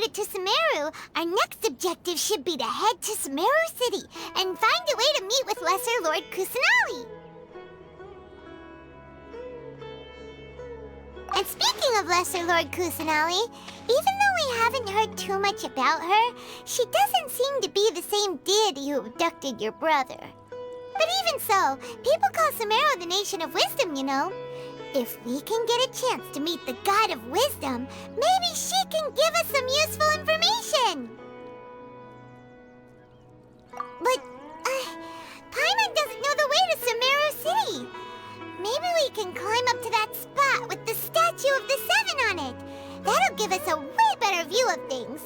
made it to Sumeru, our next objective should be to head to Sumeru City and find a way to meet with Lesser Lord Kusanali. And speaking of Lesser Lord Kusanali, even though we haven't heard too much about her, she doesn't seem to be the same deity who abducted your brother. But even so, people call Sumeru the Nation of Wisdom, you know. If we can get a chance to meet the God of Wisdom, maybe she can give us some useful information. But, Paimon doesn't know the way to Sumeru City. Maybe we can climb up to that spot with the statue of the Seven on it. That'll give us a way better view of things.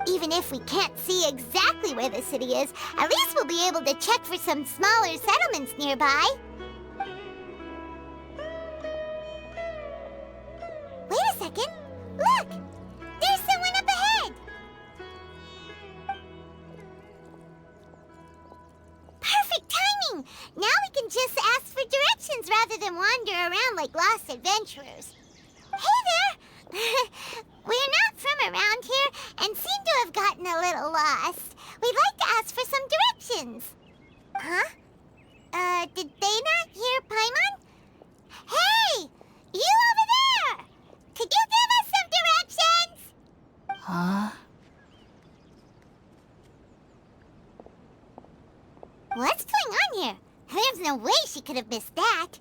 Even if we can't see exactly where the city is, at least we'll be able to check for some smaller settlements nearby. Wait a second. Look! There's someone up ahead! Perfect timing! Now we can just ask for directions rather than wander around like lost adventurers. Hey there! We're not from around here and seem to have gotten a little lost. We'd like to ask for some directions. Huh? Did they not hear Paimon? Hey! You over there! Could you give us some directions? Huh? What's going on here? There's no way she could have missed that.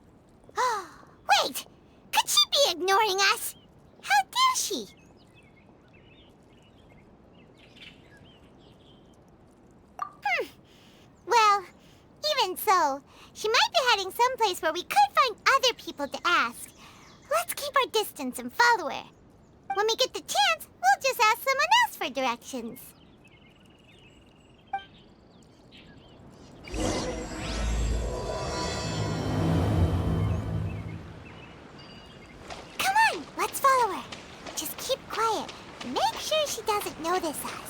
Wait! Could she be ignoring us? How dare she? Well, even so, she might be heading someplace where we could find other people to ask. Let's keep our distance and follow her. When we get the chance, we'll just ask someone else for directions. Come on, let's follow her. Just keep quiet. Make sure she doesn't notice us.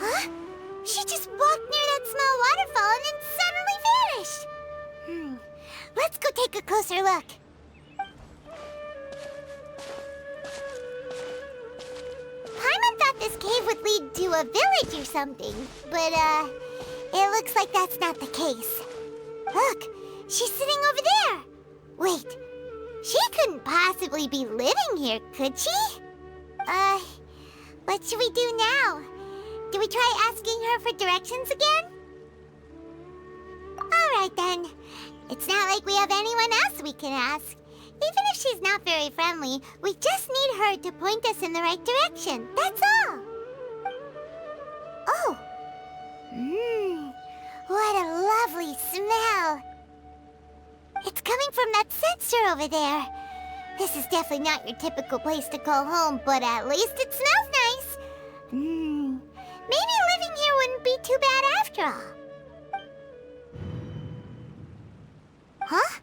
Huh? She just walked near that small waterfall and then suddenly vanished. Let's go take a closer look. Paimon thought this cave would lead to a village or something, but, it looks like that's not the case. Look, she's sitting over there. Wait, she couldn't possibly be living here, could she? What should we do now? Do we try asking her for directions again? All right, then. It's not like we have anyone else we can ask. Even if she's not very friendly, we just need her to point us in the right direction. That's all. Oh. What a lovely smell. It's coming from that sensor over there. This is definitely not your typical place to call home, but at least it smells nice. Maybe living here wouldn't be too bad after all. Huh?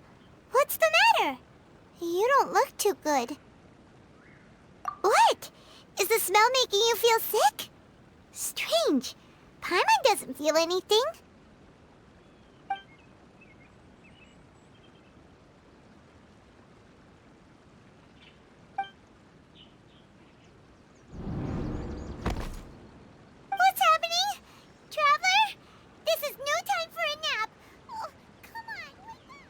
What's the matter? You don't look too good. What? Is the smell making you feel sick? Strange. Paimon doesn't feel anything. What's happening? Traveler? This is no time for a nap. Oh, come on, wake up.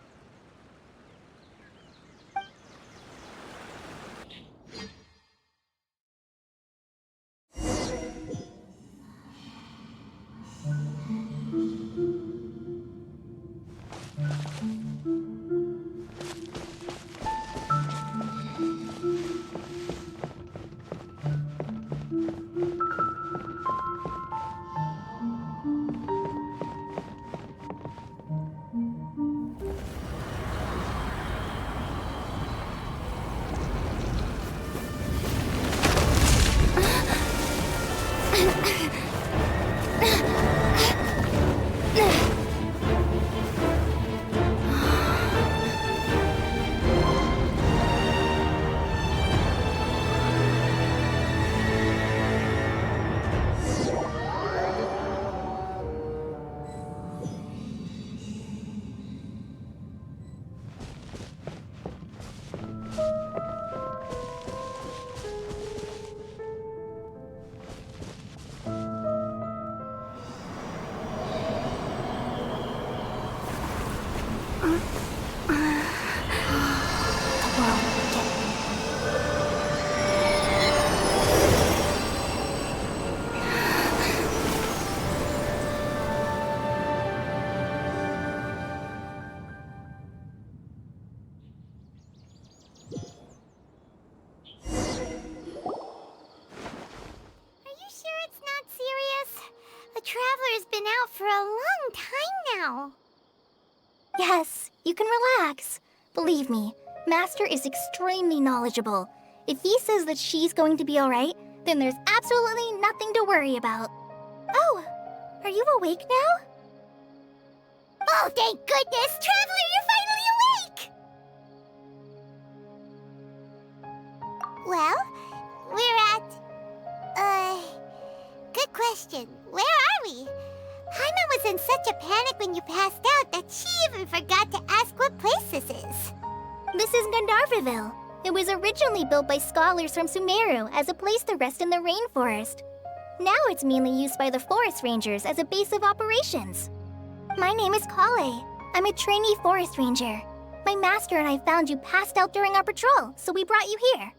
Traveler's been out for a long time now. Yes, you can relax. Believe me, Master is extremely knowledgeable. If he says that she's going to be alright, then there's absolutely nothing to worry about. Oh, are you awake now? Oh, thank goodness! Traveler, you're finally awake! Well, we're at... Good question. Where are we? Paimon was in such a panic when you passed out that she even forgot to ask what place this is. This is Gandharvaville. It was originally built by scholars from Sumeru as a place to rest in the rainforest. Now it's mainly used by the forest rangers as a base of operations. My name is Kale. I'm a trainee forest ranger. My master and I found you passed out during our patrol, so we brought you here.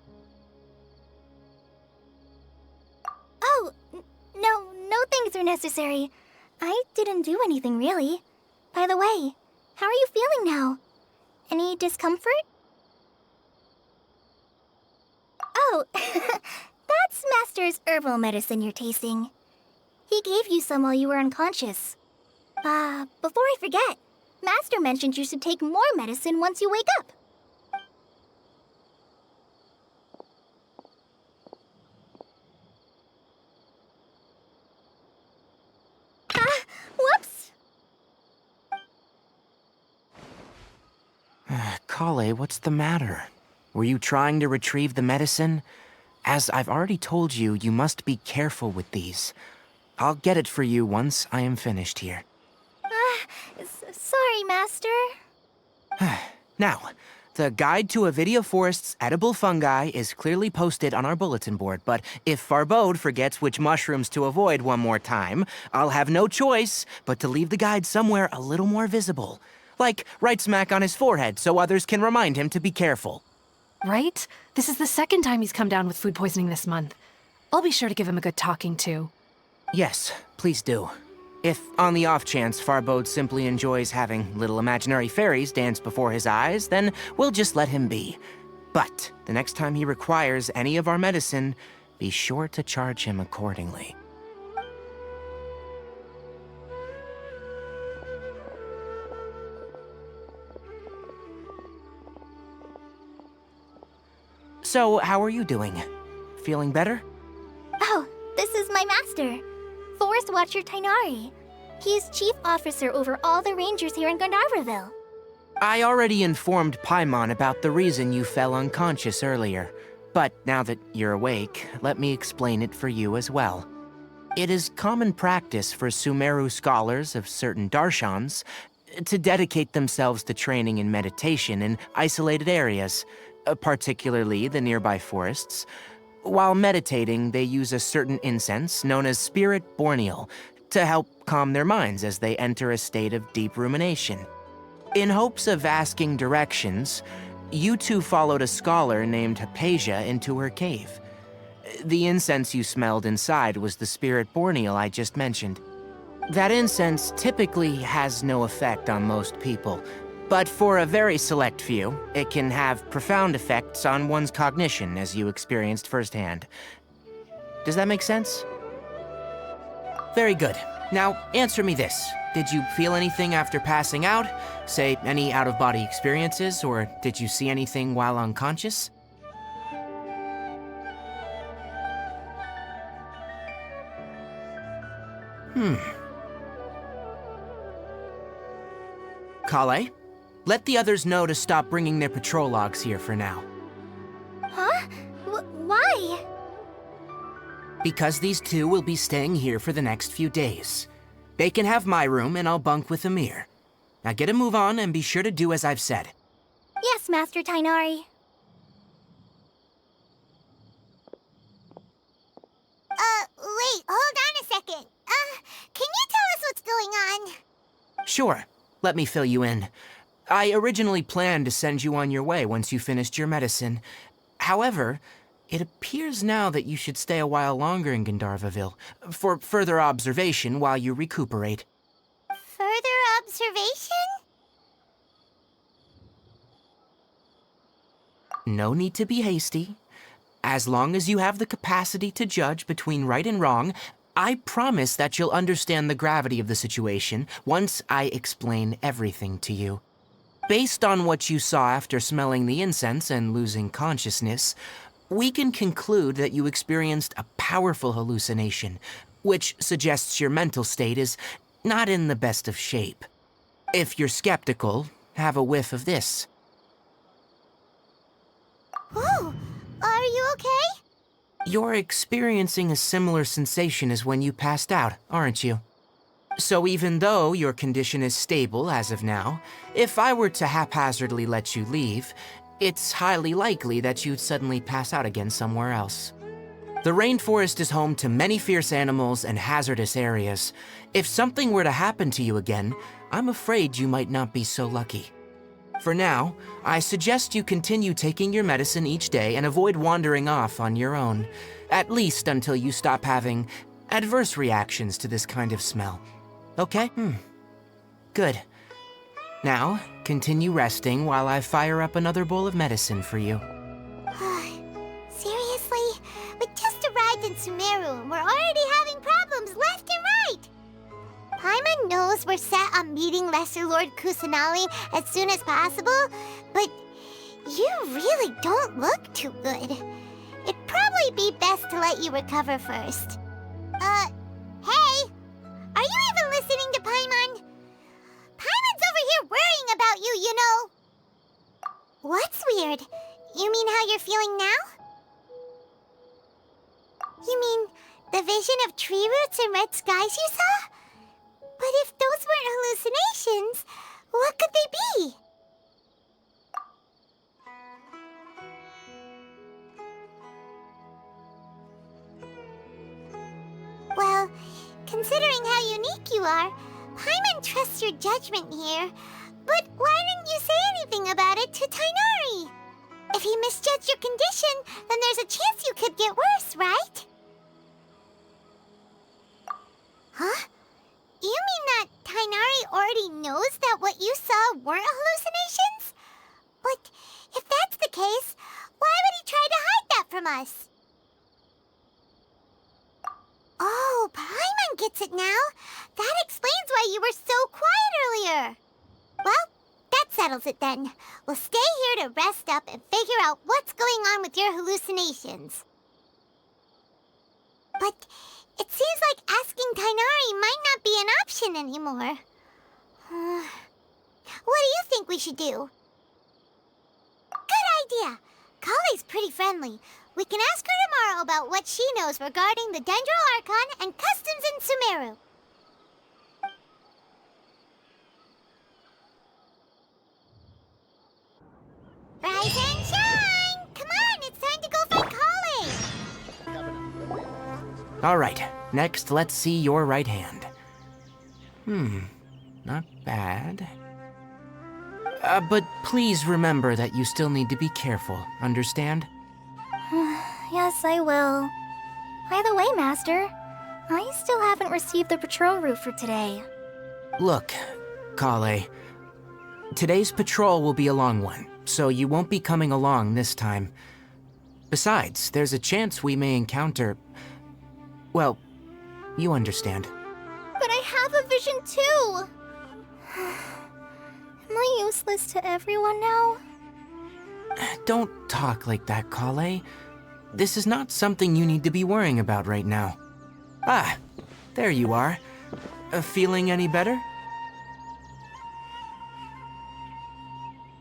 Oh, no things are necessary. I didn't do anything, really. By the way, how are you feeling now? Any discomfort? Oh, that's Master's herbal medicine you're tasting. He gave you some while you were unconscious. Before I forget, Master mentioned you should take more medicine once you wake up. Whoops! Kale, what's the matter? Were you trying to retrieve the medicine? As I've already told you, you must be careful with these. I'll get it for you once I am finished here. Sorry, Master. Now, the guide to Avidia Forest's edible fungi is clearly posted on our bulletin board, but if Farbode forgets which mushrooms to avoid one more time, I'll have no choice but to leave the guide somewhere a little more visible. Like right smack on his forehead so others can remind him to be careful. Right? This is the second time he's come down with food poisoning this month. I'll be sure to give him a good talking to. Yes, please do. If, on the off chance, Farbode simply enjoys having little imaginary fairies dance before his eyes, then we'll just let him be. But the next time he requires any of our medicine, be sure to charge him accordingly. So, how are you doing? Feeling better? Oh, this is my master, Forest Watcher Tainari. He is chief officer over all the rangers here in Gandharvaville. I already informed Paimon about the reason you fell unconscious earlier. But now that you're awake, let me explain it for you as well. It is common practice for Sumeru scholars of certain darshans to dedicate themselves to training in meditation in isolated areas, particularly the nearby forests. While meditating, they use a certain incense known as Spirit Borneal to help calm their minds as they enter a state of deep rumination. In hopes of asking directions, you two followed a scholar named Hypatia into her cave. The incense you smelled inside was the Spirit Borneal I just mentioned. That incense typically has no effect on most people, but for a very select few, it can have profound effects on one's cognition, as you experienced firsthand. Does that make sense? Very good. Now, answer me this. Did you feel anything after passing out? Say, any out-of-body experiences, or did you see anything while unconscious? Kale, let the others know to stop bringing their patrol logs here for now. Huh? Why? Because these two will be staying here for the next few days. They can have my room and I'll bunk with Amir. Now get a move on and be sure to do as I've said. Yes, Master Tainari. Wait, hold on a second. Can you tell us what's going on? Sure, let me fill you in. I originally planned to send you on your way once you finished your medicine. However, it appears now that you should stay a while longer in Gandharvaville for further observation while you recuperate. Further observation? No need to be hasty. As long as you have the capacity to judge between right and wrong, I promise that you'll understand the gravity of the situation once I explain everything to you. Based on what you saw after smelling the incense and losing consciousness, we can conclude that you experienced a powerful hallucination, which suggests your mental state is not in the best of shape. If you're skeptical, have a whiff of this. Oh, are you okay? You're experiencing a similar sensation as when you passed out, aren't you? So even though your condition is stable as of now, if I were to haphazardly let you leave, it's highly likely that you'd suddenly pass out again somewhere else. The rainforest is home to many fierce animals and hazardous areas. If something were to happen to you again, I'm afraid you might not be so lucky. For now, I suggest you continue taking your medicine each day and avoid wandering off on your own, at least until you stop having adverse reactions to this kind of smell. Okay? Good. Now, continue resting while I fire up another bowl of medicine for you. Seriously? We just arrived in Sumeru and we're already having problems left and right! Paimon knows we're set on meeting Lesser Lord Kusanali as soon as possible, but you really don't look too good. It'd probably be best to let you recover first. Hey! Are you even listening to Paimon? Paimon's over here worrying about you, you know! What's weird? You mean how you're feeling now? You mean the vision of tree roots and red skies you saw? But if those weren't hallucinations, what could they be? Well, considering how unique you are, Paimon trusts your judgment here. But why didn't you say anything about it to Tighnari? If he misjudged your condition, then there's a chance you could get worse, right? Huh? You mean that Tighnari already knows that what you saw weren't hallucinations? But if that's the case, why would he try to hide that from us? Oh, Paimon gets it now. That explains why you were so quiet earlier. Well, that settles it then. We'll stay here to rest up and figure out what's going on with your hallucinations. But it seems like asking Tighnari might not be an option anymore. What do you think we should do? Good idea. Kale's pretty friendly. We can ask her tomorrow about what she knows regarding the Dendro Archon and customs in Sumeru. Rise and shine! Come on, it's time to go find Kale! All right, next let's see your right hand. Not bad. But please remember that you still need to be careful, understand? Yes, I will. By the way, Master, I still haven't received the patrol route for today. Look, Kale, today's patrol will be a long one, so you won't be coming along this time. Besides, there's a chance we may encounter... well, you understand. But I have a vision too! Am I useless to everyone now? Don't talk like that, Kale. This is not something you need to be worrying about right now. Ah, there you are. Feeling any better?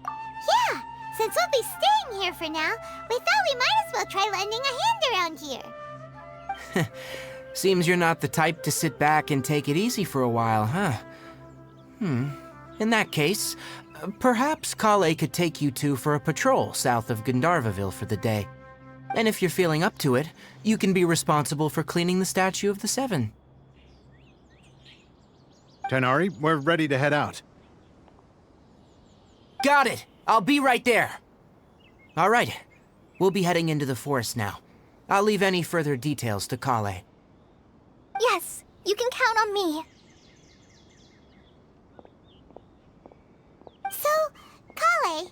Yeah, since we'll be staying here for now, we thought we might as well try lending a hand around here. Seems you're not the type to sit back and take it easy for a while, huh? In that case, perhaps Kale could take you two for a patrol south of Gandharvaville for the day. And if you're feeling up to it, you can be responsible for cleaning the Statue of the Seven. Tighnari, we're ready to head out. Got it! I'll be right there. All right, we'll be heading into the forest now. I'll leave any further details to Kale. Yes, you can count on me. So, Kale,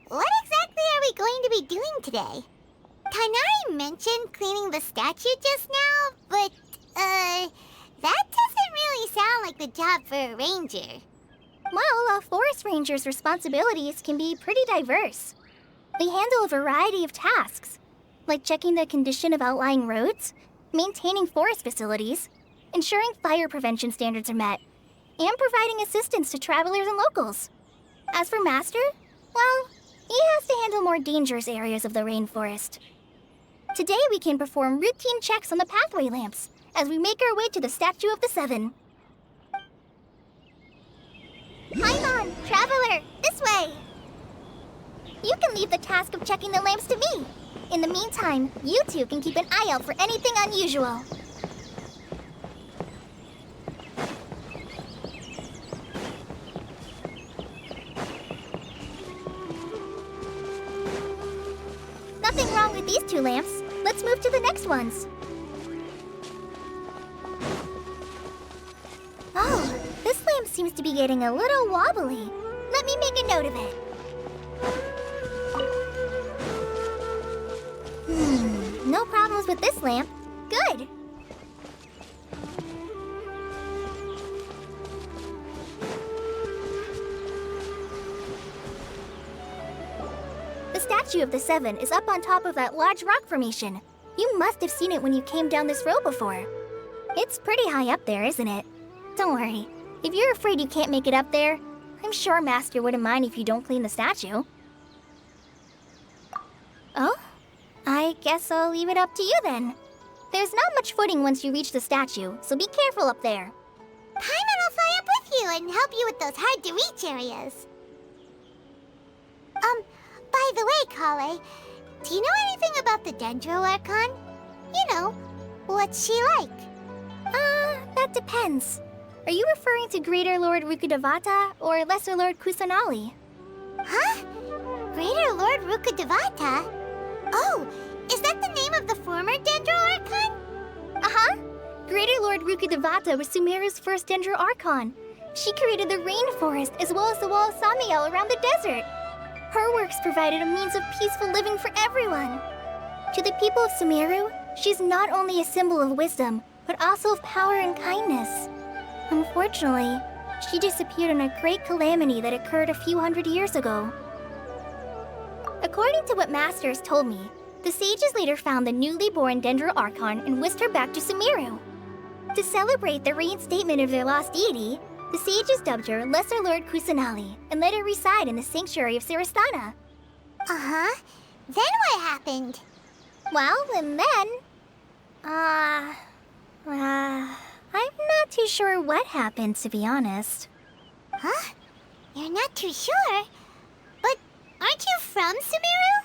what exactly are we going to be doing today? Tanari mentioned cleaning the statue just now, but, that doesn't really sound like the job for a ranger. Well, a forest ranger's responsibilities can be pretty diverse. They handle a variety of tasks, like checking the condition of outlying roads, maintaining forest facilities, ensuring fire prevention standards are met, and providing assistance to travelers and locals. As for Master, well, he has to handle more dangerous areas of the rainforest. Today we can perform routine checks on the pathway lamps as we make our way to the Statue of the Seven. Paimon, traveler, this way! You can leave the task of checking the lamps to me. In the meantime, you two can keep an eye out for anything unusual. Nothing wrong with these two lamps. Let's move to the next ones. Oh, this lamp seems to be getting a little wobbly. Let me make a note of it. No problems with this lamp. Good. The Statue of the Seven is up on top of that large rock formation. You must have seen it when you came down this road before. It's pretty high up there, isn't it? Don't worry. If you're afraid you can't make it up there, I'm sure Master wouldn't mind if you don't clean the statue. Oh? I guess I'll leave it up to you then. There's not much footing once you reach the statue, so be careful up there. Paimon will fly up with you and help you with those hard-to-reach areas. By the way, Kale, do you know anything about the Dendro Archon? You know, what's she like? That depends. Are you referring to Greater Lord Rukkhadevata or Lesser Lord Kusanali? Huh? Greater Lord Rukkhadevata? Oh, is that the name of the former Dendro Archon? Uh-huh. Greater Lord Rukkhadevata was Sumeru's first Dendro Archon. She created the rainforest as well as the wall of Samiel around the desert. Her works provided a means of peaceful living for everyone. To the people of Sumeru, she's not only a symbol of wisdom, but also of power and kindness. Unfortunately, she disappeared in a great calamity that occurred a few hundred years ago. According to what Masters told me, the sages later found the newly born Dendro Archon and whisked her back to Sumeru. To celebrate the reinstatement of their lost deity, the sages dubbed her Lesser Lord Kusanali and let her reside in the sanctuary of Sarastana. Uh-huh. Then what happened? Well, and then... I'm not too sure what happened, to be honest. Huh? You're not too sure? But aren't you from Sumeru?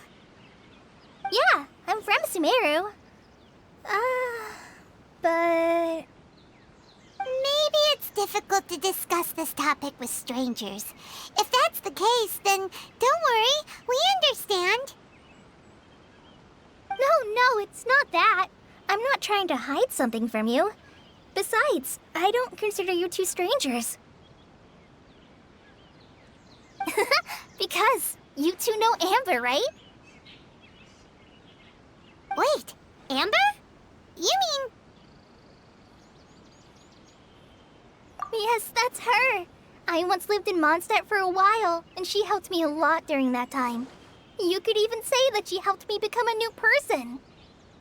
Yeah, I'm from Sumeru. But... Maybe it's difficult to discuss this topic with strangers. If that's the case, then don't worry, we understand. No, it's not that. I'm not trying to hide something from you. Besides, I don't consider you two strangers. Because you two know Amber, right? Wait, Amber? You mean... Yes, that's her. I once lived in Mondstadt for a while, and she helped me a lot during that time. You could even say that she helped me become a new person.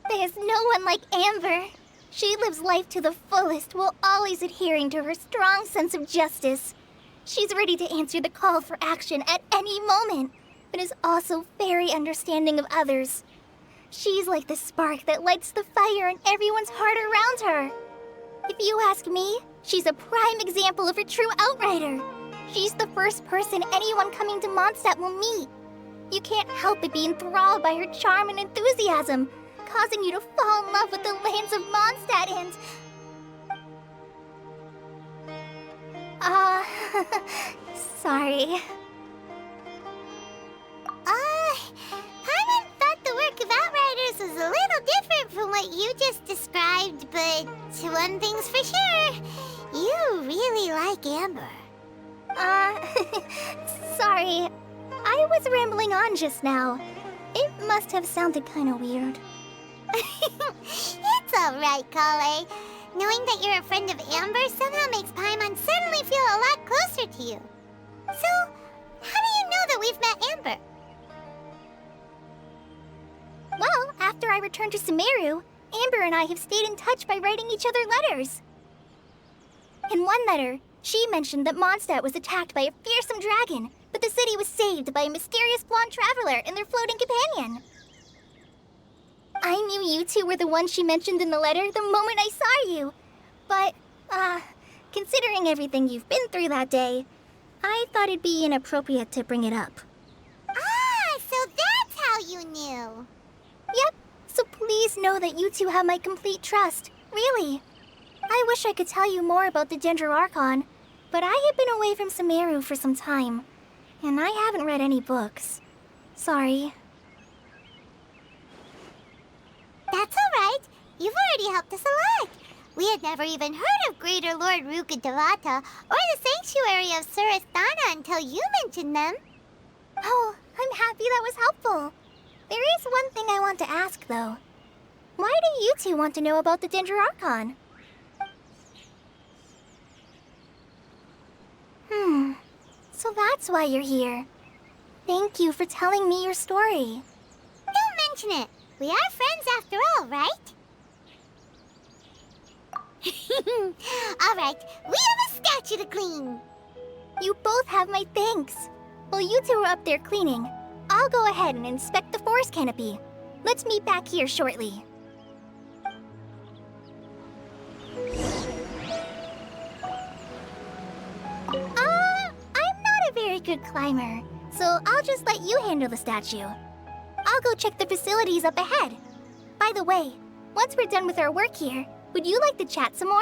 There's no one like Amber. She lives life to the fullest while always adhering to her strong sense of justice. She's ready to answer the call for action at any moment, but is also very understanding of others. She's like the spark that lights the fire in everyone's heart around her. If you ask me, she's a prime example of a true outrider. She's the first person anyone coming to Mondstadt will meet. You can't help but be enthralled by her charm and enthusiasm, causing you to fall in love with the lands of Mondstadt and... Sorry. one thing's for sure. You really like Amber. Sorry. I was rambling on just now. It must have sounded kind of weird. It's alright, Kale. Knowing that you're a friend of Amber somehow makes Paimon suddenly feel a lot closer to you. So, how do you know that we've met Amber? Well, after I returned to Sumeru, Amber and I have stayed in touch by writing each other letters. In one letter, she mentioned that Mondstadt was attacked by a fearsome dragon, but the city was saved by a mysterious blonde traveler and their floating companion. I knew you two were the ones she mentioned in the letter the moment I saw you. But, considering everything you've been through that day, I thought it'd be inappropriate to bring it up. Ah, so that's how you knew. Yep, so please know that you two have my complete trust. Really. I wish I could tell you more about the Archon, but I have been away from Sumeru for some time, and I haven't read any books. Sorry. That's alright. You've already helped us a lot. We had never even heard of Greater Lord Rukkhadevata or the Sanctuary of Surasthana until you mentioned them. Oh, I'm happy that was helpful. There is one thing I want to ask, though. Why do you two want to know about the Archon? So that's why you're here. Thank you for telling me your story. Don't mention it. We are friends after all, right? Alright, we have a statue to clean. You both have my thanks. While you two are up there cleaning, I'll go ahead and inspect the forest canopy. Let's meet back here shortly. I'm not a very good climber, so I'll just let you handle the statue. I'll go check the facilities up ahead. By the way, once we're done with our work here, would you like to chat some more?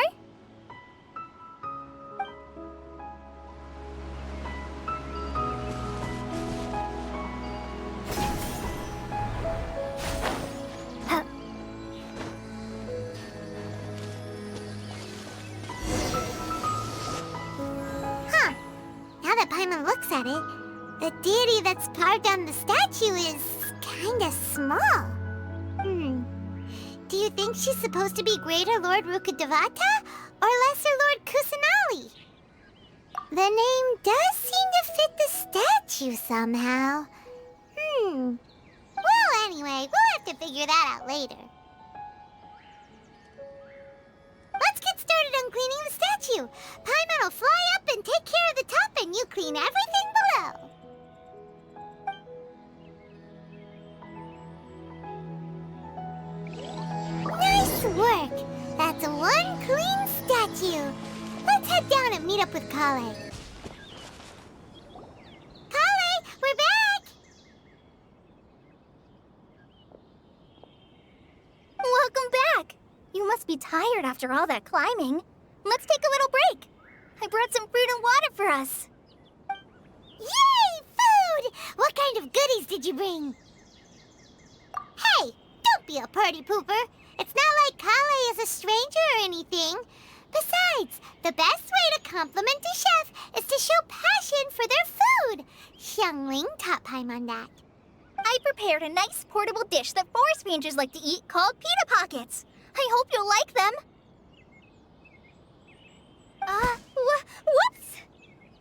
Huh. Now that Paimon looks at it, the deity that's carved on the statue is kinda small. Do you think she's supposed to be Greater Lord Rukkhadevata or Lesser Lord Kusanali? The name does seem to fit the statue somehow. Well, anyway, we'll have to figure that out later. Let's get started on cleaning the statue. Paimon will fly up and take care of the top, and you clean everything below. Nice work! That's one clean statue. Let's head down and meet up with Kale. Kale, we're back! Welcome back! You must be tired after all that climbing. Let's take a little break. I brought some fruit and water for us. Yay! Food! What kind of goodies did you bring? Hey, don't be a party pooper. It's not like Kale is a stranger or anything. Besides, the best way to compliment a chef is to show passion for their food. Xiangling taught Paimon that. I prepared a nice portable dish that forest rangers like to eat called pita pockets. I hope you'll like them. Whoops!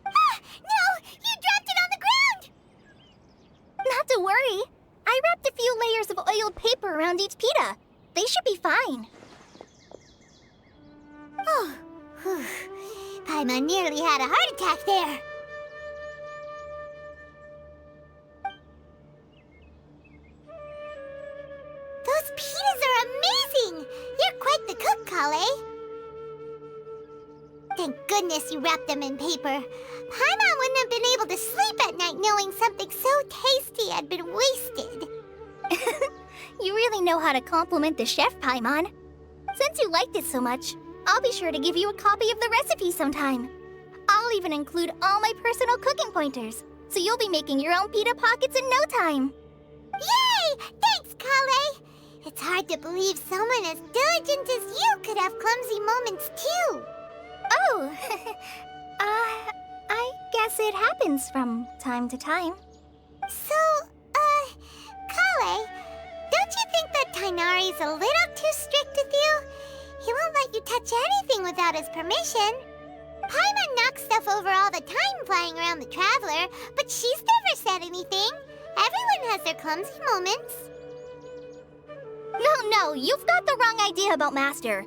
Ah, no! You dropped it on the ground! Not to worry. I wrapped a few layers of oiled paper around each pita. They should be fine. Oh, whew. Paimon nearly had a heart attack there. Those pitas are amazing! You're quite the cook, Kale. Thank goodness you wrapped them in paper. Paimon wouldn't have been able to sleep at night knowing something so tasty had been wasted. You really know how to compliment the chef, Paimon. Since you liked it so much, I'll be sure to give you a copy of the recipe sometime. I'll even include all my personal cooking pointers, so you'll be making your own pita pockets in no time. Yay! Thanks, Kale! It's hard to believe someone as diligent as you could have clumsy moments too. Oh, I guess it happens from time to time. So, Kale, don't you think that Tainari's a little too strict with you? He won't let you touch anything without his permission. Paimon knocks stuff over all the time flying around the Traveler, but she's never said anything. Everyone has their clumsy moments. No, you've got the wrong idea about Master.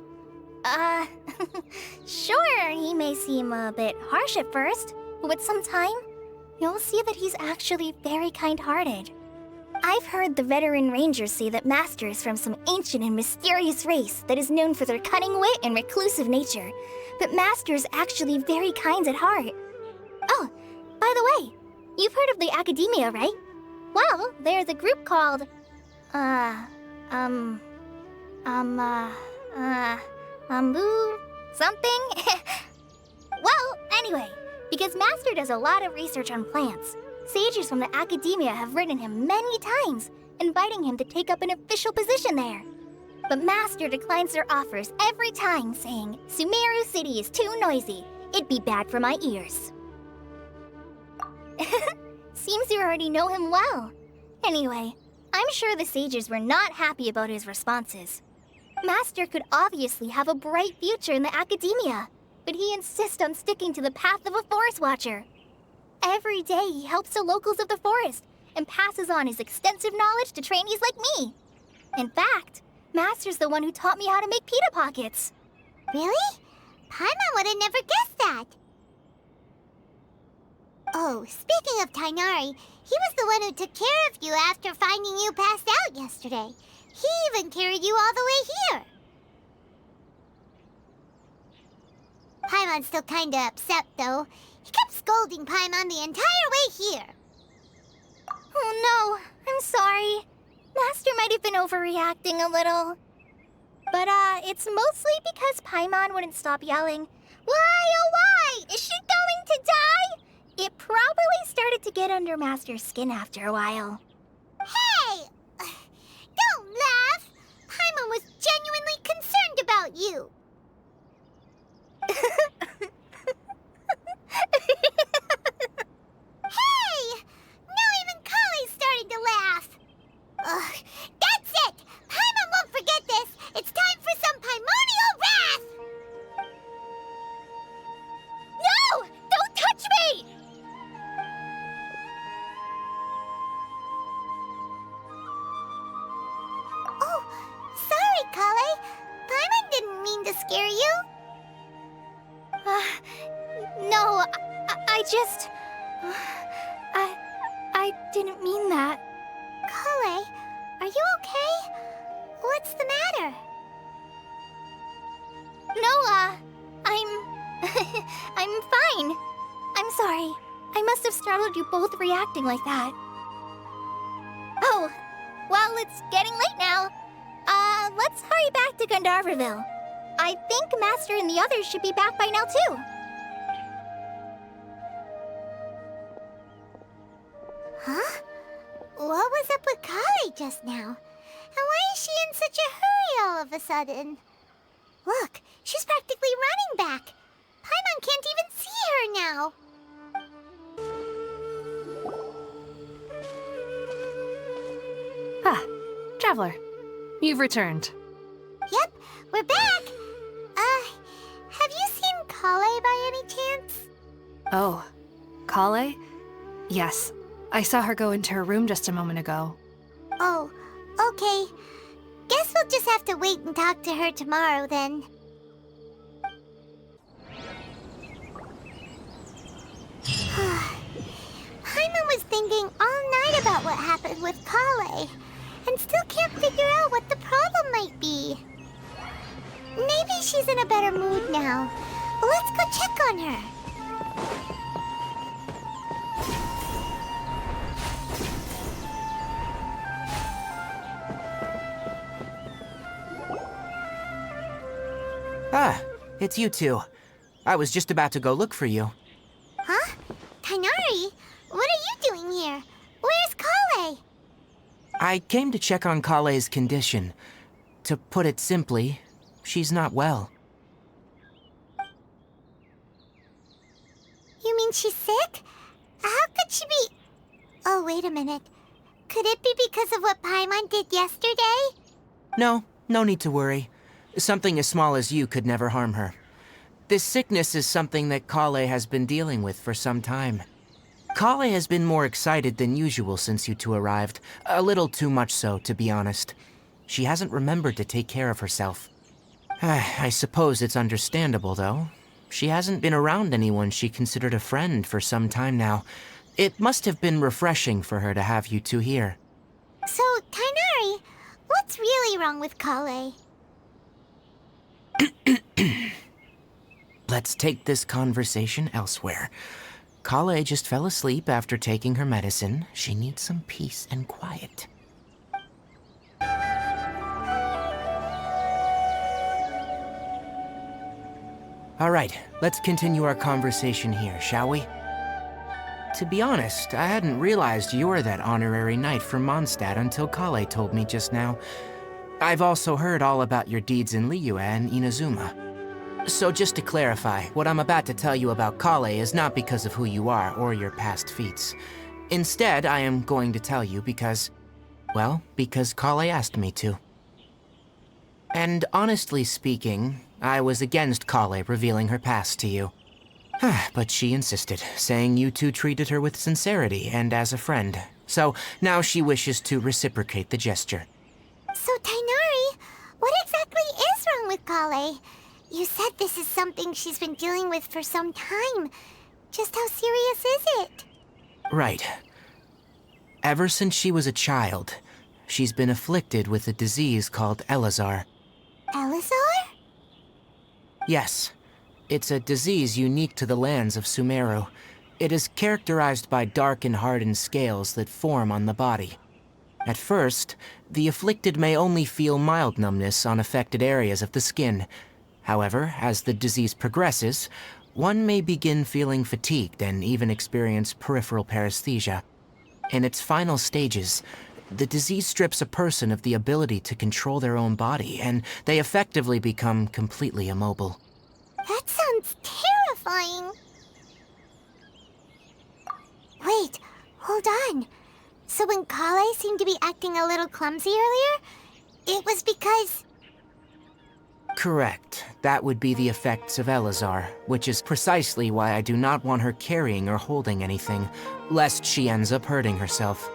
Sure, he may seem a bit harsh at first, but with some time, you'll see that he's actually very kind-hearted. I've heard the veteran rangers say that Master is from some ancient and mysterious race that is known for their cunning wit and reclusive nature, but Master is actually very kind at heart. Oh, by the way, you've heard of the Academia, right? Well, there's a group called, something? Well, anyway, because Master does a lot of research on plants, sages from the Academia have written him many times, inviting him to take up an official position there. But Master declines their offers every time, saying, Sumeru City is too noisy. It'd be bad for my ears. Seems you already know him well. Anyway, I'm sure the sages were not happy about his responses. Master could obviously have a bright future in the Academia, but he insists on sticking to the path of a forest watcher. Every day he helps the locals of the forest and passes on his extensive knowledge to trainees like me. In fact, Master's the one who taught me how to make pita pockets. Really? Paimon would have never guessed that. Oh, speaking of Tainari, he was the one who took care of you after finding you passed out yesterday. He even carried you all the way here. Paimon's still kinda upset, though. He kept scolding Paimon the entire way here. Oh no, I'm sorry. Master might have been overreacting a little. But, it's mostly because Paimon wouldn't stop yelling, Why, oh why? Is she going to die? It probably started to get under Master's skin after a while. Hey! Don't laugh! Paimon was genuinely concerned about you. Hey! Now even Kale's starting to laugh. Ugh, that's it! Paimon won't forget this! It's time for some primordial wrath! No! Don't touch me! Oh, sorry, Kale. Paimon didn't mean to scare you. No, I just... I didn't mean that. Kale, are you okay? What's the matter? No, I'm fine. I'm sorry. I must have startled you both reacting like that. Oh, well, it's getting late now. Let's hurry back to Gandharville. I think Master and the others should be back by now, too. Huh? What was up with Kale just now? And why is she in such a hurry all of a sudden? Look, she's practically running back. Paimon can't even see her now. Ah, Traveler, you've returned. Yep, we're back. Have you seen Kale by any chance? Oh, Kale? Yes, I saw her go into her room just a moment ago. Oh, okay. Guess we'll just have to wait and talk to her tomorrow then. Paimon was thinking all night about what happened with Kale, and still can't figure out what the problem might be. Maybe she's in a better mood now. Let's go check on her. Ah, it's you two. I was just about to go look for you. Huh? Tainari? What are you doing here? Where's Kale? I came to check on Kale's condition. To put it simply, she's not well. You mean she's sick? How could she be... Oh, wait a minute. Could it be because of what Paimon did yesterday? No need to worry. Something as small as you could never harm her. This sickness is something that Kale has been dealing with for some time. Kale has been more excited than usual since you two arrived. A little too much so, to be honest. She hasn't remembered to take care of herself. I suppose it's understandable, though. She hasn't been around anyone she considered a friend for some time now. It must have been refreshing for her to have you two here. So, Tighnari, what's really wrong with Kale? Let's take this conversation elsewhere. Kale just fell asleep after taking her medicine. She needs some peace and quiet. All right, let's continue our conversation here, shall we? To be honest, I hadn't realized you were that honorary knight from Mondstadt until Kale told me just now. I've also heard all about your deeds in Liyue and Inazuma. So just to clarify, what I'm about to tell you about Kale is not because of who you are or your past feats. Instead, I am going to tell you because Kale asked me to. And honestly speaking, I was against Kale revealing her past to you. But she insisted, saying you two treated her with sincerity and as a friend. So now she wishes to reciprocate the gesture. So, Tighnari, what exactly is wrong with Kale? You said this is something she's been dealing with for some time. Just how serious is it? Right. Ever since she was a child, she's been afflicted with a disease called Elazar. Elazar? Yes. It's a disease unique to the lands of Sumeru. It is characterized by dark and hardened scales that form on the body. At first, the afflicted may only feel mild numbness on affected areas of the skin. However, as the disease progresses, one may begin feeling fatigued and even experience peripheral paresthesia. In its final stages, the disease strips a person of the ability to control their own body, and they effectively become completely immobile. That sounds terrifying. Wait, hold on. So when Kale seemed to be acting a little clumsy earlier, it was because... Correct. That would be the effects of Elazar, which is precisely why I do not want her carrying or holding anything, lest she ends up hurting herself.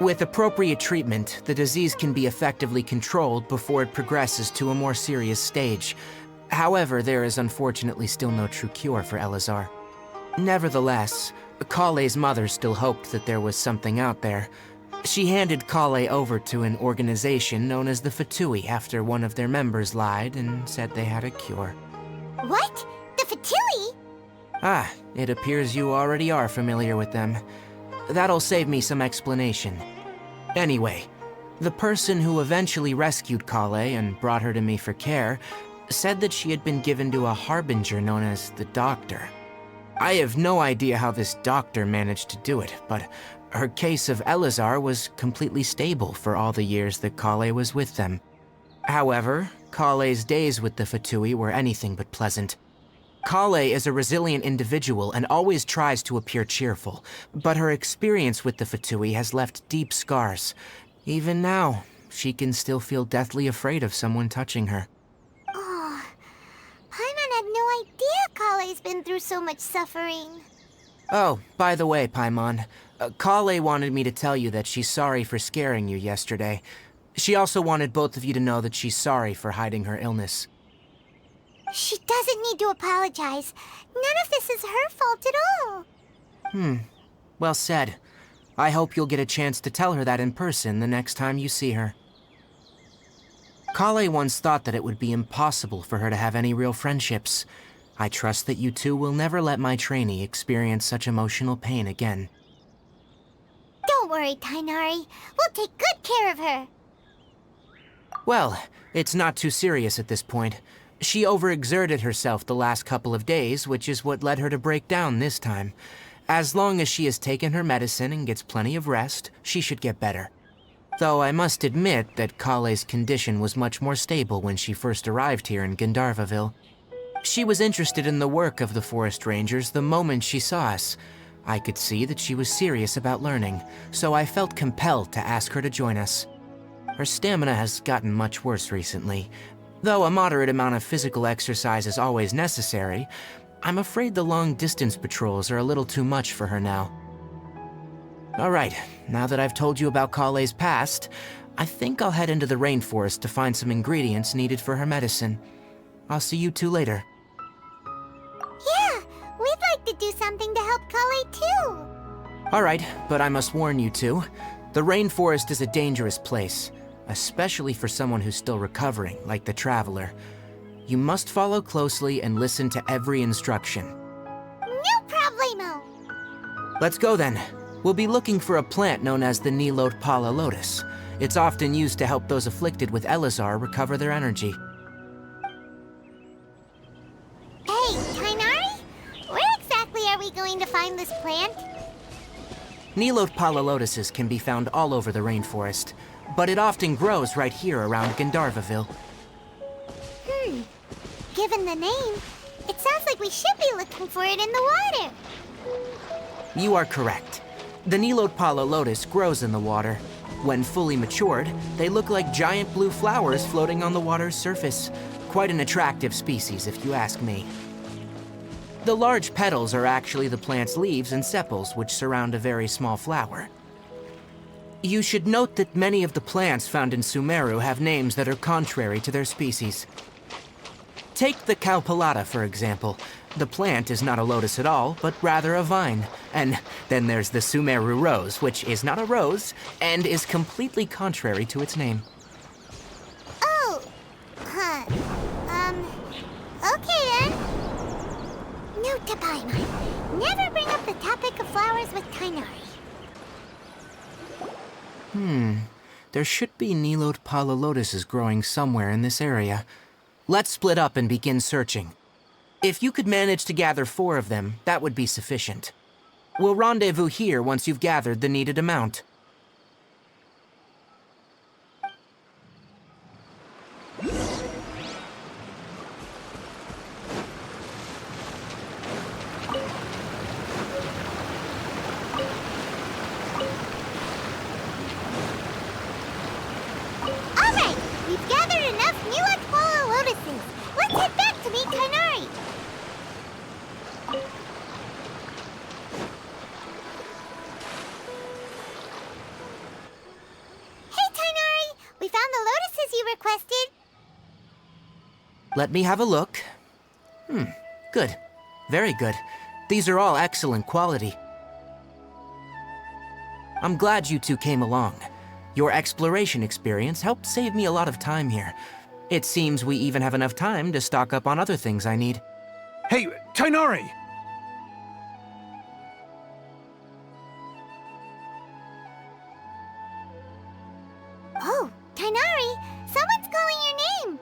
With appropriate treatment, the disease can be effectively controlled before it progresses to a more serious stage. However, there is unfortunately still no true cure for Elazar. Nevertheless, Kale's mother still hoped that there was something out there. She handed Kale over to an organization known as the Fatui after one of their members lied and said they had a cure. What? The Fatui? Ah, it appears you already are familiar with them. That'll save me some explanation. Anyway, the person who eventually rescued Kale and brought her to me for care said that she had been given to a harbinger known as the Doctor. I have no idea how this doctor managed to do it, but her case of Elazar was completely stable for all the years that Kale was with them. However, Kale's days with the Fatui were anything but pleasant. Kale is a resilient individual and always tries to appear cheerful, but her experience with the Fatui has left deep scars. Even now, she can still feel deathly afraid of someone touching her. Oh, Paimon had no idea Kale's been through so much suffering. Oh, by the way, Paimon, Kale wanted me to tell you that she's sorry for scaring you yesterday. She also wanted both of you to know that she's sorry for hiding her illness. She doesn't need to apologize. None of this is her fault at all. Well said. I hope you'll get a chance to tell her that in person the next time you see her. Kale once thought that it would be impossible for her to have any real friendships. I trust that you two will never let my trainee experience such emotional pain again. Don't worry, Tighnari. We'll take good care of her. Well, it's not too serious at this point. She overexerted herself the last couple of days, which is what led her to break down this time. As long as she has taken her medicine and gets plenty of rest, she should get better. Though I must admit that Kale's condition was much more stable when she first arrived here in Gandharvaville. She was interested in the work of the forest rangers the moment she saw us. I could see that she was serious about learning, so I felt compelled to ask her to join us. Her stamina has gotten much worse recently. Though a moderate amount of physical exercise is always necessary, I'm afraid the long-distance patrols are a little too much for her now. Alright, now that I've told you about Kale's past, I think I'll head into the rainforest to find some ingredients needed for her medicine. I'll see you two later. Yeah, we'd like to do something to help Kale too. Alright, but I must warn you two. The rainforest is a dangerous place, especially for someone who's still recovering, like the Traveler. You must follow closely and listen to every instruction. No problemo. Let's go then. We'll be looking for a plant known as the Nilot Pala Lotus. It's often used to help those afflicted with Elazar recover their energy. Hey, Tainari? Where exactly are we going to find this plant? Nilot Pala Lotuses can be found all over the rainforest, but it often grows right here around Gandharvaville. Given the name, it sounds like we should be looking for it in the water. You are correct. The Nilot Pala Lotus grows in the water. When fully matured, they look like giant blue flowers floating on the water's surface. Quite an attractive species, if you ask me. The large petals are actually the plant's leaves and sepals, which surround a very small flower. You should note that many of the plants found in Sumeru have names that are contrary to their species. Take the Cowpelata, for example. The plant is not a lotus at all, but rather a vine. And then there's the Sumeru rose, which is not a rose, and is completely contrary to its name. Oh, huh. Okay then. Note to Paimon. Never bring up the topic of flowers with Tainari. There should be Nilot Pala Lotuses growing somewhere in this area. Let's split up and begin searching. If you could manage to gather 4 of them, that would be sufficient. We'll rendezvous here once you've gathered the needed amount. Alright, we've gathered enough Nilot Pala Lotuses. Let's head back to meet Tainari. Hey, Tainari! We found the lotuses you requested. Let me have a look. Good. Very good. These are all excellent quality. I'm glad you two came along. Your exploration experience helped save me a lot of time here. It seems we even have enough time to stock up on other things I need. Hey, Tainari! Oh, Tainari! Someone's calling your name!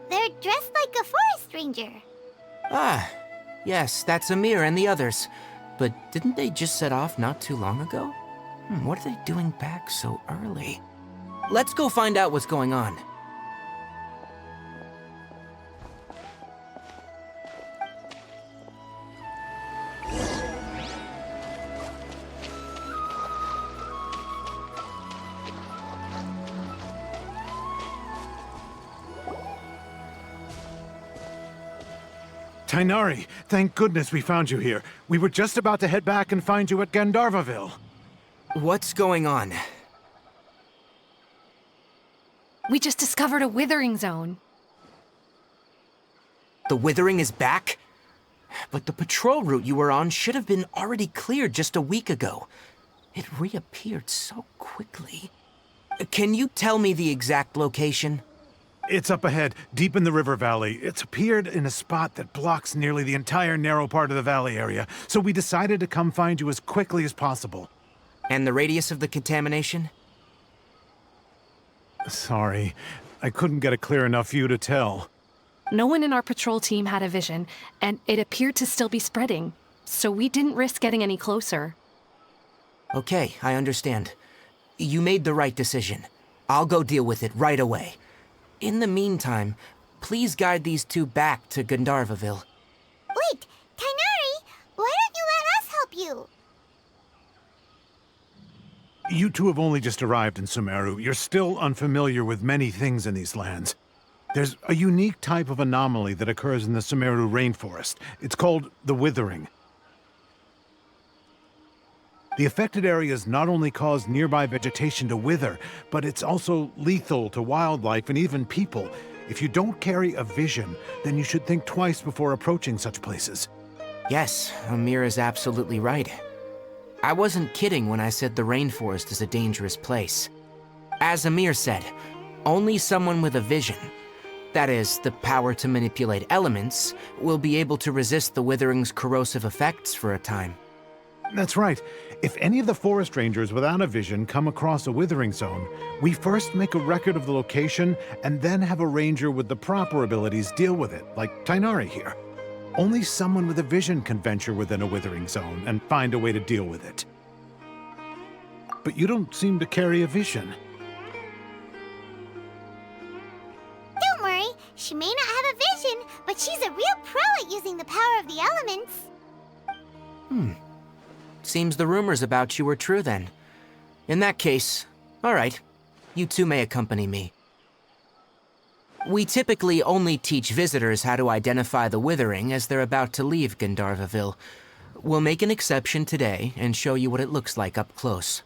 They're dressed like a forest ranger. Ah, yes, that's Amir and the others. But didn't they just set off not too long ago? What are they doing back so early? Let's go find out what's going on. Tainari, thank goodness we found you here. We were just about to head back and find you at Gandharvaville. What's going on? We just discovered a withering zone. The withering is back? But the patrol route you were on should have been already cleared just a week ago. It reappeared so quickly. Can you tell me the exact location? It's up ahead, deep in the river valley. It's appeared in a spot that blocks nearly the entire narrow part of the valley area, so we decided to come find you as quickly as possible. And the radius of the contamination? Sorry, I couldn't get a clear enough view to tell. No one in our patrol team had a vision, and it appeared to still be spreading. so we didn't risk getting any closer. Okay, I understand. You made the right decision. I'll go deal with it right away. In the meantime, please guide these two back to Gandharvaville. Wait, Kainari, why don't you let us help you? You two have only just arrived in Sumeru. You're still unfamiliar with many things in these lands. There's a unique type of anomaly that occurs in the Sumeru rainforest. It's called the Withering. The affected areas not only cause nearby vegetation to wither, but it's also lethal to wildlife and even people. If you don't carry a vision, then you should think twice before approaching such places. Yes, Amir is absolutely right. I wasn't kidding when I said the rainforest is a dangerous place. As Amir said, only someone with a vision, that is, the power to manipulate elements, will be able to resist the withering's corrosive effects for a time. That's right. If any of the forest rangers without a vision come across a withering zone, we first make a record of the location and then have a ranger with the proper abilities deal with it, like Tainari here. Only someone with a vision can venture within a withering zone and find a way to deal with it. But you don't seem to carry a vision. Don't worry, she may not have a vision, but she's a real pro at using the power of the elements. Seems the rumors about you are true then. In that case, all right, you two may accompany me. We typically only teach visitors how to identify the withering as they're about to leave Gandharvaville. We'll make an exception today and show you what it looks like up close.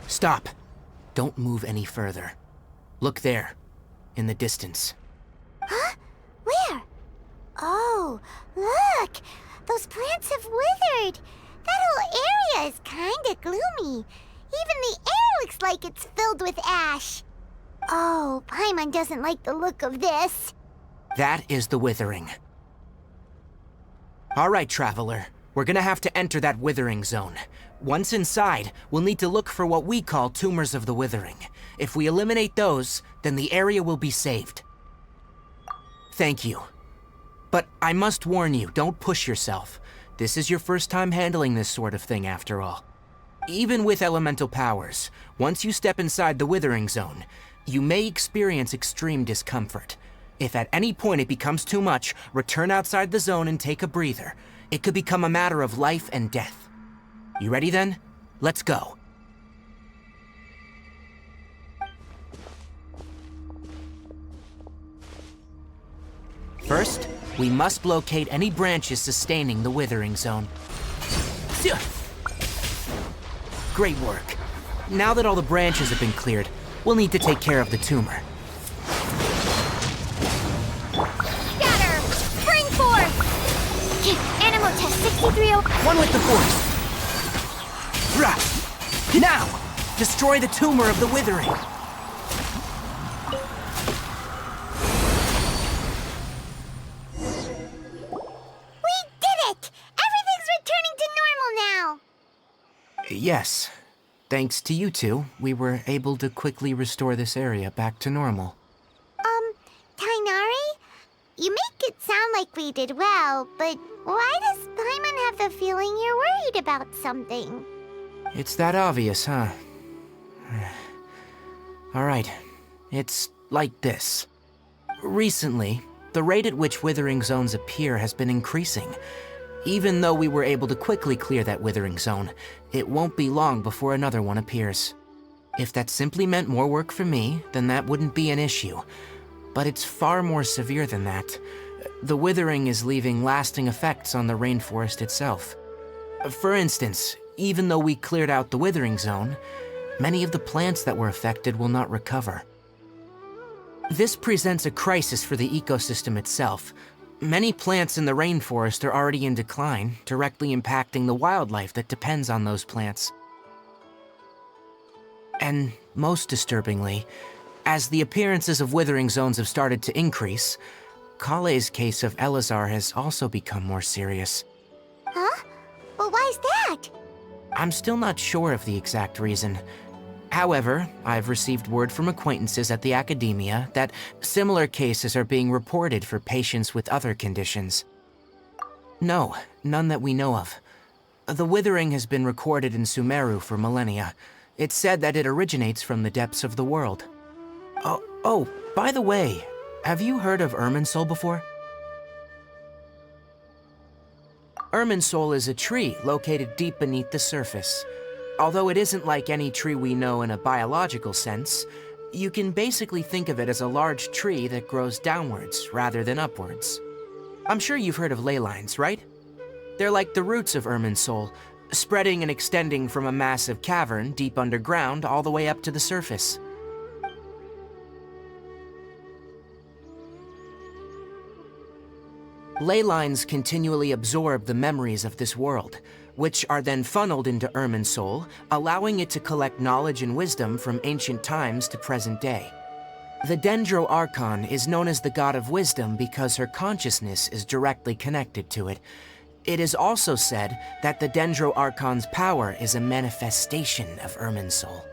Stop. Don't move any further. Look there, in the distance. Huh? Where? Oh, look! Those plants have withered! That whole area is kinda gloomy. Even the air looks like it's filled with ash. Oh, Paimon doesn't like the look of this. That is the withering. All right, traveler. We're gonna have to enter that withering zone. Once inside, we'll need to look for what we call tumors of the withering. If we eliminate those, then the area will be saved. Thank you. But I must warn you, don't push yourself. This is your first time handling this sort of thing, after all. Even with elemental powers, once you step inside the withering zone, you may experience extreme discomfort. If at any point it becomes too much, return outside the zone and take a breather. It could become a matter of life and death. You ready then? Let's go. First, we must locate any branches sustaining the withering zone. Great work. Now that all the branches have been cleared, we'll need to take care of the tumor. Scatter! Spring forth! Animal test 6301. One with the force. Rah! Now! Destroy the tumor of the withering. We did it! Everything's returning to normal now! Yes. Thanks to you two, we were able to quickly restore this area back to normal. Tainari? You make it sound like we did well, but why does Paimon have the feeling you're worried about something? It's that obvious, huh? All right. It's like this. Recently, the rate at which withering zones appear has been increasing. Even though we were able to quickly clear that withering zone, it won't be long before another one appears. If that simply meant more work for me, then that wouldn't be an issue. But it's far more severe than that. The withering is leaving lasting effects on the rainforest itself. For instance, even though we cleared out the withering zone, many of the plants that were affected will not recover. This presents a crisis for the ecosystem itself. Many plants in the rainforest are already in decline, directly impacting the wildlife that depends on those plants. And most disturbingly, as the appearances of withering zones have started to increase, Kale's case of Elazar has also become more serious. Huh? But why's that? I'm still not sure of the exact reason. However, I've received word from acquaintances at the academia that similar cases are being reported for patients with other conditions. No, none that we know of. The withering has been recorded in Sumeru for millennia. It's said that it originates from the depths of the world. Oh, by the way, have you heard of Irminsul before? Irminsul is a tree located deep beneath the surface. Although it isn't like any tree we know in a biological sense, you can basically think of it as a large tree that grows downwards rather than upwards. I'm sure you've heard of ley lines, right? They're like the roots of Irminsul, spreading and extending from a massive cavern deep underground all the way up to the surface. Ley lines continually absorb the memories of this world, which are then funneled into Irminsul, allowing it to collect knowledge and wisdom from ancient times to present day. The Dendro Archon is known as the god of wisdom because her consciousness is directly connected to it. It is also said that the Dendro Archon's power is a manifestation of Irminsul.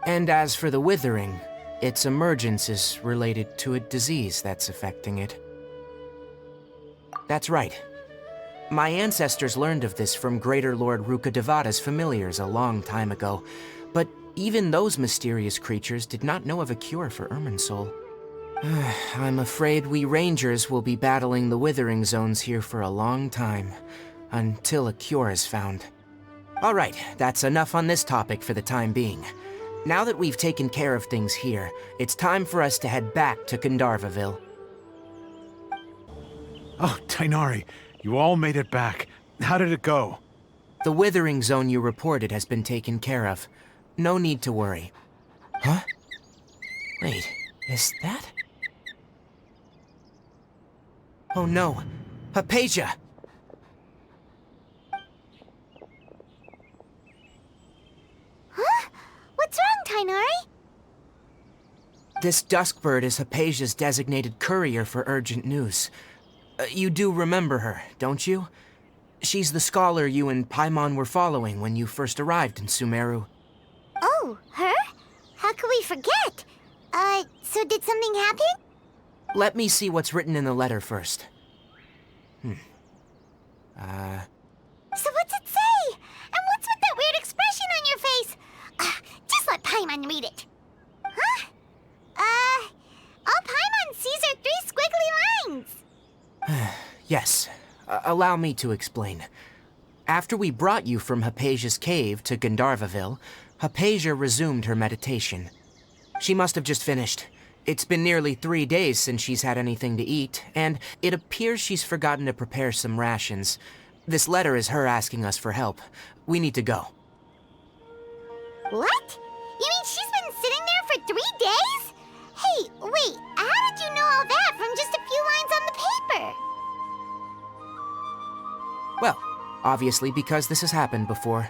And as for the withering, its emergence is related to a disease that's affecting it. That's right. My ancestors learned of this from Greater Lord Rukkhadevata's familiars a long time ago, but even those mysterious creatures did not know of a cure for Irminsul. I'm afraid we rangers will be battling the withering zones here for a long time, until a cure is found. Alright, that's enough on this topic for the time being. Now that we've taken care of things here, it's time for us to head back to Gandharvaville. Oh, Tainari, you all made it back. How did it go? The withering zone you reported has been taken care of. No need to worry. Huh? Wait, is that? Oh no, Hypatia! Huh? What's wrong, Tainari? This Duskbird is Hypatia's designated courier for urgent news. You do remember her, don't you? She's the scholar you and Paimon were following when you first arrived in Sumeru. Oh, her? How could we forget? So did something happen? Let me see what's written in the letter first. So what's it say? And what's with that weird expression on your face? Just let Paimon read it. Huh? All Paimon sees are 3 squiggly lines. Yes, allow me to explain. After we brought you from Hypatia's cave to Gandharvaville, Hypatia resumed her meditation. She must have just finished. It's been nearly 3 days since she's had anything to eat, and it appears she's forgotten to prepare some rations. This letter is her asking us for help. We need to go. What? You mean she's been sitting there for 3 days? Hey, wait, how did you know all that from just a few lines on the paper? Well, obviously because this has happened before.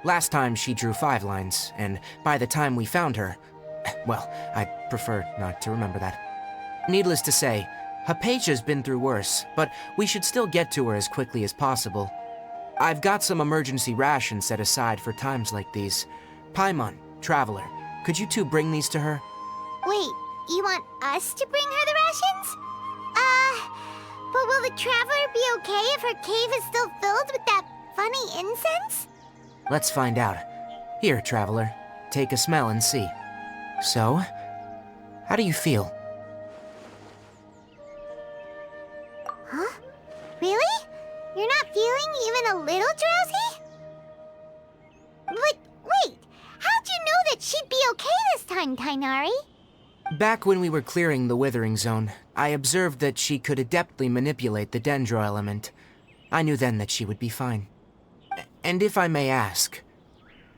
Last time she drew 5 lines, and by the time we found her, well, I'd prefer not to remember that. Needless to say, Hypatia's been through worse, but we should still get to her as quickly as possible. I've got some emergency rations set aside for times like these. Paimon, Traveler, could you two bring these to her? Wait, you want us to bring her the rations? But will the Traveler be okay if her cave is still filled with that funny incense? Let's find out. Here, Traveler, take a smell and see. So, how do you feel? Huh? Really? You're not feeling even a little drowsy? But wait, how'd you know that she'd be okay this time, Tainari? Back when we were clearing the Withering Zone, I observed that she could adeptly manipulate the Dendro element. I knew then that she would be fine. And if I may ask,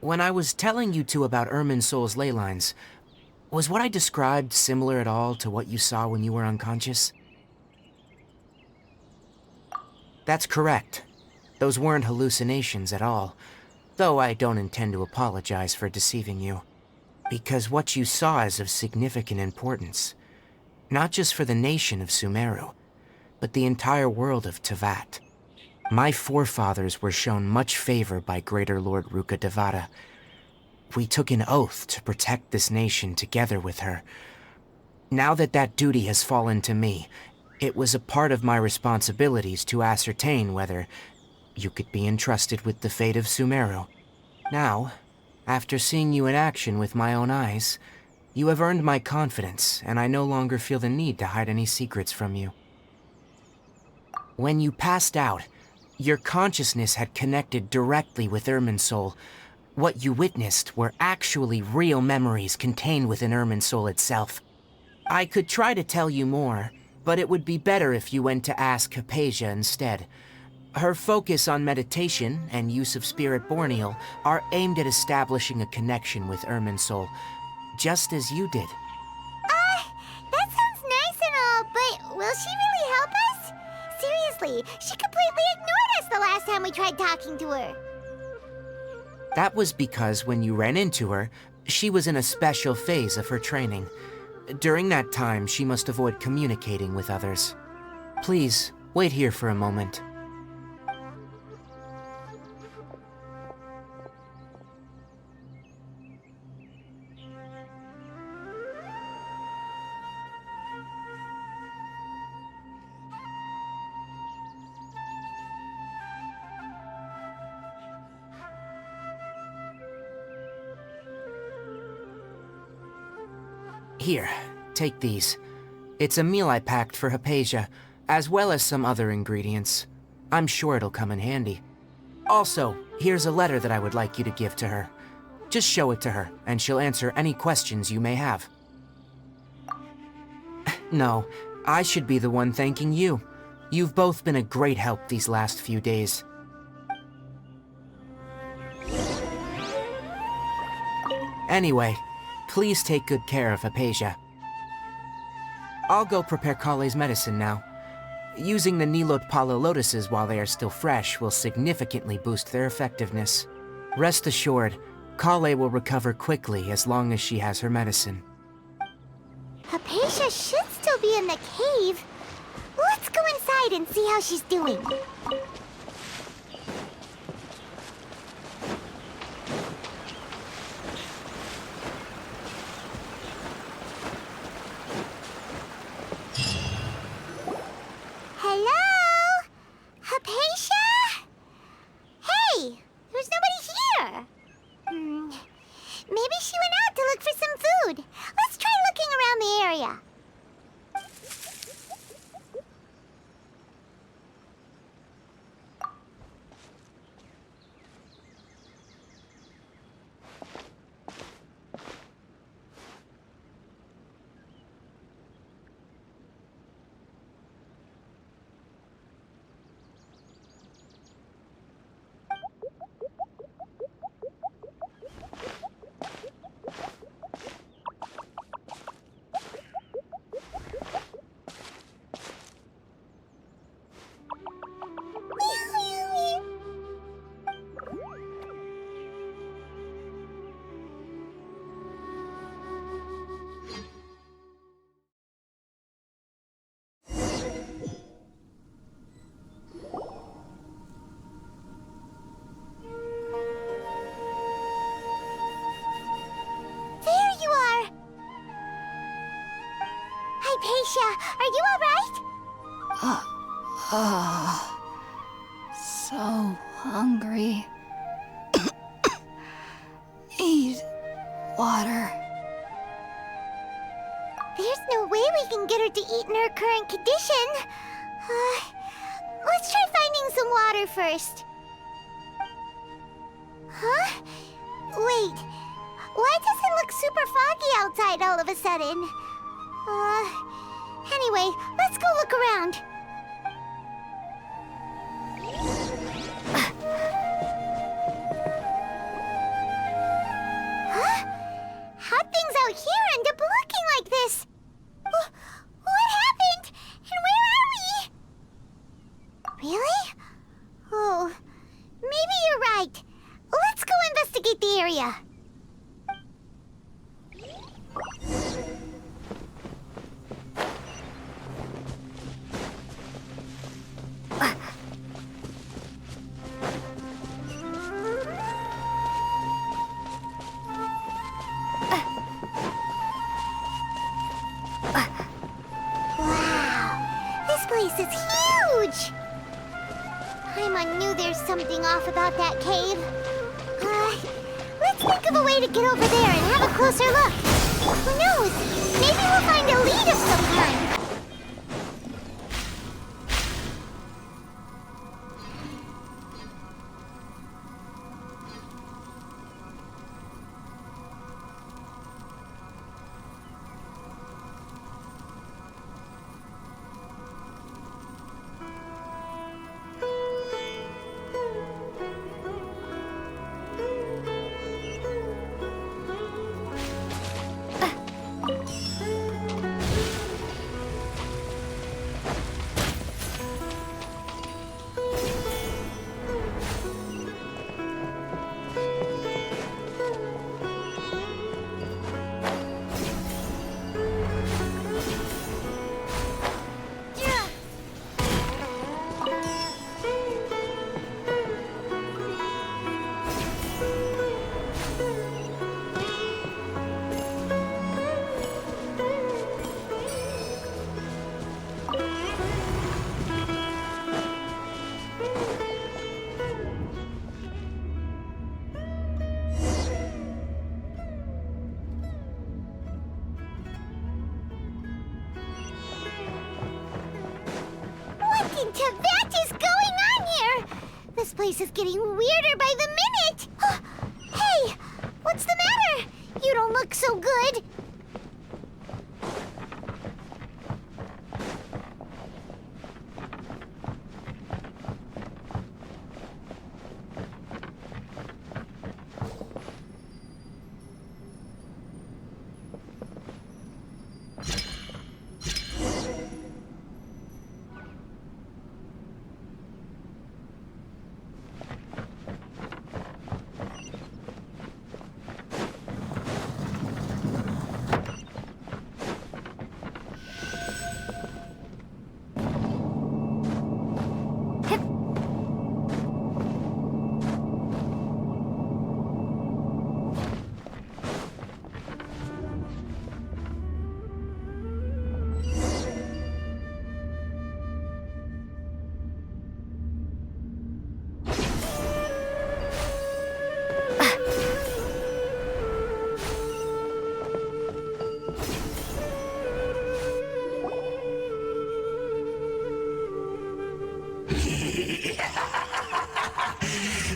when I was telling you two about Irminsul's ley lines, was what I described similar at all to what you saw when you were unconscious? That's correct. Those weren't hallucinations at all, though I don't intend to apologize for deceiving you. Because what you saw is of significant importance, not just for the nation of Sumeru, but the entire world of Teyvat. My forefathers were shown much favor by Greater Lord Rukkhadevata. We took an oath to protect this nation together with her. Now that that duty has fallen to me, it was a part of my responsibilities to ascertain whether you could be entrusted with the fate of Sumeru. Now, after seeing you in action with my own eyes, you have earned my confidence, and I no longer feel the need to hide any secrets from you. When you passed out, your consciousness had connected directly with Irminsul. What you witnessed were actually real memories contained within Irminsul itself. I could try to tell you more, but it would be better if you went to ask Hypatia instead. Her focus on meditation and use of Spirit Borneal are aimed at establishing a connection with Irminsul, just as you did. That sounds nice and all, but will she really help us? Seriously, she completely ignored us the last time we tried talking to her. That was because when you ran into her, she was in a special phase of her training. During that time, she must avoid communicating with others. Please, wait here for a moment. Here, take these. It's a meal I packed for Hypatia, as well as some other ingredients. I'm sure it'll come in handy. Also, here's a letter that I would like you to give to her. Just show it to her, and she'll answer any questions you may have. No, I should be the one thanking you. You've both been a great help these last few days. Anyway, please take good care of Hypatia. I'll go prepare Kale's medicine now. Using the Nilot Palo lotuses while they are still fresh will significantly boost their effectiveness. Rest assured, Kale will recover quickly as long as she has her medicine. Hypatia should still be in the cave. Let's go inside and see how she's doing. Hello? Hypatia? Hey, there's nobody here. Maybe she went out to look for some food. Let's try looking around the area. Hypatia, are you alright? So hungry. Need water. There's no way we can get her to eat in her current condition. Let's try finding some water first. Huh? Wait, why does it look super foggy outside all of a sudden? Anyway, let's go look around. Huh? How'd things out here end up looking like this? What happened? And where are we? Really? Oh, maybe you're right. Let's go investigate the area. Wow, this place is huge! Paimon knew there's something off about that cave. Let's think of a way to get over there and have a closer look. Who knows? Maybe we'll find a lead of some kind. This place is getting weirder by the minute! Hey! What's the matter? You don't look so good!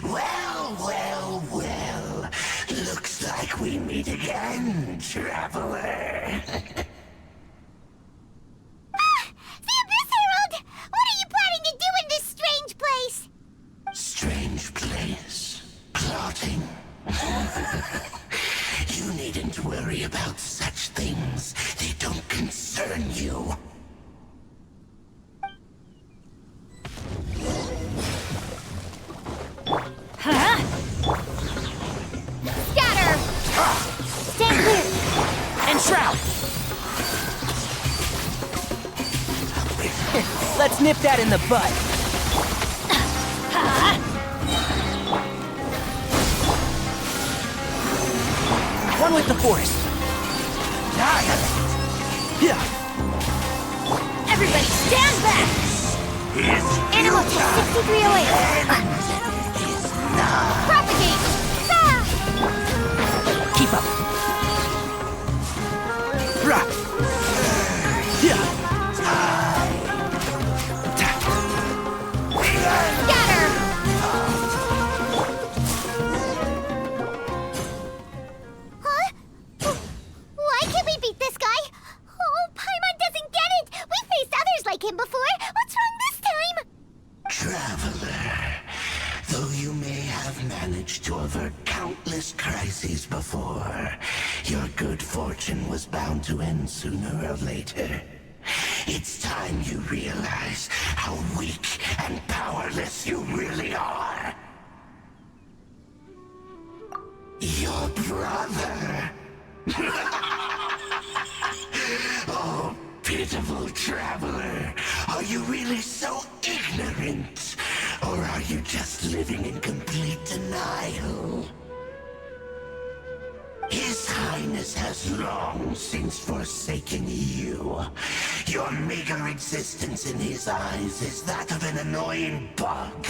Well. Looks like we meet again, traveler. The Abyss Herald! What are you planning to do in this strange place? Strange place. Plotting. You needn't worry about such things. They don't concern you. Scatter! Stand clear! And Shroud! Let's nip that in the bud. One with the forest. Yeah. Everybody stand back! Animal test 6308. Propagate! Ah! Keep up. Rah. Yeah. Scatter! Huh? Why can't we beat this guy? Oh, Paimon doesn't get it! We've faced others like him before! What's wrong this time? Traveler, though you may have managed to avert countless crises before, your good fortune was bound to end sooner or later. It's time you realize how weak and powerless you really are. Your brother. Oh, pitiful traveler. Are you really so ignorant? Or are you just living in complete denial? His Highness has long since forsaken you. Your meager existence in his eyes is that of an annoying bug,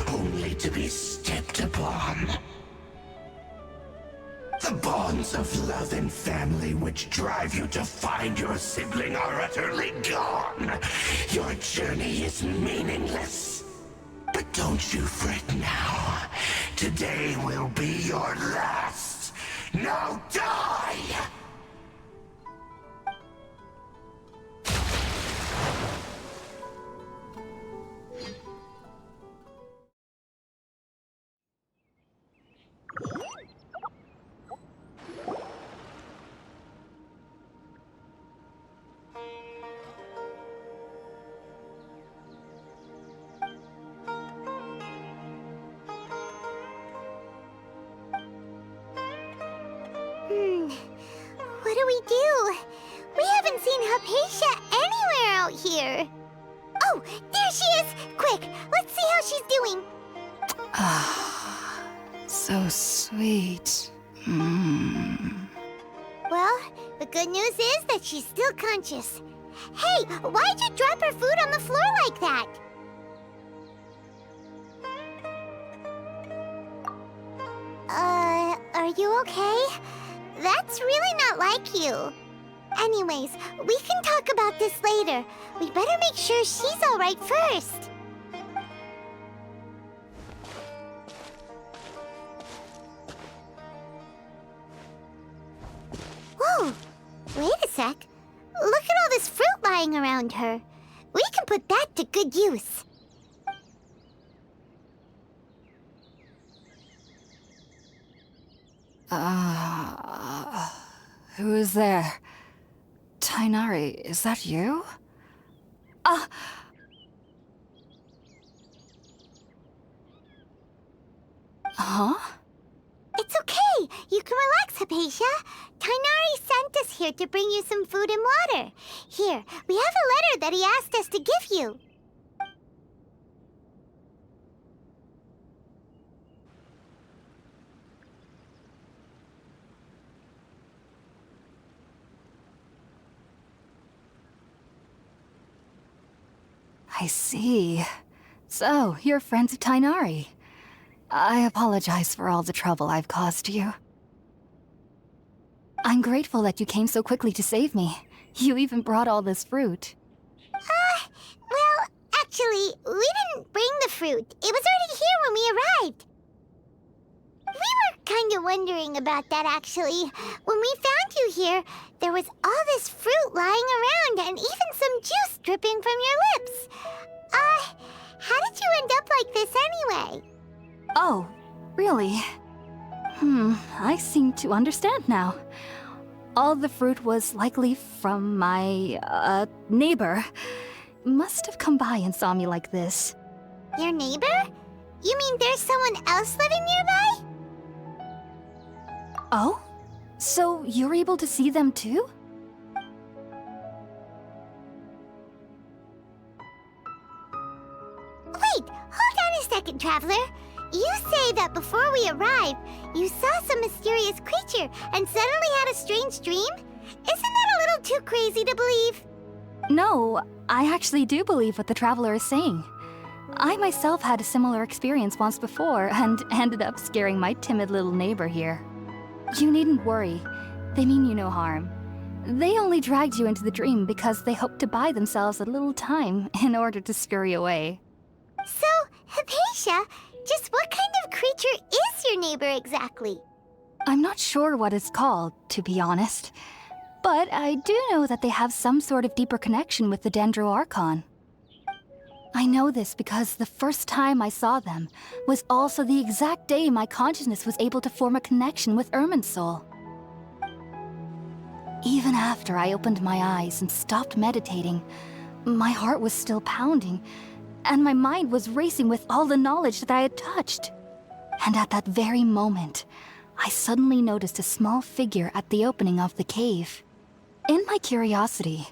only to be stepped upon. The bonds of love and family which drive you to find your sibling are utterly gone. Your journey is meaningless. But don't you fret now. Today will be your last. Now die! What do we do? We haven't seen Hypatia anywhere out here. Oh, there she is! Quick, let's see how she's doing. Ah, so sweet. Well, the good news is that she's still conscious. Hey, why'd you drop her food on the floor like that? Are you okay? That's really not like you. Anyways, we can talk about this later. We better make sure she's alright first. Whoa! Wait a sec. Look at all this fruit lying around her. We can put that to good use. Who is there? Tainari, is that you? Huh? It's okay. You can relax, Hypatia. Tainari sent us here to bring you some food and water. Here, we have a letter that he asked us to give you. I see. So, you're friends of Tainari. I apologize for all the trouble I've caused you. I'm grateful that you came so quickly to save me. You even brought all this fruit. Well, actually, we didn't bring the fruit. It was already here when we arrived. We were kind of wondering about that, actually. When we found you here, there was all this fruit lying around and even some juice dripping from your lips. How did you end up like this anyway? Oh, really? I seem to understand now. All the fruit was likely from my, neighbor. Must have come by and saw me like this. Your neighbor? You mean there's someone else living nearby? Oh? So you're able to see them too? Wait, hold on a second, Traveler. You say that before we arrived, you saw some mysterious creature and suddenly had a strange dream? Isn't that a little too crazy to believe? No, I actually do believe what the Traveler is saying. I myself had a similar experience once before and ended up scaring my timid little neighbor here. You needn't worry. They mean you no harm. They only dragged you into the dream because they hoped to buy themselves a little time in order to scurry away. So, Hypatia, just what kind of creature is your neighbor exactly? I'm not sure what it's called, to be honest. But I do know that they have some sort of deeper connection with the Dendro Archon. I know this because the first time I saw them was also the exact day my consciousness was able to form a connection with Irminsul. Even after I opened my eyes and stopped meditating, my heart was still pounding, and my mind was racing with all the knowledge that I had touched. And at that very moment, I suddenly noticed a small figure at the opening of the cave. In my curiosity,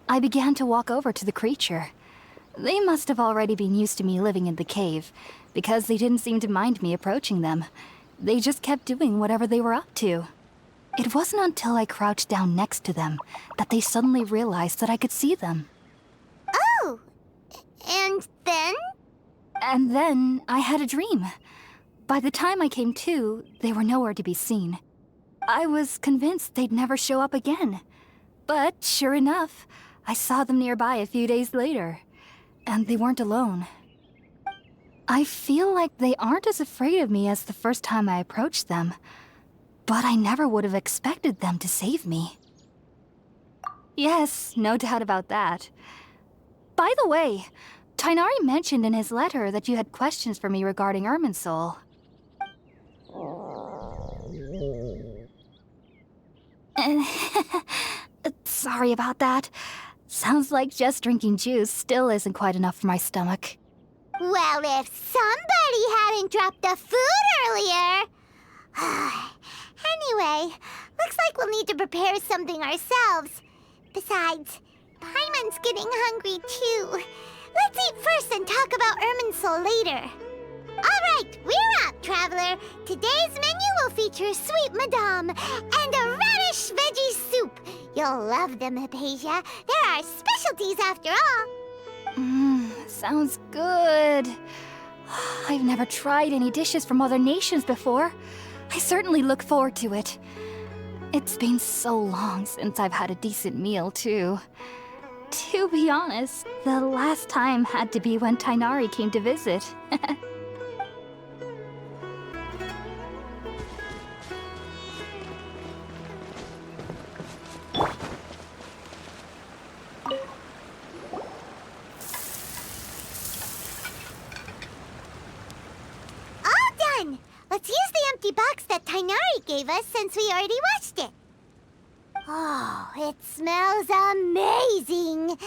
I began to walk over to the creature. They must have already been used to me living in the cave, because they didn't seem to mind me approaching them. They just kept doing whatever they were up to. It wasn't until I crouched down next to them that they suddenly realized that I could see them. Oh! And then? And then I had a dream. By the time I came to, they were nowhere to be seen. I was convinced they'd never show up again. But sure enough, I saw them nearby a few days later. And they weren't alone. I feel like they aren't as afraid of me as the first time I approached them. But I never would have expected them to save me. Yes, no doubt about that. By the way, Tighnari mentioned in his letter that you had questions for me regarding Irminsul. Sorry about that. Sounds like just drinking juice still isn't quite enough for my stomach. Well, if somebody hadn't dropped the food earlier... Anyway, looks like we'll need to prepare something ourselves. Besides, Paimon's getting hungry too. Let's eat first and talk about Irminsul later. Alright, we're out, Traveler. Today's menu will feature sweet madame and a radish veggie soup. You'll love them, Hypatia. They're our specialties after all. Sounds good. I've never tried any dishes from other nations before. I certainly look forward to it. It's been so long since I've had a decent meal, too. To be honest, the last time had to be when Tighnari came to visit. Let's use the empty box that Tighnari gave us since we already watched it. Oh, it smells amazing.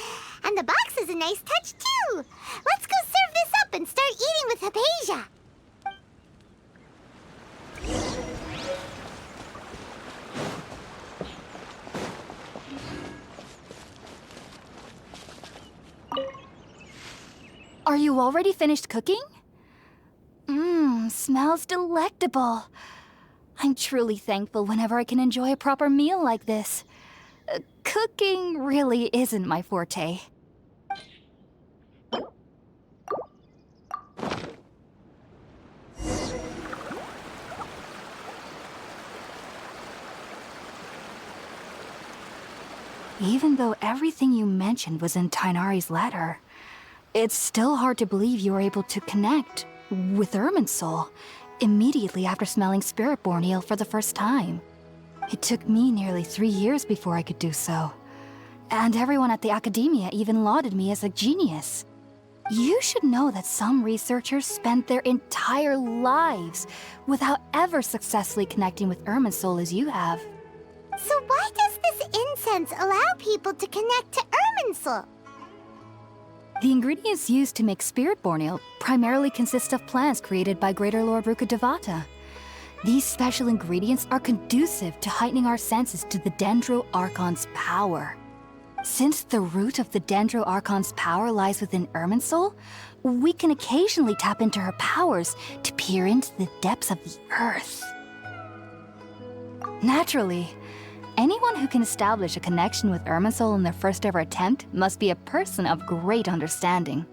And the box is a nice touch, too. Let's go serve this up and start eating with Hypatia. Are you already finished cooking? Smells delectable. I'm truly thankful whenever I can enjoy a proper meal like this. Cooking really isn't my forte. Even though everything you mentioned was in Tighnari's letter, it's still hard to believe you were able to connect with Irminsul immediately after smelling Spiritborn Ale for the first time. It took me nearly 3 years before I could do so. And everyone at the Academia even lauded me as a genius. You should know that some researchers spent their entire lives without ever successfully connecting with Irminsul as you have. So why does this incense allow people to connect to Irminsul? The ingredients used to make Spiritborn Ale primarily consist of plants created by Greater Lord Rukkhadevata. These special ingredients are conducive to heightening our senses to the Dendro Archon's power. Since the root of the Dendro Archon's power lies within Irminsul, we can occasionally tap into her powers to peer into the depths of the earth. Naturally, anyone who can establish a connection with Irminsul in their first ever attempt must be a person of great understanding.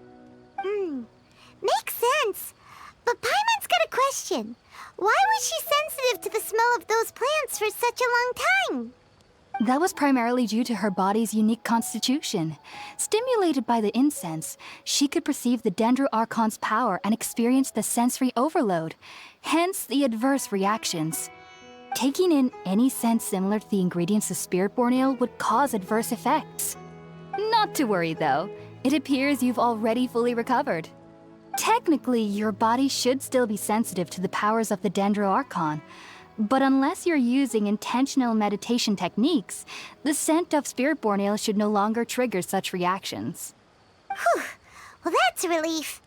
Makes sense. But Paimon's got a question. Why was she sensitive to the smell of those plants for such a long time? That was primarily due to her body's unique constitution. Stimulated by the incense, she could perceive the Dendro Archon's power and experience the sensory overload, hence the adverse reactions. Taking in any scent similar to the ingredients of Spiritborn Ale would cause adverse effects. Not to worry though, it appears you've already fully recovered. Technically, your body should still be sensitive to the powers of the Dendro Archon, but unless you're using intentional meditation techniques, the scent of Spiritborn Ale should no longer trigger such reactions. Whew. Well, that's a relief.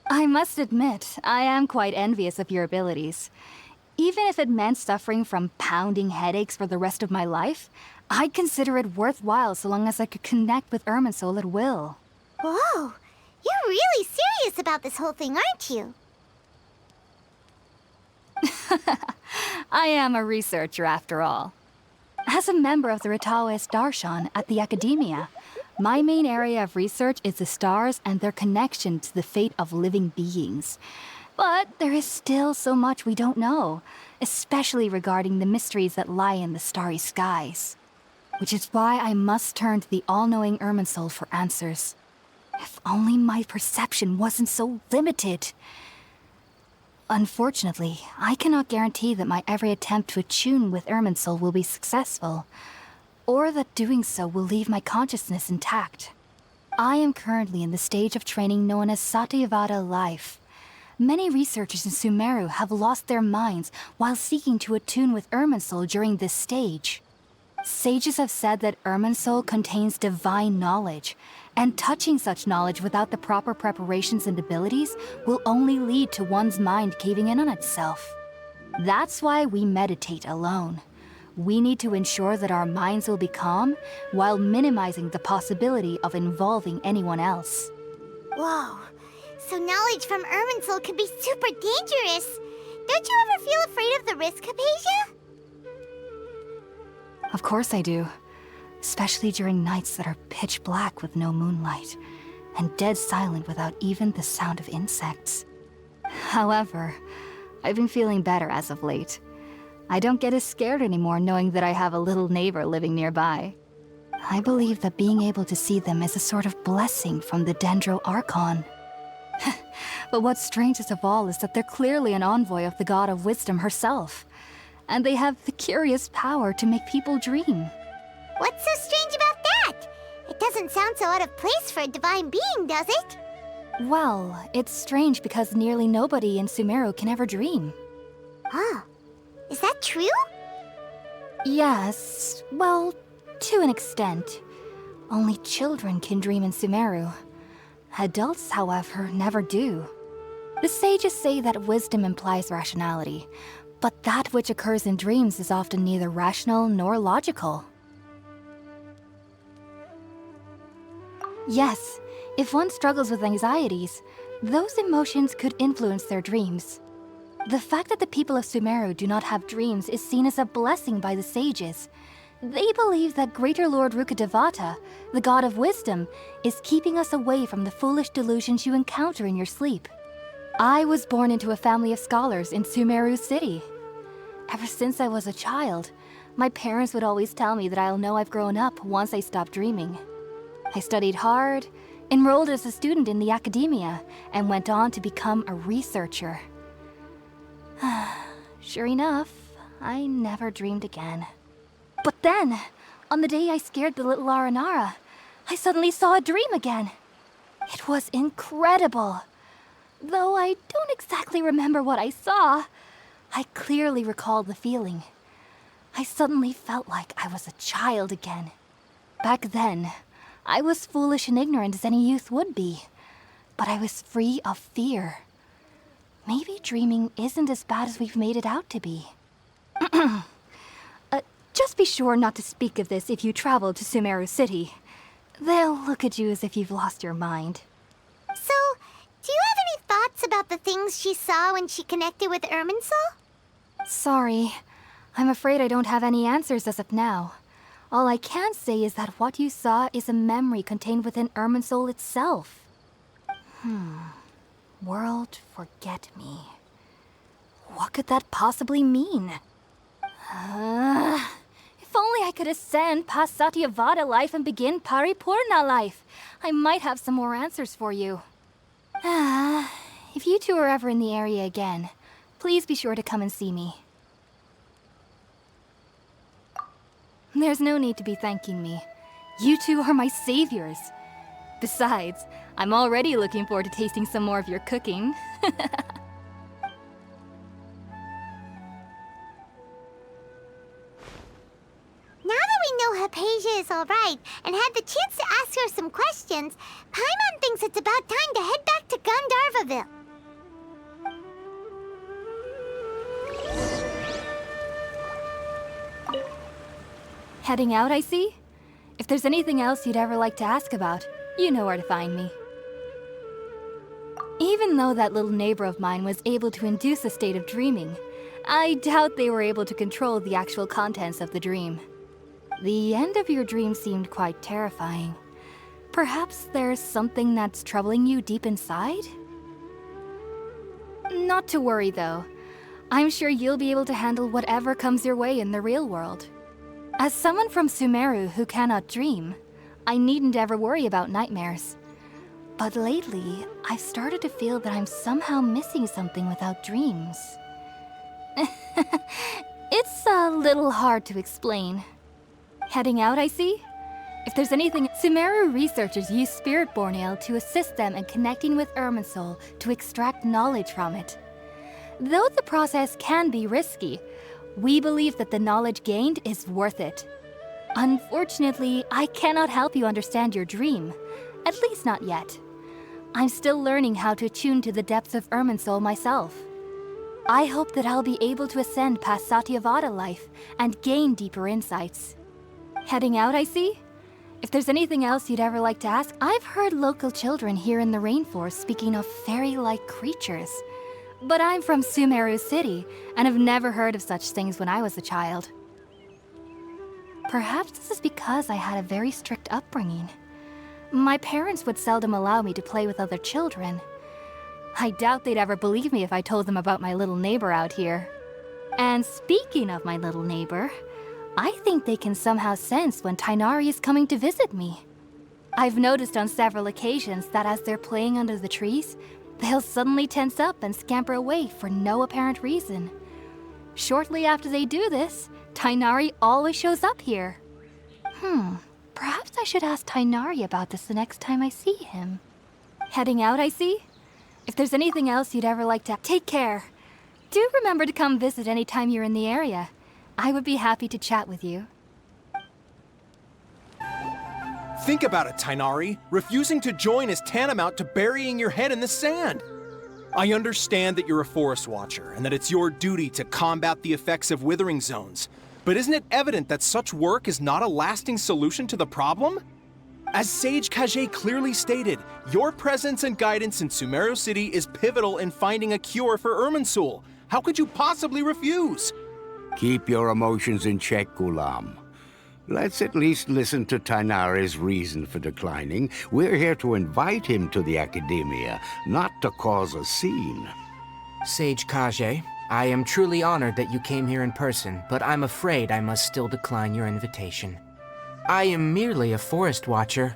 I must admit, I am quite envious of your abilities. Even if it meant suffering from pounding headaches for the rest of my life, I'd consider it worthwhile so long as I could connect with Irminsul at will. Whoa, you're really serious about this whole thing, aren't you? I am a researcher after all. As a member of the Ritaoist Archon at the Academia, my main area of research is the stars and their connection to the fate of living beings. But there is still so much we don't know, especially regarding the mysteries that lie in the starry skies. Which is why I must turn to the all-knowing Irminsul for answers. If only my perception wasn't so limited. Unfortunately, I cannot guarantee that my every attempt to attune with Irminsul will be successful, or that doing so will leave my consciousness intact. I am currently in the stage of training known as Satyavada life. Many researchers in Sumeru have lost their minds while seeking to attune with Irminsul during this stage. Sages have said that Irminsul contains divine knowledge, and touching such knowledge without the proper preparations and abilities will only lead to one's mind caving in on itself. That's why we meditate alone. We need to ensure that our minds will be calm while minimizing the possibility of involving anyone else. Whoa. So knowledge from Irminsul could be super dangerous. Don't you ever feel afraid of the risk, Hypatia? Of course I do. Especially during nights that are pitch black with no moonlight, and dead silent without even the sound of insects. However, I've been feeling better as of late. I don't get as scared anymore knowing that I have a little neighbor living nearby. I believe that being able to see them is a sort of blessing from the Dendro Archon. But what's strangest of all is that they're clearly an envoy of the God of Wisdom herself, and they have the curious power to make people dream. What's so strange about that? It doesn't sound so out of place for a divine being, does it? Well, it's strange because nearly nobody in Sumeru can ever dream. Huh. Is that true? Yes, well, to an extent. Only children can dream in Sumeru. Adults, however, never do. The sages say that wisdom implies rationality, but that which occurs in dreams is often neither rational nor logical. Yes, if one struggles with anxieties, those emotions could influence their dreams. The fact that the people of Sumeru do not have dreams is seen as a blessing by the sages. They believe that Greater Lord Rukkhadevata, the God of Wisdom, is keeping us away from the foolish delusions you encounter in your sleep. I was born into a family of scholars in Sumeru City. Ever since I was a child, my parents would always tell me that I'll know I've grown up once I stop dreaming. I studied hard, enrolled as a student in the Academia, and went on to become a researcher. Sure enough, I never dreamed again. But then, on the day I scared the little Aranara, I suddenly saw a dream again. It was incredible. Though I don't exactly remember what I saw, I clearly recall the feeling. I suddenly felt like I was a child again. Back then, I was foolish and ignorant as any youth would be, but I was free of fear. Maybe dreaming isn't as bad as we've made it out to be. Just be sure not to speak of this if you travel to Sumeru City. They'll look at you as if you've lost your mind. So, do you have any thoughts about the things she saw when she connected with Irminsul? Sorry. I'm afraid I don't have any answers as of now. All I can say is that what you saw is a memory contained within Irminsul itself. World forget me. What could that possibly mean? If only I could ascend past Satyavada life and begin Paripurna life, I might have some more answers for you. If you two are ever in the area again, please be sure to come and see me. There's no need to be thanking me. You two are my saviors. Besides, I'm already looking forward to tasting some more of your cooking. Now that we know Hypatia is alright and had the chance to ask her some questions, Paimon thinks it's about time to head back to Gandharvaville. Heading out, I see? If there's anything else you'd ever like to ask about, you know where to find me. Even though that little neighbor of mine was able to induce a state of dreaming, I doubt they were able to control the actual contents of the dream. The end of your dream seemed quite terrifying. Perhaps there's something that's troubling you deep inside? Not to worry, though. I'm sure you'll be able to handle whatever comes your way in the real world. As someone from Sumeru who cannot dream, I needn't ever worry about nightmares. But lately, I've started to feel that I'm somehow missing something without dreams. It's a little hard to explain. Heading out, I see? If there's anything, Sumeru researchers use Spiritborn Ale to assist them in connecting with Irminsul to extract knowledge from it. Though the process can be risky, we believe that the knowledge gained is worth it. Unfortunately, I cannot help you understand your dream, at least not yet. I'm still learning how to attune to the depths of Irminsul myself. I hope that I'll be able to ascend past Satyavada life and gain deeper insights. Heading out, I see? If there's anything else you'd ever like to ask, I've heard local children here in the rainforest speaking of fairy-like creatures. But I'm from Sumeru City, and have never heard of such things when I was a child. Perhaps this is because I had a very strict upbringing. My parents would seldom allow me to play with other children. I doubt they'd ever believe me if I told them about my little neighbor out here. And speaking of my little neighbor, I think they can somehow sense when Tighnari is coming to visit me. I've noticed on several occasions that as they're playing under the trees, they'll suddenly tense up and scamper away for no apparent reason. Shortly after they do this, Tighnari always shows up here. Perhaps I should ask Tighnari about this the next time I see him. Heading out, I see? If there's anything else you'd ever like to... Take care. Do remember to come visit anytime you're in the area. I would be happy to chat with you. Think about it, Tighnari. Refusing to join is tantamount to burying your head in the sand. I understand that you're a forest watcher, and that it's your duty to combat the effects of withering zones. But isn't it evident that such work is not a lasting solution to the problem? As Sage Kage clearly stated, your presence and guidance in Sumeru City is pivotal in finding a cure for Irminsul. How could you possibly refuse? Keep your emotions in check, Ghulam. Let's at least listen to Tighnari's reason for declining. We're here to invite him to the Academia, not to cause a scene. Sage Kage, I am truly honored that you came here in person, but I'm afraid I must still decline your invitation. I am merely a forest watcher.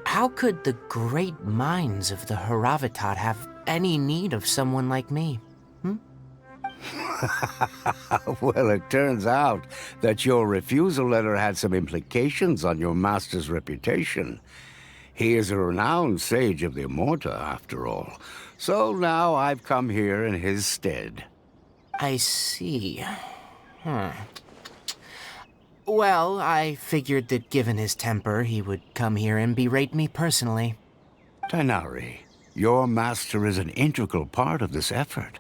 How could the great minds of the Haravatat have any need of someone like me? Well, it turns out that your refusal letter had some implications on your master's reputation. He is a renowned sage of the Immorta, after all. So now I've come here in his stead. I see. Well, I figured that given his temper, he would come here and berate me personally. Tighnari, your master is an integral part of this effort.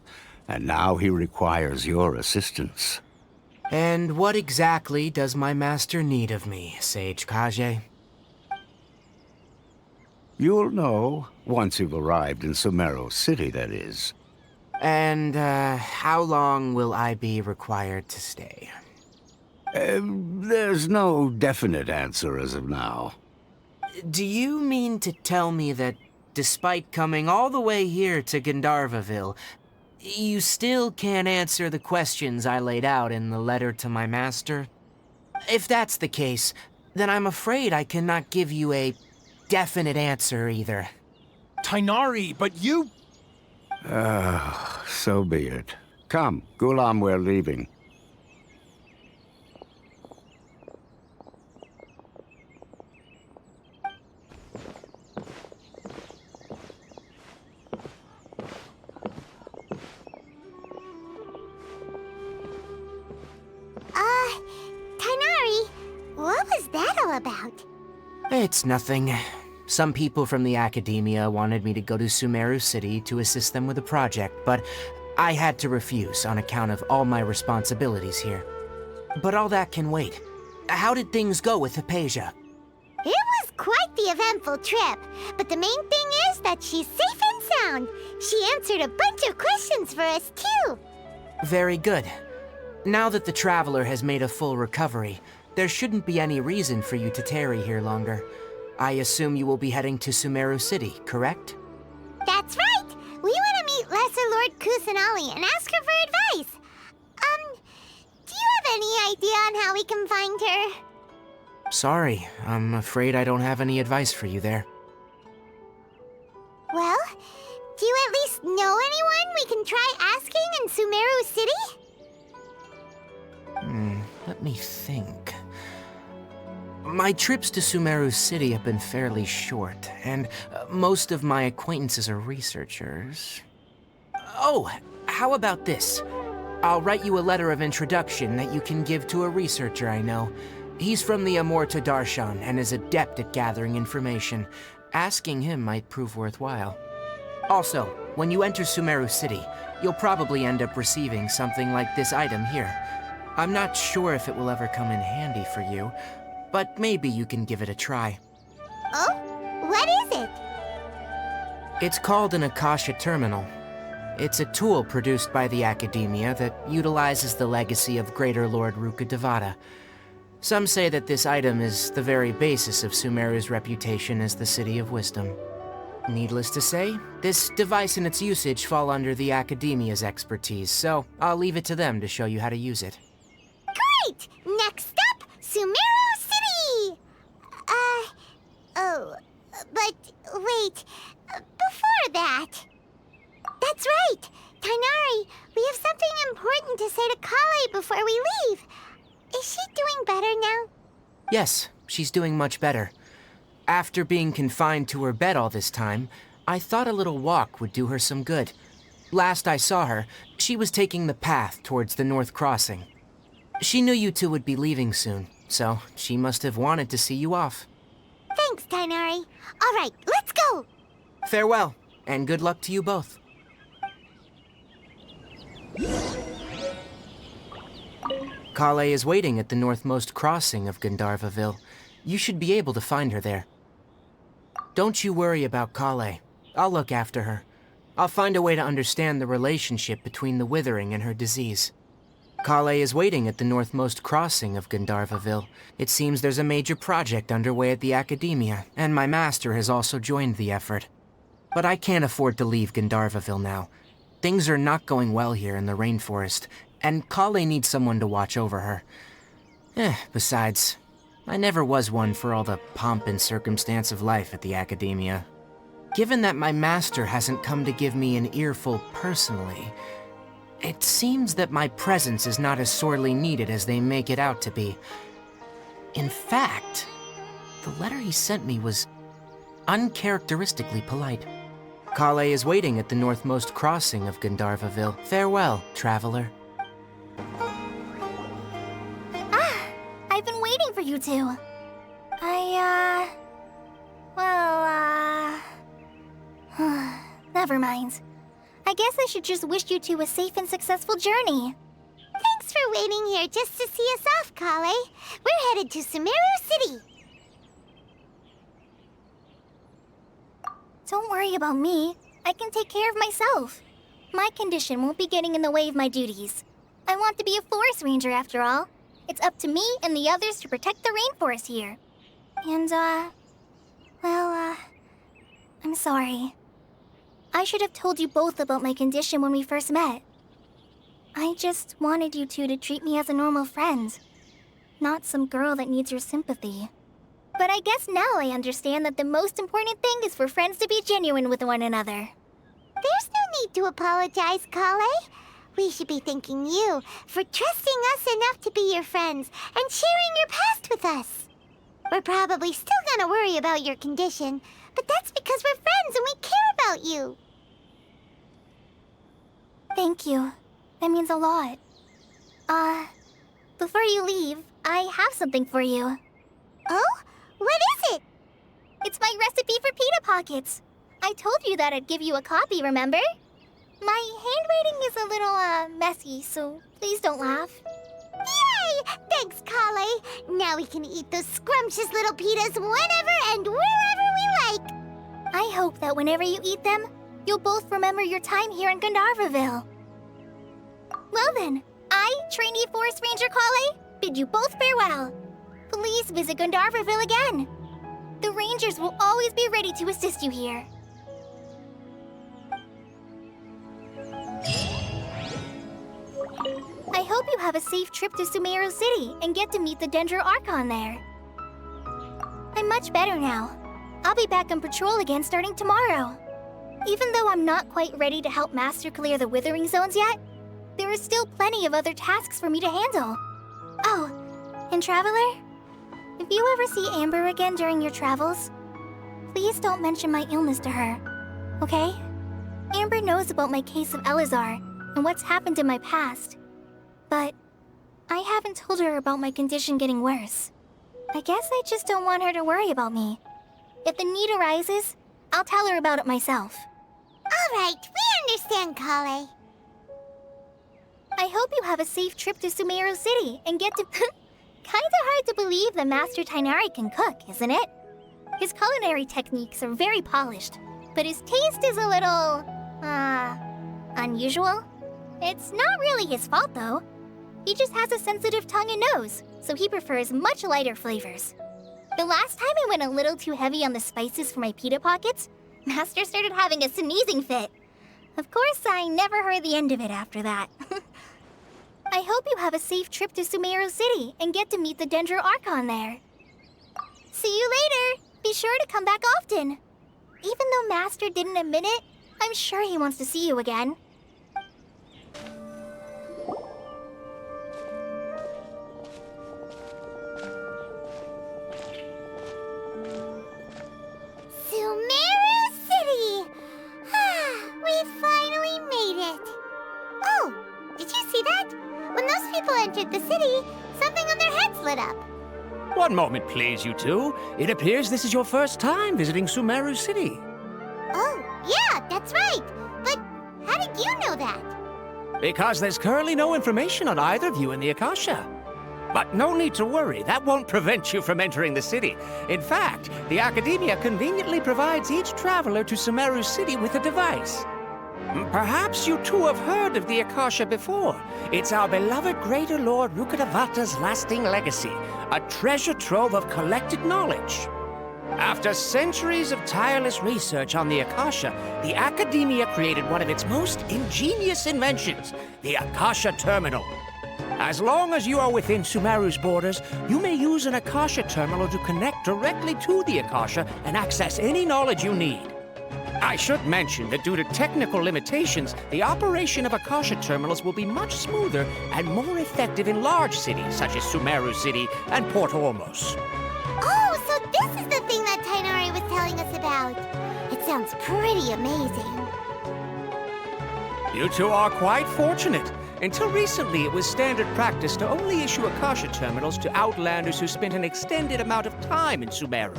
And now he requires your assistance. And what exactly does my master need of me, Sage Kage? You'll know, once you've arrived in Sumeru City, that is. And, how long will I be required to stay? There's no definite answer as of now. Do you mean to tell me that, despite coming all the way here to Gandharvaville, you still can't answer the questions I laid out in the letter to my master? If that's the case, then I'm afraid I cannot give you a definite answer either. Tighnari, but you... So be it. Come, Ghulam, we're leaving. Tighnari, what was that all about? It's nothing. Some people from the Academia wanted me to go to Sumeru City to assist them with a project, but I had to refuse on account of all my responsibilities here. But all that can wait. How did things go with Hypatia? It was quite the eventful trip, but the main thing is that she's safe and sound. She answered a bunch of questions for us, too. Very good. Now that the Traveler has made a full recovery, there shouldn't be any reason for you to tarry here longer. I assume you will be heading to Sumeru City, correct? That's right! We want to meet Lesser Lord Kusanali and ask her for advice. Do you have any idea on how we can find her? Sorry, I'm afraid I don't have any advice for you there. Well, do you at least know anyone we can try asking in Sumeru City? Let me think. My trips to Sumeru City have been fairly short, and most of my acquaintances are researchers. Oh, how about this? I'll write you a letter of introduction that you can give to a researcher I know. He's from the Amorta Darshan and is adept at gathering information. Asking him might prove worthwhile. Also, when you enter Sumeru City, you'll probably end up receiving something like this item here. I'm not sure if it will ever come in handy for you, but maybe you can give it a try. Oh? What is it? It's called an Akasha Terminal. It's a tool produced by the Academia that utilizes the legacy of Greater Lord Rukkhadevata. Some say that this item is the very basis of Sumeru's reputation as the City of Wisdom. Needless to say, this device and its usage fall under the Academia's expertise, so I'll leave it to them to show you how to use it. Great! Next up, Sumeru City! But wait, before that... That's right! Tainari, we have something important to say to Kale before we leave. Is she doing better now? Yes, she's doing much better. After being confined to her bed all this time, I thought a little walk would do her some good. Last I saw her, she was taking the path towards the North Crossing. She knew you two would be leaving soon, so she must have wanted to see you off. Thanks, Tainari. All right, let's go! Farewell, and good luck to you both. Kale is waiting at the northmost crossing of Gandharvaville. You should be able to find her there. Don't you worry about Kale. I'll look after her. I'll find a way to understand the relationship between the Withering and her disease. Kale is waiting at the northmost crossing of Gandharvaville. It seems there's a major project underway at the Academia, and my master has also joined the effort. But I can't afford to leave Gandharvaville now. Things are not going well here in the rainforest, and Kale needs someone to watch over her. Besides, I never was one for all the pomp and circumstance of life at the Academia. Given that my master hasn't come to give me an earful personally, it seems that my presence is not as sorely needed as they make it out to be. In fact, the letter he sent me was uncharacteristically polite. Kale is waiting at the northmost crossing of Gandharvaville. Farewell, traveler. I've been waiting for you two. Never mind. I guess I should just wish you two a safe and successful journey. Thanks for waiting here just to see us off, Kale. We're headed to Sumeru City. Don't worry about me. I can take care of myself. My condition won't be getting in the way of my duties. I want to be a forest ranger after all. It's up to me and the others to protect the rainforest here. And, I'm sorry. I should have told you both about my condition when we first met. I just wanted you two to treat me as a normal friend, not some girl that needs your sympathy. But I guess now I understand that the most important thing is for friends to be genuine with one another. There's no need to apologize, Kale. We should be thanking you for trusting us enough to be your friends and sharing your past with us. We're probably still gonna worry about your condition, but that's because we're friends and we care about you. Thank you. That means a lot. Before you leave, I have something for you. Oh? What is it? It's my recipe for pita pockets. I told you that I'd give you a copy, remember? My handwriting is a little, messy, so please don't laugh. Yay! Thanks, Kale. Now we can eat those scrumptious little pitas whenever and wherever we like. I hope that whenever you eat them, you'll both remember your time here in Gandharvaville. Well then, I, trainee Forest Ranger Kale, bid you both farewell. Please visit Gandharvaville again. The Rangers will always be ready to assist you here. I hope you have a safe trip to Sumeru City and get to meet the Dendro Archon there. I'm much better now. I'll be back on patrol again starting tomorrow. Even though I'm not quite ready to help Master clear the Withering Zones yet, there are still plenty of other tasks for me to handle. Oh, and Traveler, if you ever see Amber again during your travels, please don't mention my illness to her, okay? Amber knows about my case of Elazar and what's happened in my past, but I haven't told her about my condition getting worse. I guess I just don't want her to worry about me. If the need arises, I'll tell her about it myself. All right, we understand, Kale. I hope you have a safe trip to Sumeru City and get to... Kinda hard to believe that Master Tighnari can cook, isn't it? His culinary techniques are very polished, but his taste is a little... unusual. It's not really his fault, though. He just has a sensitive tongue and nose, so he prefers much lighter flavors. The last time I went a little too heavy on the spices for my pita pockets, Master started having a sneezing fit. Of course, I never heard the end of it after that. I hope you have a safe trip to Sumeru City and get to meet the Dendro Archon there. See you later! Be sure to come back often. Even though Master didn't admit it, I'm sure he wants to see you again. Sumeru City! We finally made it. Oh, did you see that? When those people entered the city, something on their heads lit up. One moment, please, you two. It appears this is your first time visiting Sumeru City. Oh, yeah, that's right. But how did you know that? Because there's currently no information on either of you in the Akasha. But no need to worry, that won't prevent you from entering the city. In fact, the Academia conveniently provides each traveler to Sumeru City with a device. Perhaps you two have heard of the Akasha before. It's our beloved Greater Lord Rukkhadevata's lasting legacy, a treasure trove of collected knowledge. After centuries of tireless research on the Akasha, the Academia created one of its most ingenious inventions, the Akasha Terminal. As long as you are within Sumeru's borders, you may use an Akasha terminal to connect directly to the Akasha and access any knowledge you need. I should mention that due to technical limitations, the operation of Akasha terminals will be much smoother and more effective in large cities such as Sumeru City and Port Ormos. Oh, so this is the thing that Tighnari was telling us about. It sounds pretty amazing. You two are quite fortunate. Until recently, it was standard practice to only issue Akasha terminals to outlanders who spent an extended amount of time in Sumeru.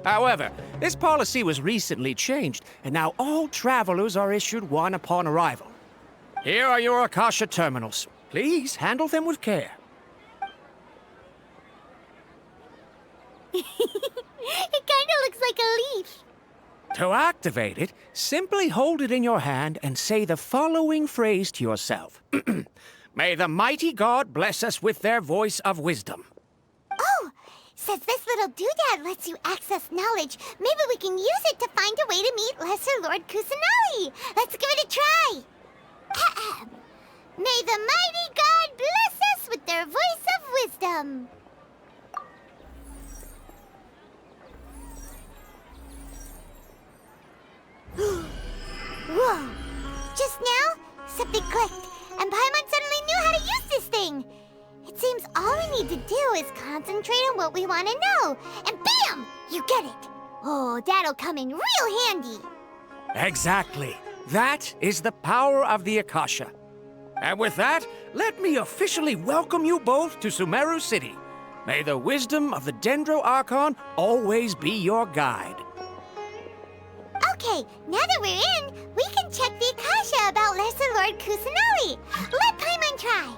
However, this policy was recently changed, and now all travelers are issued one upon arrival. Here are your Akasha terminals. Please handle them with care. It kinda looks like a leaf. To activate it, simply hold it in your hand and say the following phrase to yourself. May the mighty God bless us with their voice of wisdom. Oh, since this little doodad lets you access knowledge, maybe we can use it to find a way to meet Lesser Lord Kusanali. Let's give it a try. Ahem. May the mighty God bless us with their voice of wisdom. Whoa! Just now, something clicked, and Paimon suddenly knew how to use this thing. It seems all we need to do is concentrate on what we want to know, and bam! You get it. Oh, that'll come in real handy. Exactly. That is the power of the Akasha. And with that, let me officially welcome you both to Sumeru City. May the wisdom of the Dendro Archon always be your guide. Okay, now that we're in, we can check the Akasha about Lesser Lord Kusanali. Let Paimon try.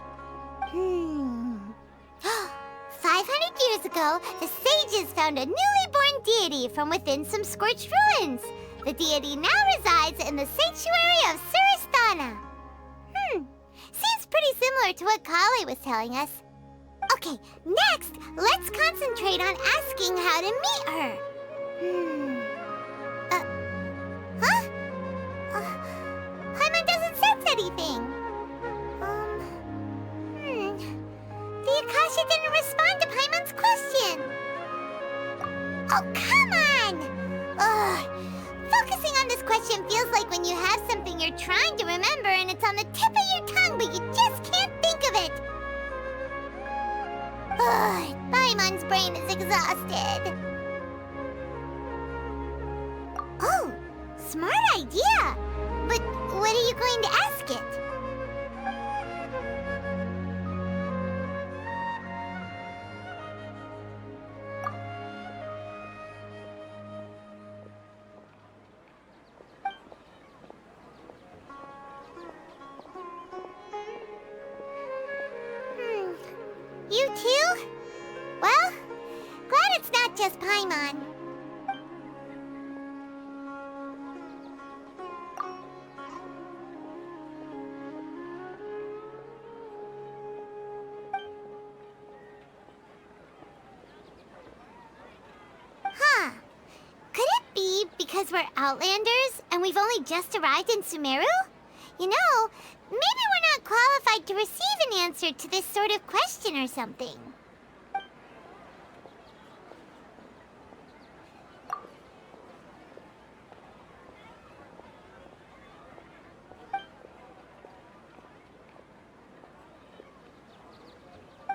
500 years ago, the sages found a newly born deity from within some scorched ruins. The deity now resides in the sanctuary of Suristana. Seems pretty pretty similar to what Kale was telling us. Okay, next, let's concentrate on asking how to meet her. Huh? Paimon doesn't sense anything. The Akasha didn't respond to Paimon's question. Oh, come on! Ugh. Focusing on this question feels like when you have something you're trying to remember and it's on the tip of your tongue, but you just can't think of it. Ugh, Paimon's brain is exhausted. Oh, smart idea! But what are you going to ask it? You too? Well, glad it's not just Paimon. Huh. Could it be because we're Outlanders and we've only just arrived in Sumeru? You know, maybe we're not qualified to receive an answer to this sort of question or something.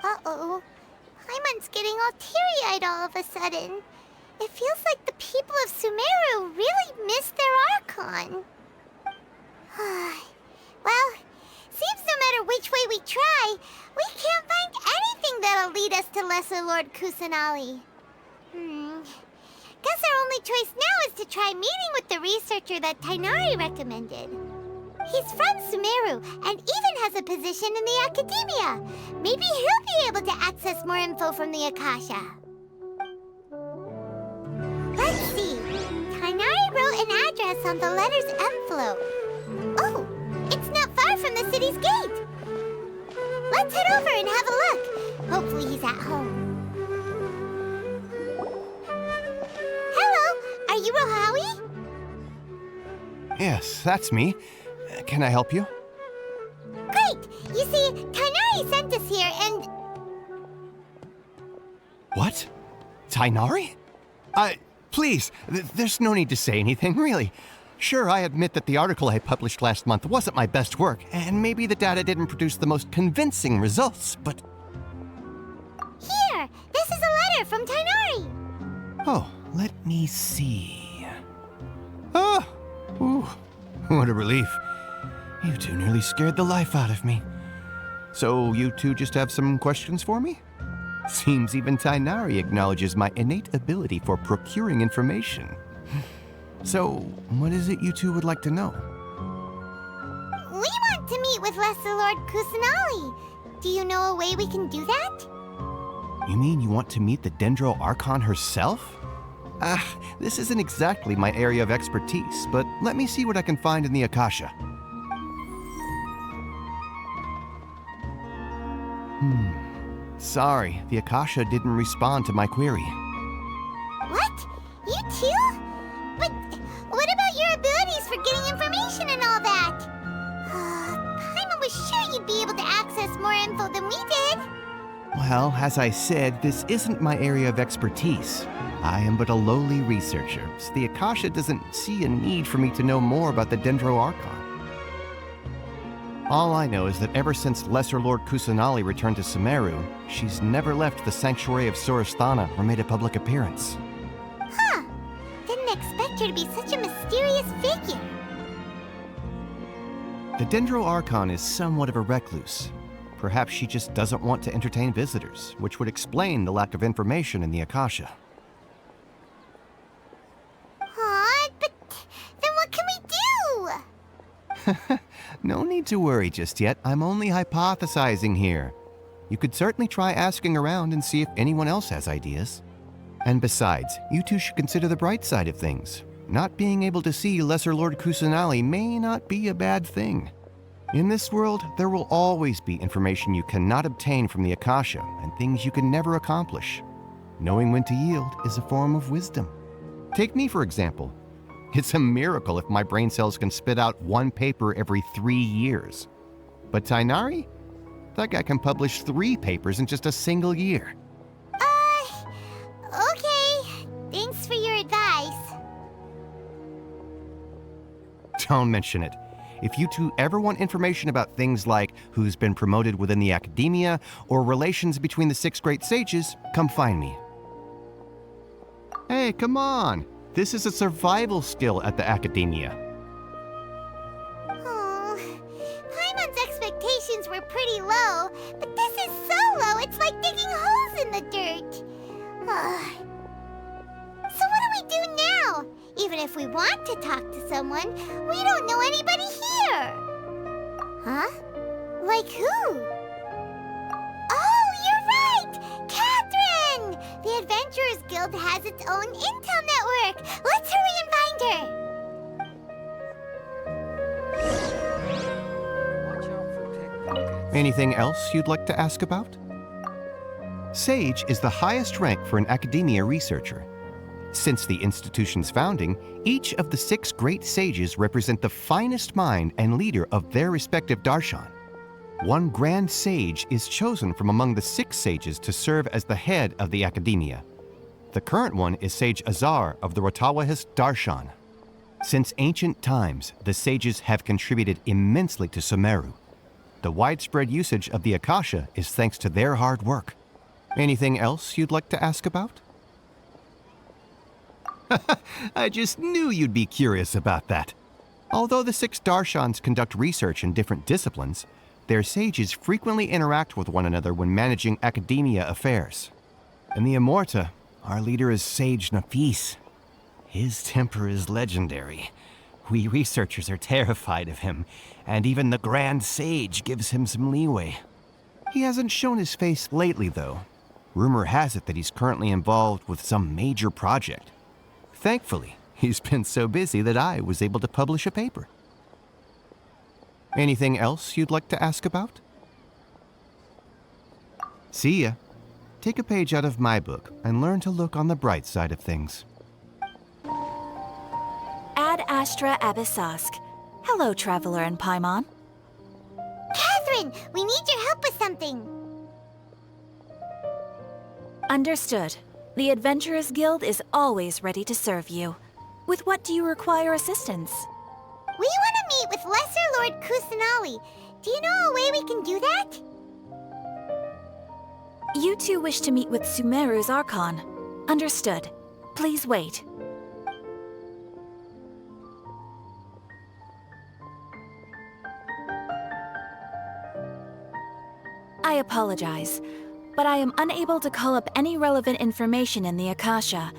Uh-oh. Paimon's getting all teary-eyed all of a sudden. It feels like the people of Sumeru really miss their Archon. Well, seems no matter which way we try, we can't find anything that'll lead us to Lesser Lord Kusanali. Guess our only choice now is to try meeting with the researcher that Tighnari recommended. He's from Sumeru and even has a position in the Academia. Maybe he'll be able to access more info from the Akasha. Let's see. Tighnari wrote an address on the letter's envelope. Oh, it's not far from the city's gate. Let's head over and have a look. Hopefully he's at home. Hello, are you Rohawi? Yes, that's me. Can I help you? Great! You see, Tighnari sent us here and... What? Tighnari? Please, there's no need to say anything, really. Sure, I admit that the article I published last month wasn't my best work, and maybe the data didn't produce the most convincing results, but... Here! This is a letter from Tighnari! Oh, let me see... Oh! Ooh, what a relief. You two nearly scared the life out of me. So you two just have some questions for me? Seems even Tighnari acknowledges my innate ability for procuring information. So, what is it you two would like to know? We want to meet with Lesser Lord Kusanali. Do you know a way we can do that? You mean you want to meet the Dendro Archon herself? This isn't exactly my area of expertise, but let me see what I can find in the Akasha. Sorry, the Akasha didn't respond to my query. What? You too? But what about your abilities for getting information and all that? Paimon was sure you'd be able to access more info than we did. Well, as I said, this isn't my area of expertise. I am but a lowly researcher, so the Akasha doesn't see a need for me to know more about the Dendro Archon. All I know is that ever since Lesser Lord Kusanali returned to Sumeru, she's never left the Sanctuary of Sorasthana or made a public appearance. Huh. Didn't expect her to be such a mysterious figure. The Dendro Archon is somewhat of a recluse. Perhaps she just doesn't want to entertain visitors, which would explain the lack of information in the Akasha. But then what can we do? No need to worry just yet. I'm only hypothesizing here. You could certainly try asking around and see if anyone else has ideas. And besides, you two should consider the bright side of things. Not being able to see Lesser Lord Kusanali may not be a bad thing. In this world, there will always be information you cannot obtain from the Akasha and things you can never accomplish. Knowing when to yield is a form of wisdom. Take me, for example. It's a miracle if my brain cells can spit out one paper every 3 years. But Tighnari? That guy can publish 3 papers in just a single year. Okay. Thanks for your advice. Don't mention it. If you two ever want information about things like who's been promoted within the academia or relations between the 6 great sages, come find me. Hey, come on. This is a survival skill at the academia. Oh, Paimon's expectations were pretty low, but this is so low it's like digging holes in the dirt. So what do we do now? Even if we want to talk to someone, we don't know anybody here. Huh? Like who? Oh, you're right! Catherine! The Adventurers Guild has its own intel network. Let's hurry and find her. Anything else you'd like to ask about? Sage is the highest rank for an academia researcher. Since the institution's founding, each of the 6 great sages represent the finest mind and leader of their respective darshan. One grand sage is chosen from among the 6 sages to serve as the head of the academia. The current one is Sage Azar of the Rotawahist Darshan. Since ancient times, the sages have contributed immensely to Sumeru. The widespread usage of the Akasha is thanks to their hard work. Anything else you'd like to ask about? I just knew you'd be curious about that. Although the 6 Darshans conduct research in different disciplines, their sages frequently interact with one another when managing academia affairs. In the Immorta, our leader is Sage Nafis. His temper is legendary. We researchers are terrified of him, and even the Grand Sage gives him some leeway. He hasn't shown his face lately, though. Rumor has it that he's currently involved with some major project. Thankfully, he's been so busy that I was able to publish a paper. Anything else you'd like to ask about? See ya. Take a page out of my book and learn to look on the bright side of things. Ad Astra Abyssask. Hello, Traveler and Paimon. Catherine, we need your help with something. Understood. The Adventurers Guild is always ready to serve you. With what do you require assistance? We want to meet with Lesser Lord Kusanali. Do you know a way we can do that? You two wish to meet with Sumeru's Archon. Understood. Please wait. I apologize, but I am unable to call up any relevant information in the Akasha.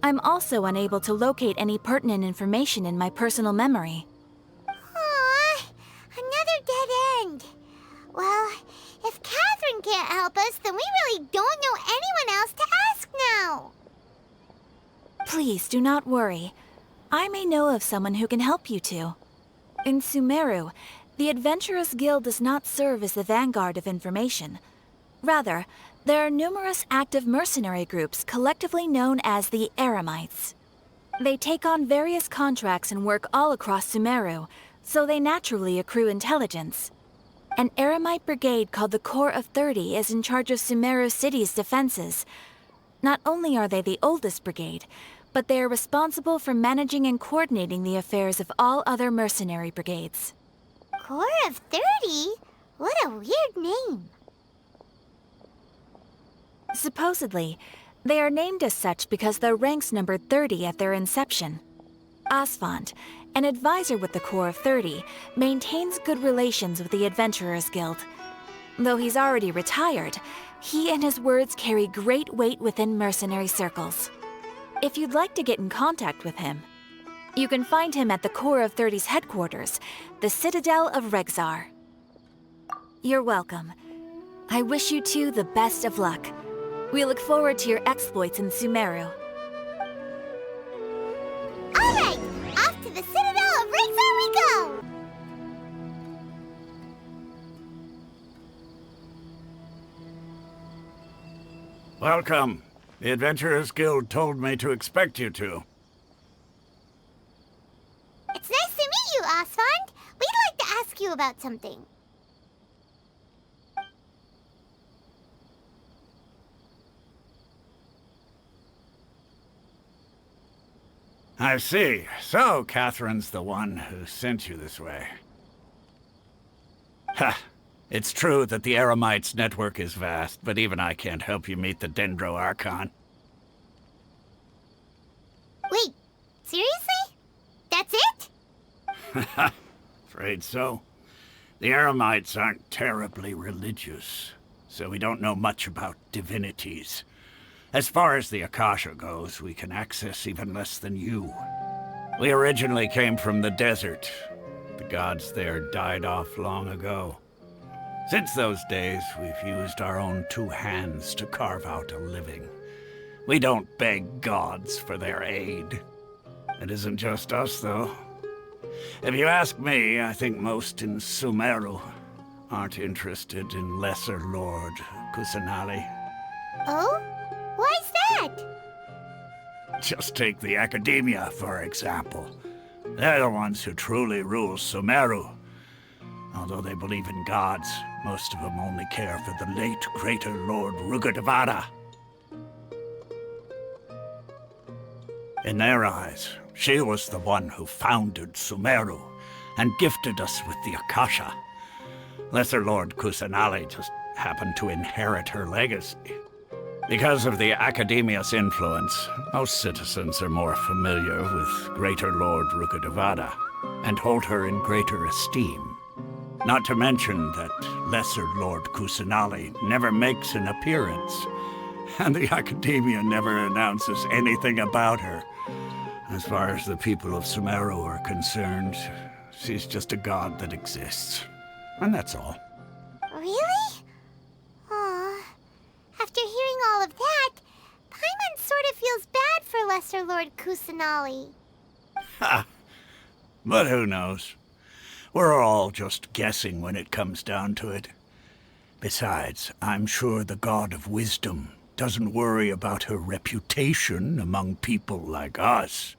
I'm also unable to locate any pertinent information in my personal memory. Aww, another dead end. Well, if Catherine can't help us, then we really don't know anyone else to ask now. Please do not worry. I may know of someone who can help you two. In Sumeru, the Adventurers Guild does not serve as the vanguard of information. Rather, there are numerous active mercenary groups collectively known as the Eremites. They take on various contracts and work all across Sumeru, so they naturally accrue intelligence. An Eremite brigade called the Corps of 30 is in charge of Sumeru City's defenses. Not only are they the oldest brigade, but they are responsible for managing and coordinating the affairs of all other mercenary brigades. Corps of 30? What a weird name. Supposedly, they are named as such because their ranks numbered 30 at their inception. Asfand, an advisor with the Corps of 30, maintains good relations with the Adventurers Guild. Though he's already retired, he and his words carry great weight within mercenary circles. If you'd like to get in contact with him, you can find him at the Corps of 30's headquarters, the Citadel of Rexar. You're welcome. I wish you two the best of luck. We look forward to your exploits in Sumeru. All right, off to the Citadel of Rexar we go! Welcome. The Adventurers Guild told me to expect you two. It's nice to meet you, Osfond. We'd like to ask you about something. I see. So, Catherine's the one who sent you this way. Ha! It's true that the Eremites' network is vast, but even I can't help you meet the Dendro Archon. Wait, seriously? That's it? Afraid so. The Eremites aren't terribly religious, so we don't know much about divinities. As far as the Akasha goes, we can access even less than you. We originally came from the desert. The gods there died off long ago. Since those days, we've used our own two hands to carve out a living. We don't beg gods for their aid. It isn't just us, though. If you ask me, I think most in Sumeru aren't interested in Lesser Lord Kusanali. Oh? Why's that? Just take the Academia, for example. They're the ones who truly rule Sumeru. Although they believe in gods, most of them only care for the late Greater Lord Rugadavada. In their eyes, she was the one who founded Sumeru and gifted us with the Akasha. Lesser Lord Kusanali just happened to inherit her legacy. Because of the Academia's influence, most citizens are more familiar with Greater Lord Rugadavada and hold her in greater esteem. Not to mention that Lesser Lord Kusanali never makes an appearance, and the Academia never announces anything about her. As far as the people of Sumeru are concerned, she's just a god that exists. And that's all. Really? Aw. After hearing all of that, Paimon sort of feels bad for Lesser Lord Kusanali. Ha! But who knows? We're all just guessing when it comes down to it. Besides, I'm sure the God of Wisdom doesn't worry about her reputation among people like us.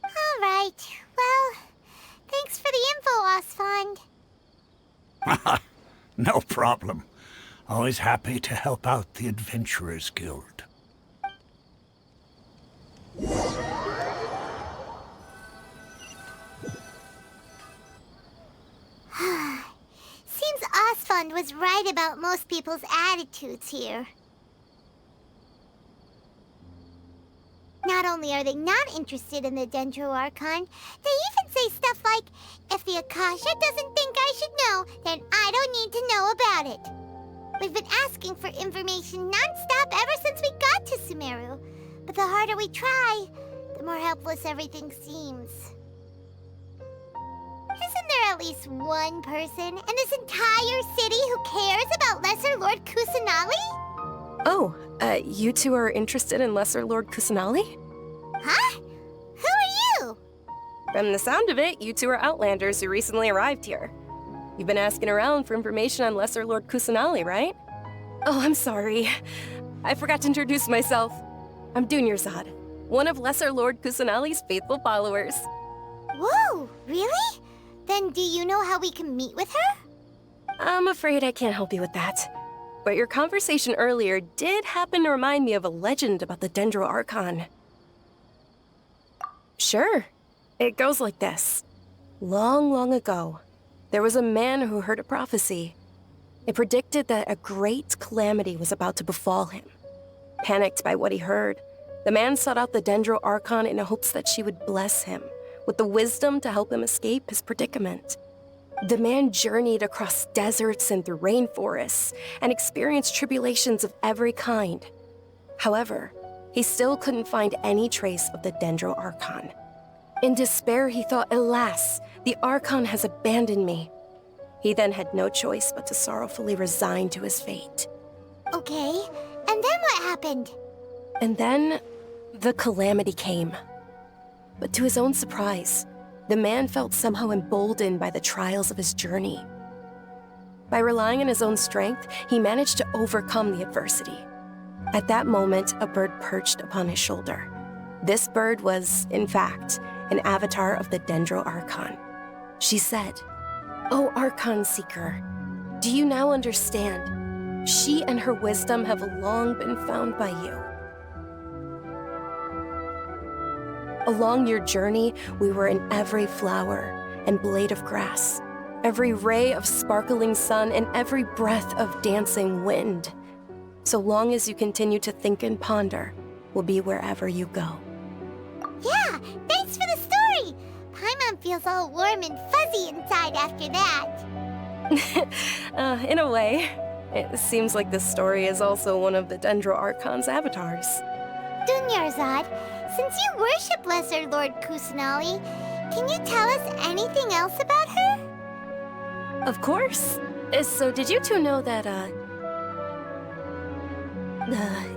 All right. Well, thanks for the info, Osfond. No problem. Always happy to help out the Adventurers Guild. Seems Osfond was right about most people's attitudes here. Not only are they not interested in the Dendro Archon, they even say stuff like, if the Akasha doesn't think I should know, then I don't need to know about it. We've been asking for information non-stop ever since we got to Sumeru. But the harder we try, the more helpless everything seems. Isn't there at least one person in this entire city who cares about Lesser Lord Kusanali? Oh, you two are interested in Lesser Lord Kusanali? Huh? Who are you? From the sound of it, you two are Outlanders who recently arrived here. You've been asking around for information on Lesser Lord Kusanali, right? Oh, I'm sorry. I forgot to introduce myself. I'm Dunyarzad, one of Lesser Lord Kusanali's faithful followers. Whoa, really? Then do you know how we can meet with her? I'm afraid I can't help you with that. But your conversation earlier did happen to remind me of a legend about the Dendro Archon. Sure. It goes like this. Long, long ago, there was a man who heard a prophecy. It predicted that a great calamity was about to befall him. Panicked by what he heard, the man sought out the Dendro Archon in hopes that she would bless him with the wisdom to help him escape his predicament. The man journeyed across deserts and through rainforests and experienced tribulations of every kind. However, he still couldn't find any trace of the Dendro Archon. In despair, he thought, alas, the Archon has abandoned me. He then had no choice but to sorrowfully resign to his fate. Okay, and then what happened? And then, the calamity came. But to his own surprise, the man felt somehow emboldened by the trials of his journey. By relying on his own strength, he managed to overcome the adversity. At that moment, a bird perched upon his shoulder. This bird was, in fact, an avatar of the Dendro Archon. She said, "O Archon Seeker, do you now understand? She and her wisdom have long been found by you. Along your journey, we were in every flower and blade of grass, every ray of sparkling sun, and every breath of dancing wind. So long as you continue to think and ponder, we'll be wherever you go." Yeah, thanks for the story! Paimon feels all warm and fuzzy inside after that. In a way. It seems like this story is also one of the Dendro Archon's avatars. Dunyarzad, since you worship Lesser Lord Kusanali, can you tell us anything else about her? Of course. So did you two know that,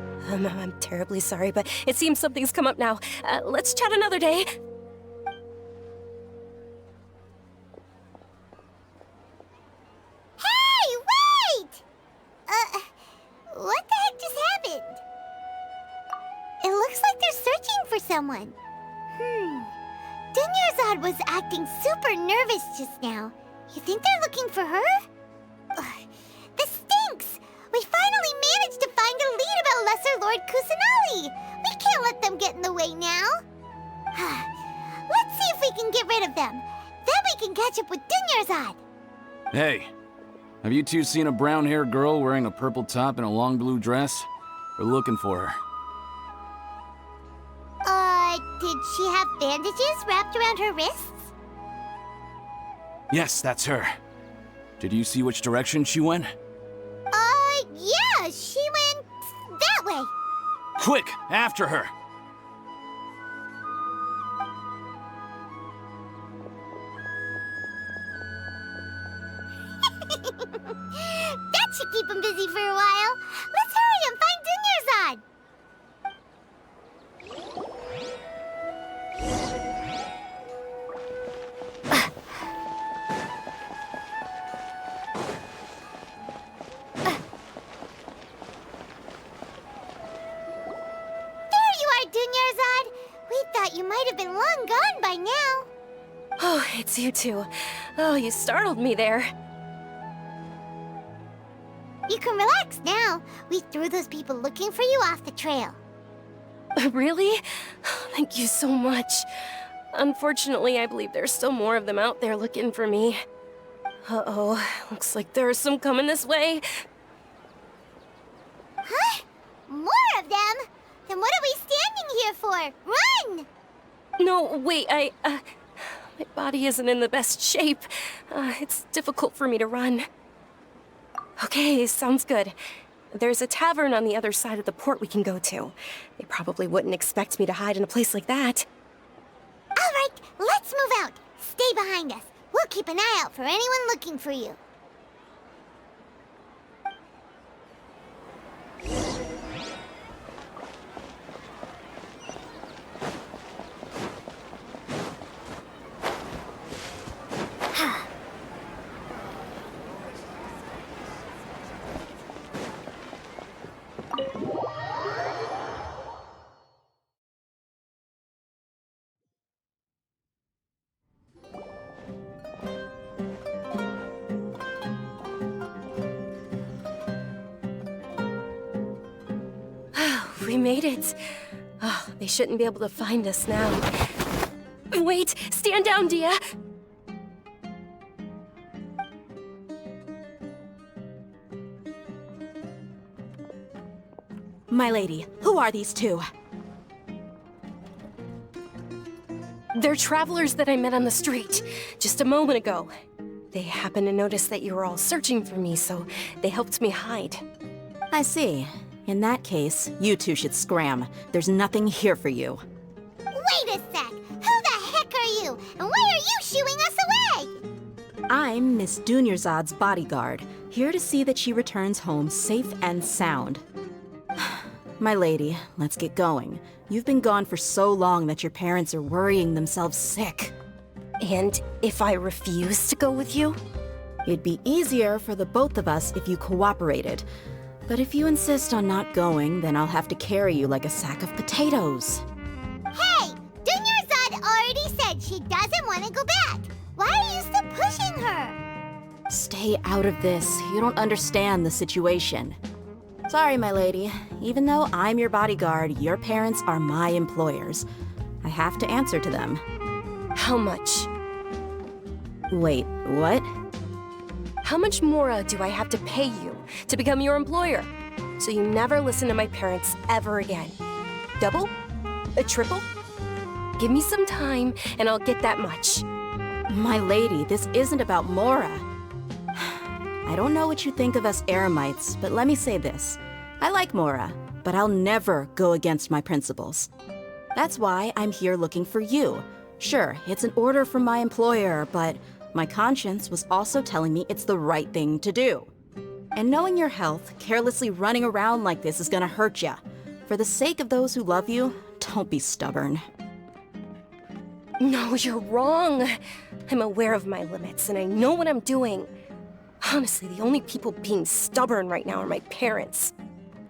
I'm terribly sorry, but it seems something's come up now. Let's chat another day. Hey, wait! What the heck just happened? It looks like they're searching for someone. Dunyarzad was acting super nervous just now. You think they're looking for her? Ugh, this stinks! We finally managed to find a lead about Lesser Lord Kusanali! We can't let them get in the way now. Let's see if we can get rid of them. Then we can catch up with Dunyarzad. Hey, have you two seen a brown-haired girl wearing a purple top and a long blue dress? We're looking for her. Did she have bandages wrapped around her wrists? Yes, that's her. Did you see which direction she went? Yeah, she went that way. Quick, after her! That should keep him busy for a while. Let's hurry and find Dunyarzad. Dunyarzad, we thought you might have been long gone by now. Oh, it's you two. Oh, you startled me there. You can relax now. We threw those people looking for you off the trail. Really? Thank you so much. Unfortunately, I believe there's still more of them out there looking for me. Uh-oh, looks like there's some coming this way. Huh? More of them? Then what are we standing here for? Run! No, wait, my body isn't in the best shape. It's difficult for me to run. Okay, sounds good. There's a tavern on the other side of the port we can go to. They probably wouldn't expect me to hide in a place like that. All right, let's move out. Stay behind us. We'll keep an eye out for anyone looking for you. We made it. Oh, they shouldn't be able to find us now. Wait! Stand down, Dia! My lady, who are these two? They're travelers that I met on the street just a moment ago. They happened to notice that you were all searching for me, so they helped me hide. I see. In that case, you two should scram. There's nothing here for you. Wait a sec! Who the heck are you? And why are you shooing us away? I'm Miss Dunyarzad's bodyguard, here to see that she returns home safe and sound. My lady, let's get going. You've been gone for so long that your parents are worrying themselves sick. And if I refuse to go with you? It'd be easier for the both of us if you cooperated. But if you insist on not going, then I'll have to carry you like a sack of potatoes. Hey! Dunyarzad already said she doesn't want to go back. Why are you still pushing her? Stay out of this. You don't understand the situation. Sorry, my lady. Even though I'm your bodyguard, your parents are my employers. I have to answer to them. How much? Wait, what? How much more do I have to pay you to become your employer? So you never listen to my parents ever again. Double? A triple? Give me some time and I'll get that much. My lady, this isn't about Mora. I don't know what you think of us Eremites, but let me say this. I like Mora, but I'll never go against my principles. That's why I'm here looking for you. Sure, it's an order from my employer, but my conscience was also telling me it's the right thing to do. And knowing your health, carelessly running around like this is gonna hurt ya. For the sake of those who love you, don't be stubborn. No, you're wrong. I'm aware of my limits and I know what I'm doing. Honestly, the only people being stubborn right now are my parents.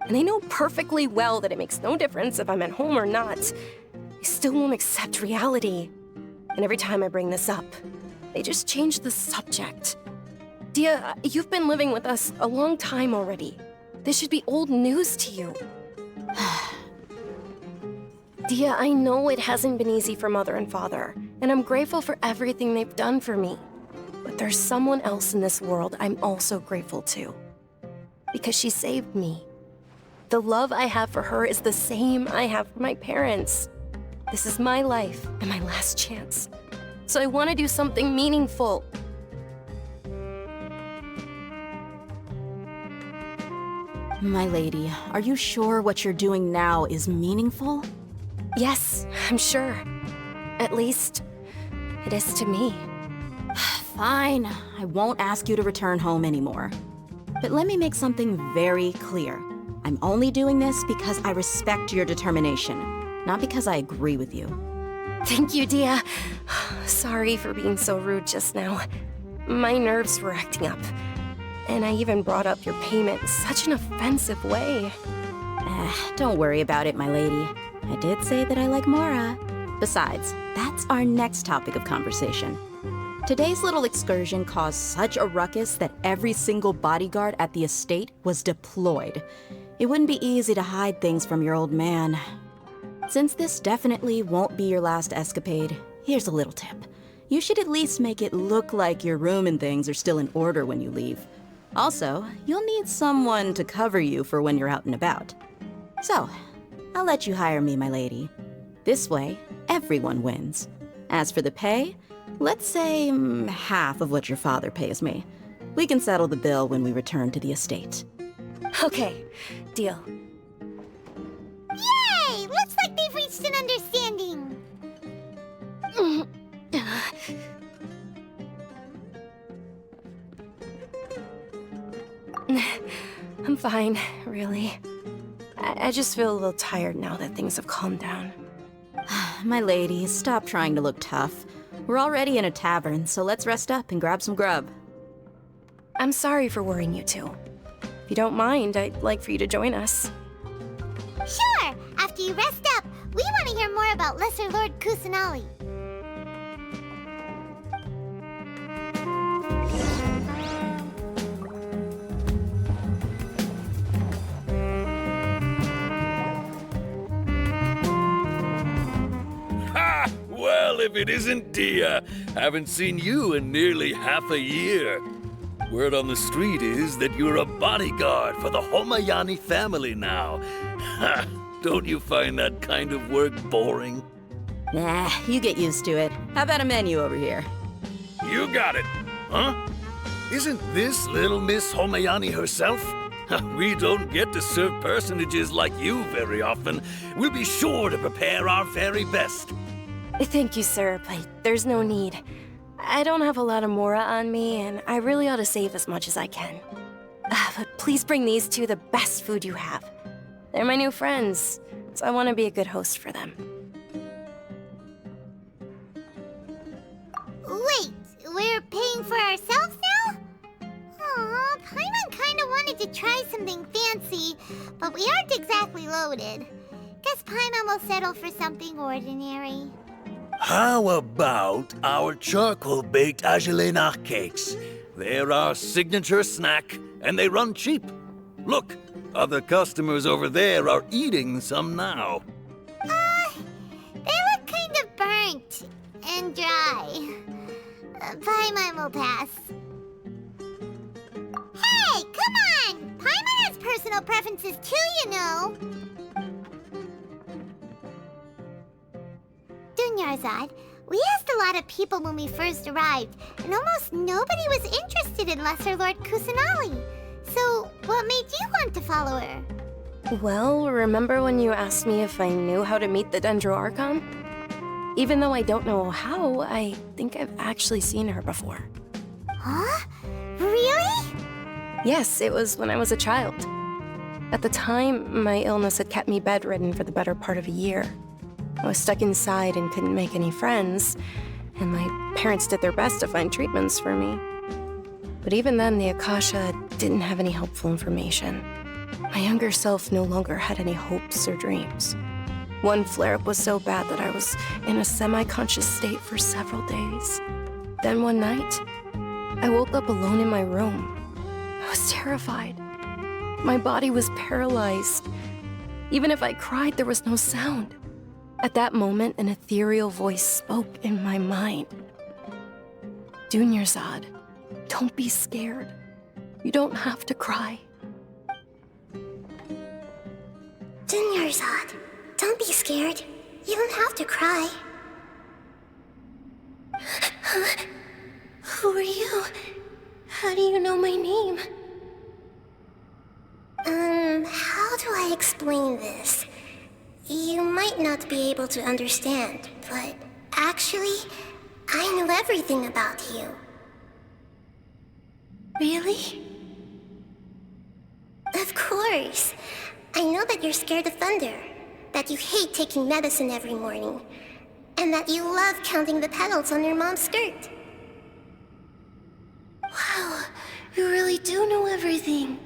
And they know perfectly well that it makes no difference if I'm at home or not. They still won't accept reality. And every time I bring this up, they just change the subject. Dia, you've been living with us a long time already. This should be old news to you. Dia, I know it hasn't been easy for Mother and Father, and I'm grateful for everything they've done for me. But there's someone else in this world I'm also grateful to. Because she saved me. The love I have for her is the same I have for my parents. This is my life and my last chance. So I want to do something meaningful. My lady, are you sure what you're doing now is meaningful? Yes, I'm sure. At least, it is to me. Fine, I won't ask you to return home anymore. But let me make something very clear. I'm only doing this because I respect your determination, not because I agree with you. Thank you, Dia. Sorry for being so rude just now. My nerves were acting up. And I even brought up your payment in such an offensive way. Don't worry about it, my lady. I did say that I like Mora. Besides, that's our next topic of conversation. Today's little excursion caused such a ruckus that every single bodyguard at the estate was deployed. It wouldn't be easy to hide things from your old man. Since this definitely won't be your last escapade, here's a little tip. You should at least make it look like your room and things are still in order when you leave. Also, you'll need someone to cover you for when you're out and about. So, I'll let you hire me, my lady. This way, everyone wins. As for the pay, let's say half of what your father pays me. We can settle the bill when we return to the estate. Okay, deal. Yay! Looks like they've reached an understanding. I'm fine, really. I just feel a little tired now that things have calmed down. My lady, stop trying to look tough. We're already in a tavern, so let's rest up and grab some grub. I'm sorry for worrying you two. If you don't mind, I'd like for you to join us. Sure! After you rest up, we want to hear more about Lesser Lord Kusanali. Ha! Well, if it isn't Dia, haven't seen you in nearly half a year. Word on the street is that you're a bodyguard for the Homayani family now. Ha! Don't you find that kind of work boring? Nah, you get used to it. How about a menu over here? You got it, huh? Isn't this little Miss Homayani herself? We don't get to serve personages like you very often. We'll be sure to prepare our very best. Thank you, sir, but there's no need. I don't have a lot of Mora on me, and I really ought to save as much as I can. But please bring these two the best food you have. They're my new friends, so I want to be a good host for them. Wait, we're paying for ourselves now? Aw, Paimon kinda wanted to try something fancy, but we aren't exactly loaded. Guess Paimon will settle for something ordinary. How about our charcoal-baked Agelenach cakes? They're our signature snack, and they run cheap. Look, other customers over there are eating some now. They look kind of burnt and dry. Paimon will pass. Hey, come on! Paimon has personal preferences too, you know. Dunyarzad, we asked a lot of people when we first arrived, and almost nobody was interested in Lesser Lord Kusanali. So, what made you want to follow her? Well, remember when you asked me if I knew how to meet the Dendro Archon? Even though I don't know how, I think I've actually seen her before. Huh? Really? Yes, it was when I was a child. At the time, my illness had kept me bedridden for the better part of a year. I was stuck inside and couldn't make any friends, and my parents did their best to find treatments for me. But even then, the Akasha didn't have any helpful information. My younger self no longer had any hopes or dreams. One flare-up was so bad that I was in a semi-conscious state for several days. Then one night, I woke up alone in my room. I was terrified. My body was paralyzed. Even if I cried, there was no sound. At that moment, an ethereal voice spoke in my mind. Dunyarzad, don't be scared. You don't have to cry. Dunyarzad, don't be scared. You don't have to cry. Who are you? How do you know my name? How do I explain this? You might not be able to understand, but actually, I know everything about you. Really? Of course. I know that you're scared of thunder, that you hate taking medicine every morning, and that you love counting the petals on your mom's skirt. Wow, you really do know everything.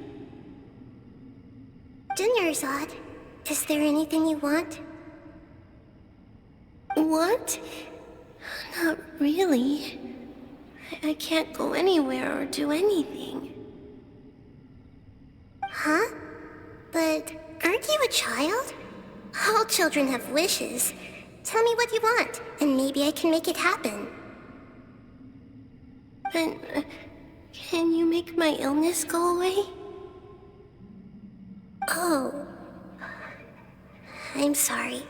Dunyarzad, is there anything you want? Want? Not really. I can't go anywhere or do anything. Huh? But aren't you a child? All children have wishes. Tell me what you want, and maybe I can make it happen. But can you make my illness go away? Oh. I'm sorry,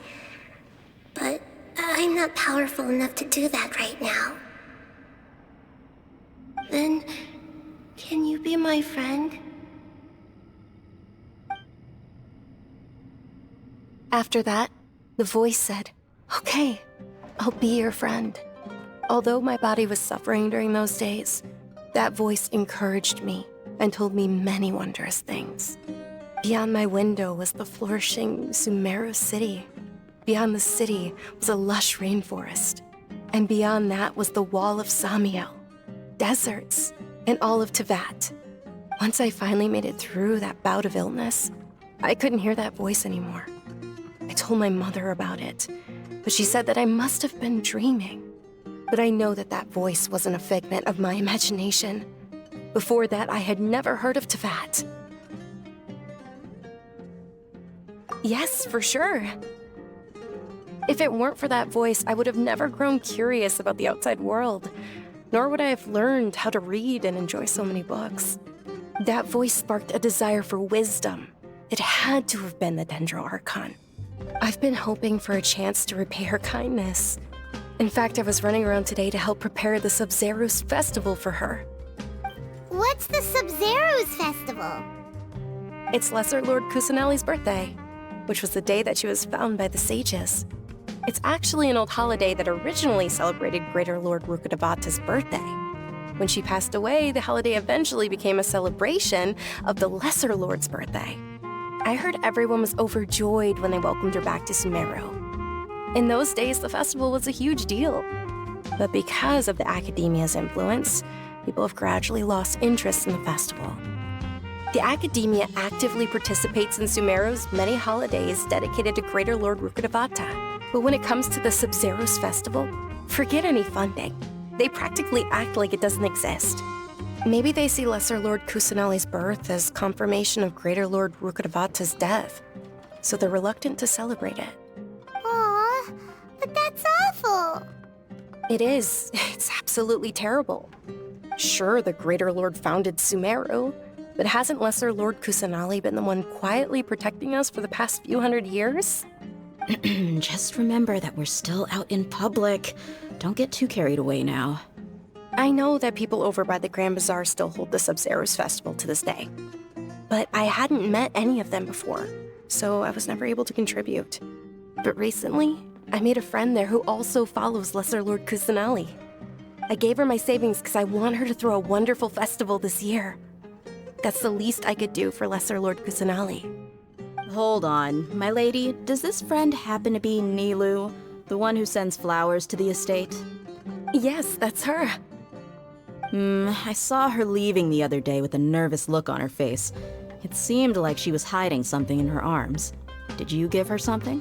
but I'm not powerful enough to do that right now. Then, can you be my friend? After that, the voice said, "Okay, I'll be your friend." Although my body was suffering during those days, that voice encouraged me and told me many wondrous things. Beyond my window was the flourishing Sumeru city. Beyond the city was a lush rainforest. And beyond that was the wall of Samiel, deserts, and all of Tevat. Once I finally made it through that bout of illness, I couldn't hear that voice anymore. I told my mother about it, but she said that I must have been dreaming. But I know that that voice wasn't a figment of my imagination. Before that, I had never heard of Tevat. Yes, for sure. If it weren't for that voice, I would have never grown curious about the outside world, nor would I have learned how to read and enjoy so many books. That voice sparked a desire for wisdom. It had to have been the Dendro Archon. I've been hoping for a chance to repay her kindness. In fact, I was running around today to help prepare the Sub-Zerus festival for her. What's the Sub-Zerus festival? It's Lesser Lord Kusanali's birthday, which was the day that she was found by the sages. It's actually an old holiday that originally celebrated Greater Lord Rukkhadevata's birthday. When she passed away, the holiday eventually became a celebration of the Lesser Lord's birthday. I heard everyone was overjoyed when they welcomed her back to Sumeru. In those days, the festival was a huge deal. But because of the Academia's influence, people have gradually lost interest in the festival. The Academia actively participates in Sumeru's many holidays dedicated to Greater Lord Rukkhadevata. But when it comes to the Sub-Zero's festival, forget any funding. They practically act like it doesn't exist. Maybe they see Lesser Lord Kusanali's birth as confirmation of Greater Lord Rukkhadevata's death, so they're reluctant to celebrate it. Aw, but that's awful. It is. It's absolutely terrible. Sure, the Greater Lord founded Sumeru, but hasn't Lesser Lord Kusanali been the one quietly protecting us for the past few hundred years? Just remember that we're still out in public. Don't get too carried away now. I know that people over by the Grand Bazaar still hold the Sub-Zero's festival to this day. But I hadn't met any of them before, so I was never able to contribute. But recently, I made a friend there who also follows Lesser Lord Kusanali. I gave her my savings because I want her to throw a wonderful festival this year. That's the least I could do for Lesser Lord Kusanali. Hold on, my lady. Does this friend happen to be Nilu, the one who sends flowers to the estate? Yes, that's her. I saw her leaving the other day with a nervous look on her face. It seemed like she was hiding something in her arms. Did you give her something?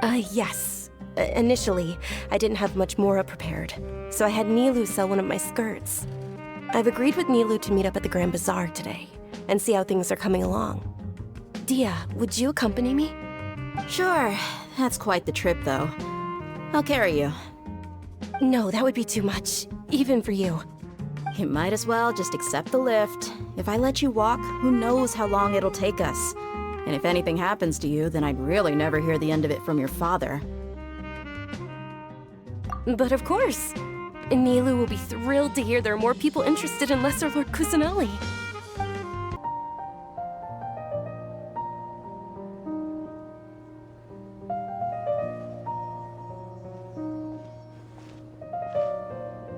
Yes. Initially, I didn't have much Mora prepared, so I had Nilu sell one of my skirts. I've agreed with Nilu to meet up at the Grand Bazaar today, and see how things are coming along. Dia, would you accompany me? Sure. That's quite the trip, though. I'll carry you. No, that would be too much, even for you. You might as well just accept the lift. If I let you walk, who knows how long it'll take us. And if anything happens to you, then I'd really never hear the end of it from your father. But of course. Nilu will be thrilled to hear there are more people interested in Lesser Lord Kusanali.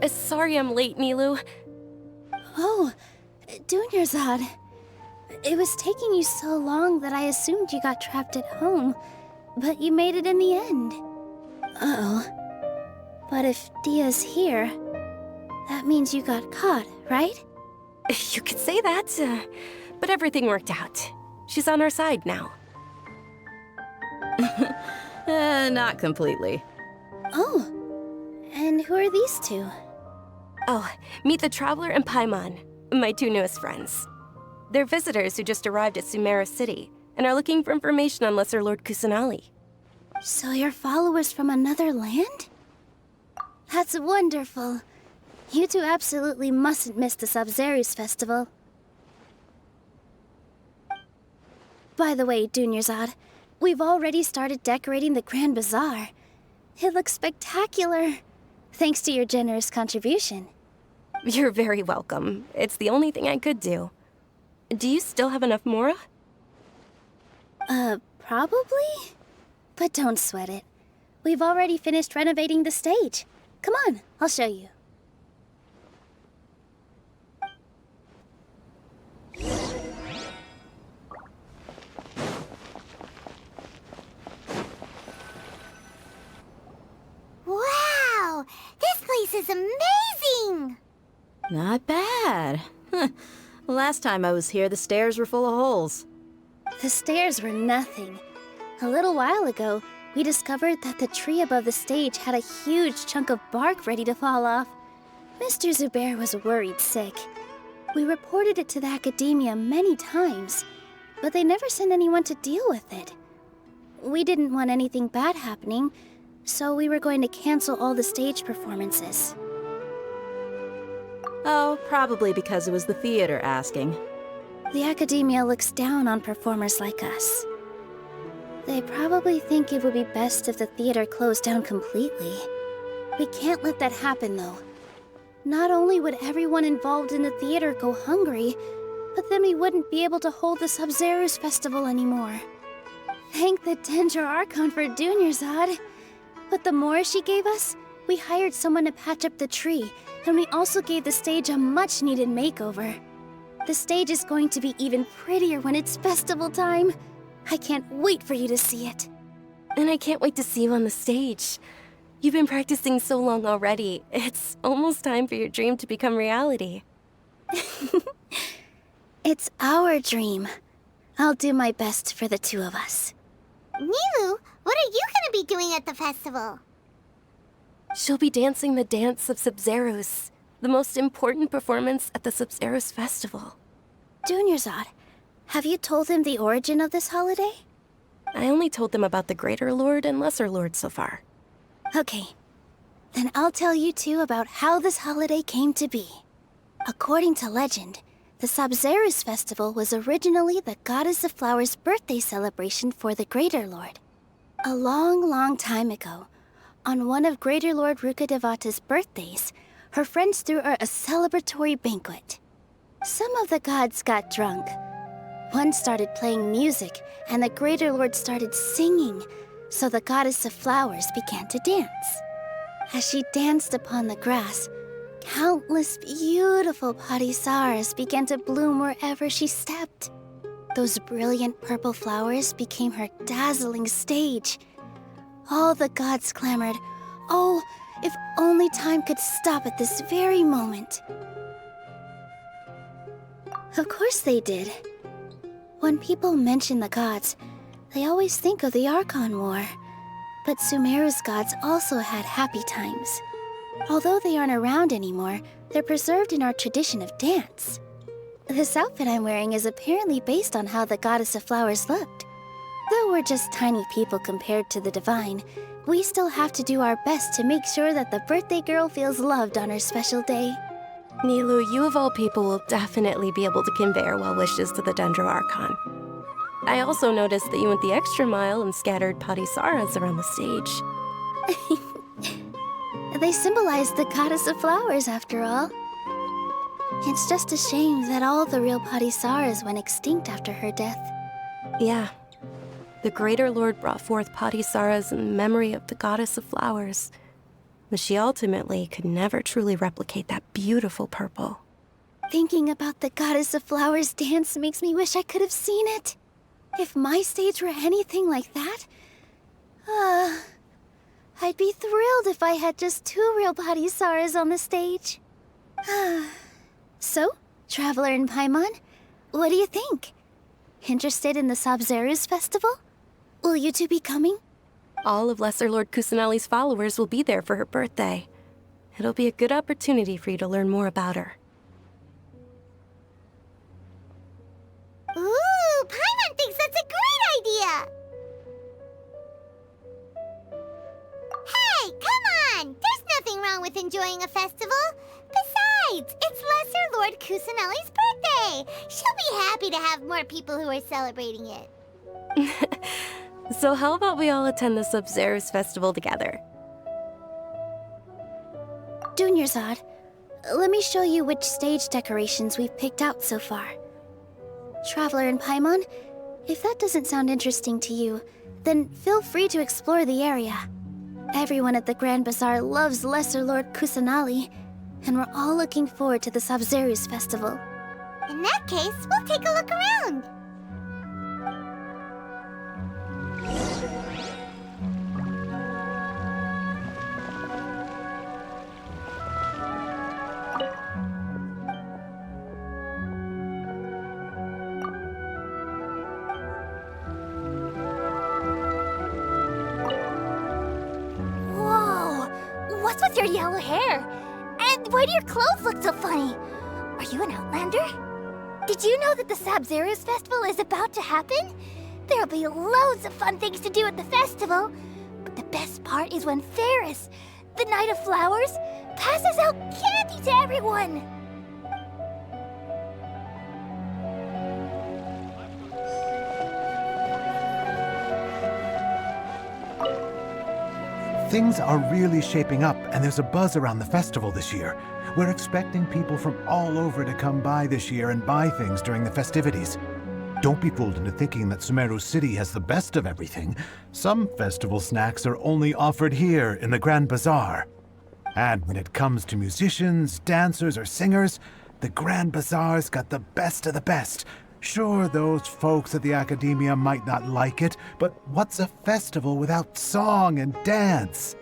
Sorry I'm late, Nilu. Oh, Dunyarzad. It was taking you so long that I assumed you got trapped at home, but you made it in the end. Uh-oh. But if Dia's here, that means you got caught, right? You could say that, but everything worked out. She's on our side now. Not completely. Oh, and who are these two? Oh, meet the Traveler and Paimon, my two newest friends. They're visitors who just arrived at Sumeru City and are looking for information on Lesser Lord Kusanali. So you're followers from another land? That's wonderful. You two absolutely mustn't miss the Sub-Zero's festival. By the way, Dunyarzad, we've already started decorating the Grand Bazaar. It looks spectacular, thanks to your generous contribution. You're very welcome. It's the only thing I could do. Do you still have enough Mora? Probably? But don't sweat it. We've already finished renovating the stage. Come on, I'll show you. Wow! This place is amazing! Not bad. Last time I was here, the stairs were full of holes. The stairs were nothing. A little while ago, we discovered that the tree above the stage had a huge chunk of bark ready to fall off. Mr. Zubair was worried sick. We reported it to the Academia many times, but they never sent anyone to deal with it. We didn't want anything bad happening, so we were going to cancel all the stage performances. Oh, probably because it was the theater asking. The Academia looks down on performers like us. They probably think it would be best if the theater closed down completely. We can't let that happen, though. Not only would everyone involved in the theater go hungry, but then we wouldn't be able to hold the Sub-Zero's festival anymore. Thank the Dendra Archon for Dunyarzad. With the Mora she gave us, we hired someone to patch up the tree, and we also gave the stage a much-needed makeover. The stage is going to be even prettier when it's festival time. I can't wait for you to see it. And I can't wait to see you on the stage. You've been practicing so long already. It's almost time for your dream to become reality. It's our dream. I'll do my best for the two of us. Nilu, what are you gonna be doing at the festival? She'll be dancing the dance of Sabzeruz, the most important performance at the Sabzeruz festival. Dunyarzad, have you told them the origin of this holiday? I only told them about the Greater Lord and Lesser Lord so far. Okay. Then I'll tell you two about how this holiday came to be. According to legend, the Sabzeruz festival was originally the Goddess of Flowers' birthday celebration for the Greater Lord. A long, long time ago, on one of Greater Lord Rukkhadevata's birthdays, her friends threw her a celebratory banquet. Some of the gods got drunk. One started playing music, and the Greater Lord started singing, so the Goddess of Flowers began to dance. As she danced upon the grass, countless beautiful parisaras began to bloom wherever she stepped. Those brilliant purple flowers became her dazzling stage. All the gods clamored, "Oh, if only time could stop at this very moment." Of course they did. When people mention the gods, they always think of the Archon War. But Sumeru's gods also had happy times. Although they aren't around anymore, they're preserved in our tradition of dance. This outfit I'm wearing is apparently based on how the Goddess of Flowers looked. Though we're just tiny people compared to the divine, we still have to do our best to make sure that the birthday girl feels loved on her special day. Nilu, you of all people will definitely be able to convey our well wishes to the Dendro Archon. I also noticed that you went the extra mile and scattered parisaras around the stage. They symbolize the Goddess of Flowers, after all. It's just a shame that all the real parisaras went extinct after her death. Yeah. The Greater Lord brought forth parisaras in memory of the Goddess of Flowers, but she ultimately could never truly replicate that beautiful purple. Thinking about the Goddess of Flowers dance makes me wish I could have seen it. If my stage were anything like that, I'd be thrilled if I had just 2 real parisaras on the stage. So, Traveler and Paimon, what do you think? Interested in the Sabzeruz festival? Will you two be coming? All of Lesser Lord Kusanali's followers will be there for her birthday. It'll be a good opportunity for you to learn more about her. Ooh, Paimon thinks that's a great idea! Hey, come on! There's nothing wrong with enjoying a festival. Besides, it's Lesser Lord Kusanali's birthday. She'll be happy to have more people who are celebrating it. So how about we all attend the Sabzeruz festival together? Dunyarzad, let me show you which stage decorations we've picked out so far. Traveler and Paimon, if that doesn't sound interesting to you, then feel free to explore the area. Everyone at the Grand Bazaar loves Lesser Lord Kusanali, and we're all looking forward to the Sabzeruz festival. In that case, we'll take a look around. Whoa! What's with your yellow hair? And why do your clothes look so funny? Are you an Outlander? Did you know that the Sabzeruz festival is about to happen? There'll be loads of fun things to do at the festival. But the best part is when Ferris, the Knight of Flowers, passes out candy to everyone. Things are really shaping up, and there's a buzz around the festival this year. We're expecting people from all over to come by this year and buy things during the festivities. Don't be fooled into thinking that Sumeru City has the best of everything. Some festival snacks are only offered here in the Grand Bazaar. And when it comes to musicians, dancers, or singers, the Grand Bazaar's got the best of the best. Sure, those folks at the Academia might not like it, but what's a festival without song and dance?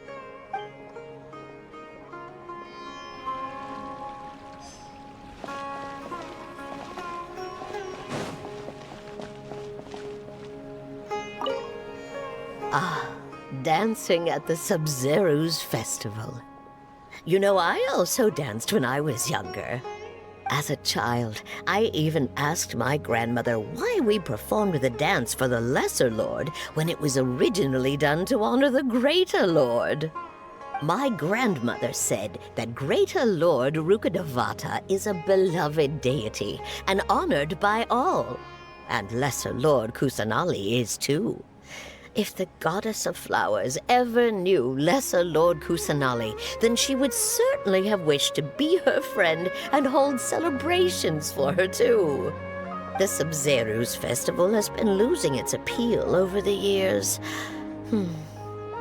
Dancing at the Sub-Zero's festival. You know, I also danced when I was younger. As a child, I even asked my grandmother why we performed the dance for the Lesser Lord when it was originally done to honor the Greater Lord. My grandmother said that Greater Lord Rukkhadevata is a beloved deity and honored by all. And Lesser Lord Kusanali is too. If the Goddess of Flowers ever knew Lesser Lord Kusanali, then she would certainly have wished to be her friend and hold celebrations for her too. The Sub-Zero's festival has been losing its appeal over the years.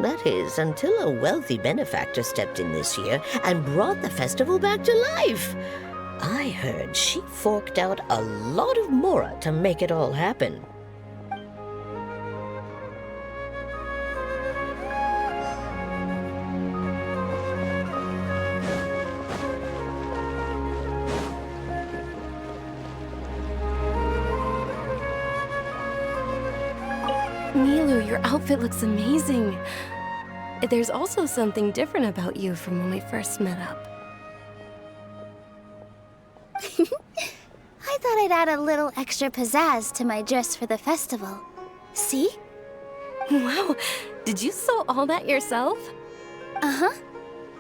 That is, until a wealthy benefactor stepped in this year and brought the festival back to life. I heard she forked out a lot of mora to make it all happen. Nilu, your outfit looks amazing. There's also something different about you from when we first met up. I thought I'd add a little extra pizzazz to my dress for the festival. See? Wow, did you sew all that yourself? Uh-huh.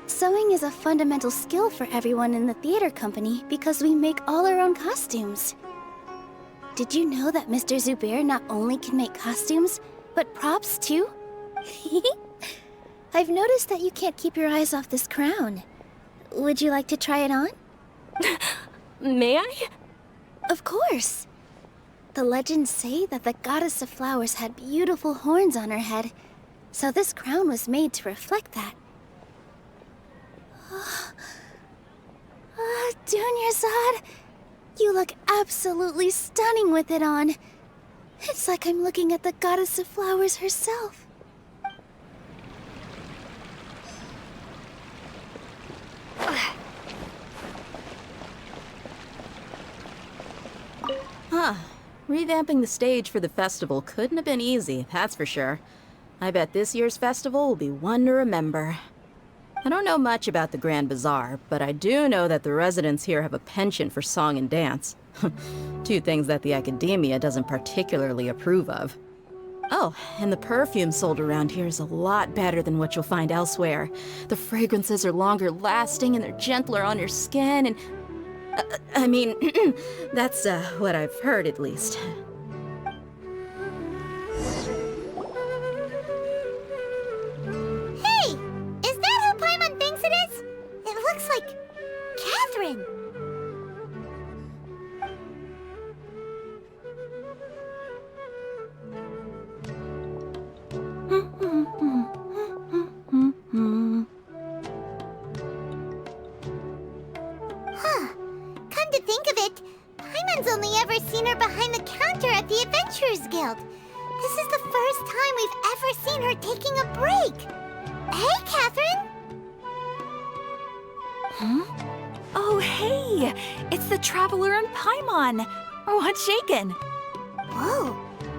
Sewing is a fundamental skill for everyone in the theater company because we make all our own costumes. Did you know that Mr. Zubair not only can make costumes, but props too? I've noticed that you can't keep your eyes off this crown. Would you like to try it on? May I? Of course. The legends say that the Goddess of Flowers had beautiful horns on her head, so this crown was made to reflect that. Dunyarzad, you look absolutely stunning with it on. It's like I'm looking at the Goddess of Flowers herself. Huh. Revamping the stage for the festival couldn't have been easy, that's for sure. I bet this year's festival will be one to remember. I don't know much about the Grand Bazaar, but I do know that the residents here have a penchant for song and dance. Two things that the Academia doesn't particularly approve of. Oh, and the perfume sold around here is a lot better than what you'll find elsewhere. The fragrances are longer lasting and they're gentler on your skin and... I mean, that's what I've heard at least. Hey! Is that who Paimon thinks it is? It looks like... Catherine! Huh. Come to think of it, Paimon's only ever seen her behind the counter at the Adventurers Guild. This is the first time we've ever seen her taking a break. Hey, Catherine! Huh? Oh, hey! It's the Traveler and Paimon! What's shaken? Whoa!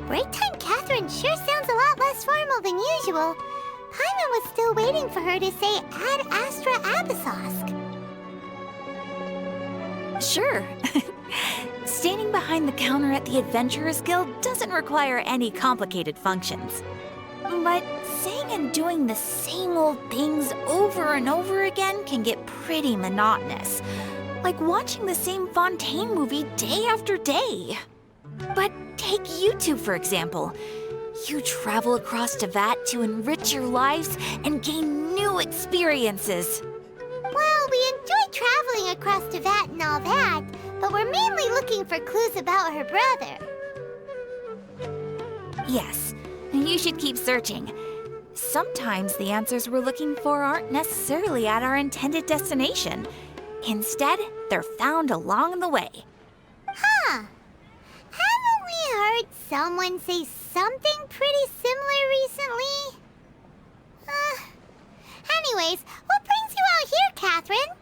Break time Catherine sure sounds a lot less formal than usual. Paimon was still waiting for her to say Ad Astra Abyssosque. Sure. Standing behind the counter at the Adventurers Guild doesn't require any complicated functions. But saying and doing the same old things over and over again can get pretty monotonous. Like watching the same Fontaine movie day after day. But take you two, for example. You travel across Teyvat to enrich your lives and gain new experiences. Well, we enjoy traveling across Teyvat and all that, but we're mainly looking for clues about her brother. Yes, you should keep searching. Sometimes the answers we're looking for aren't necessarily at our intended destination. Instead, they're found along the way. Huh. Haven't we heard someone say something pretty similar recently? Anyways, what brings you out here, Catherine?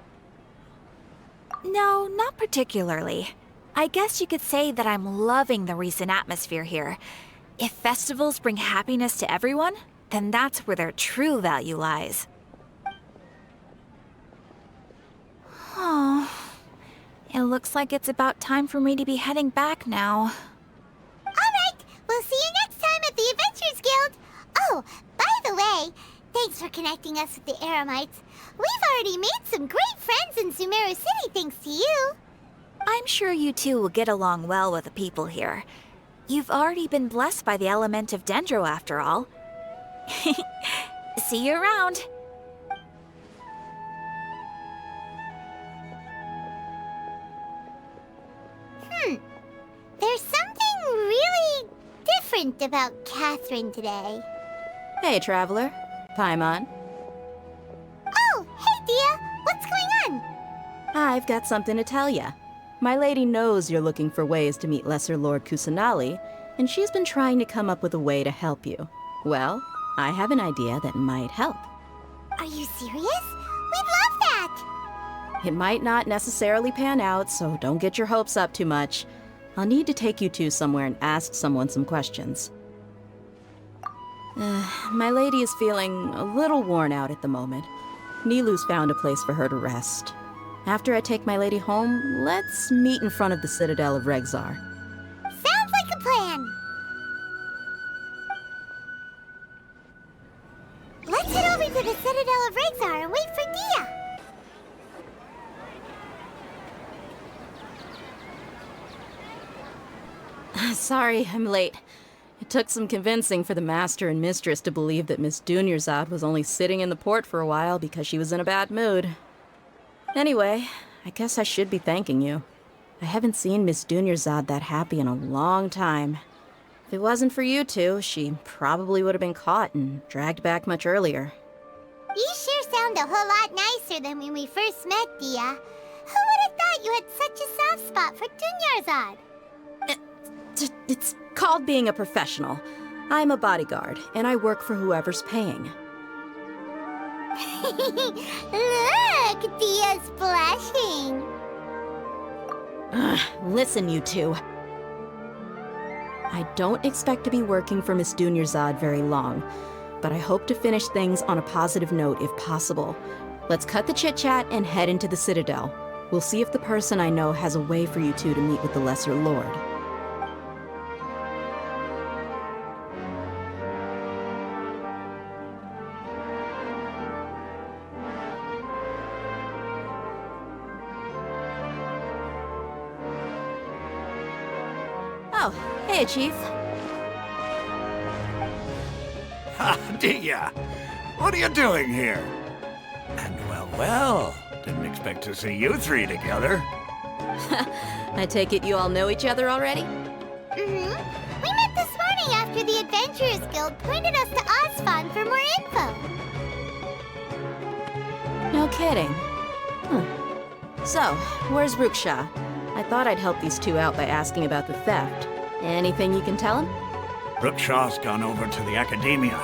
No, not particularly. I guess you could say that I'm loving the recent atmosphere here. If festivals bring happiness to everyone, then that's where their true value lies. Oh, it looks like it's about time for me to be heading back now. Alright, we'll see you next time at the Adventurers Guild. Oh, by the way, thanks for connecting us with the Eremites. We've already made some great friends in Sumeru City thanks to you. I'm sure you two will get along well with the people here. You've already been blessed by the element of Dendro after all. See you around. There's something really different about Catherine today. Hey, Traveler. Paimon. Oh, hey, Dia. What's going on? I've got something to tell ya. My lady knows you're looking for ways to meet Lesser Lord Kusanali, and she's been trying to come up with a way to help you. Well, I have an idea that might help. Are you serious? We'd love that! It might not necessarily pan out, so don't get your hopes up too much. I'll need to take you two somewhere and ask someone some questions. My lady is feeling a little worn out at the moment. Nilu's found a place for her to rest. After I take my lady home, let's meet in front of the Citadel of Regzar. Sounds like a plan! Let's head over to the Citadel of Regzar and wait for Dia! Sorry, I'm late. It took some convincing for the master and mistress to believe that Miss Dunyarzad was only sitting in the port for a while because she was in a bad mood. Anyway, I guess I should be thanking you. I haven't seen Miss Dunyarzad that happy in a long time. If it wasn't for you two, she probably would have been caught and dragged back much earlier. You sure sound a whole lot nicer than when we first met, Dia. Who would have thought you had such a soft spot for Dunyarzad? It's called being a professional. I'm a bodyguard, and I work for whoever's paying. Look, Dia's blushing. Listen, you two. I don't expect to be working for Miss Dunyarzad very long, but I hope to finish things on a positive note if possible. Let's cut the chit-chat and head into the Citadel. We'll see if the person I know has a way for you two to meet with the Lesser Lord. Oh, hey, Chief. Ha, Dia! What are you doing here? And well, didn't expect to see you three together. I take it you all know each other already? Mm-hmm. We met this morning after the Adventurers Guild pointed us to Osfon for more info. No kidding. So, where's Ruksha? I thought I'd help these two out by asking about the theft. Anything you can tell him? Ruksha's gone over to the Academia.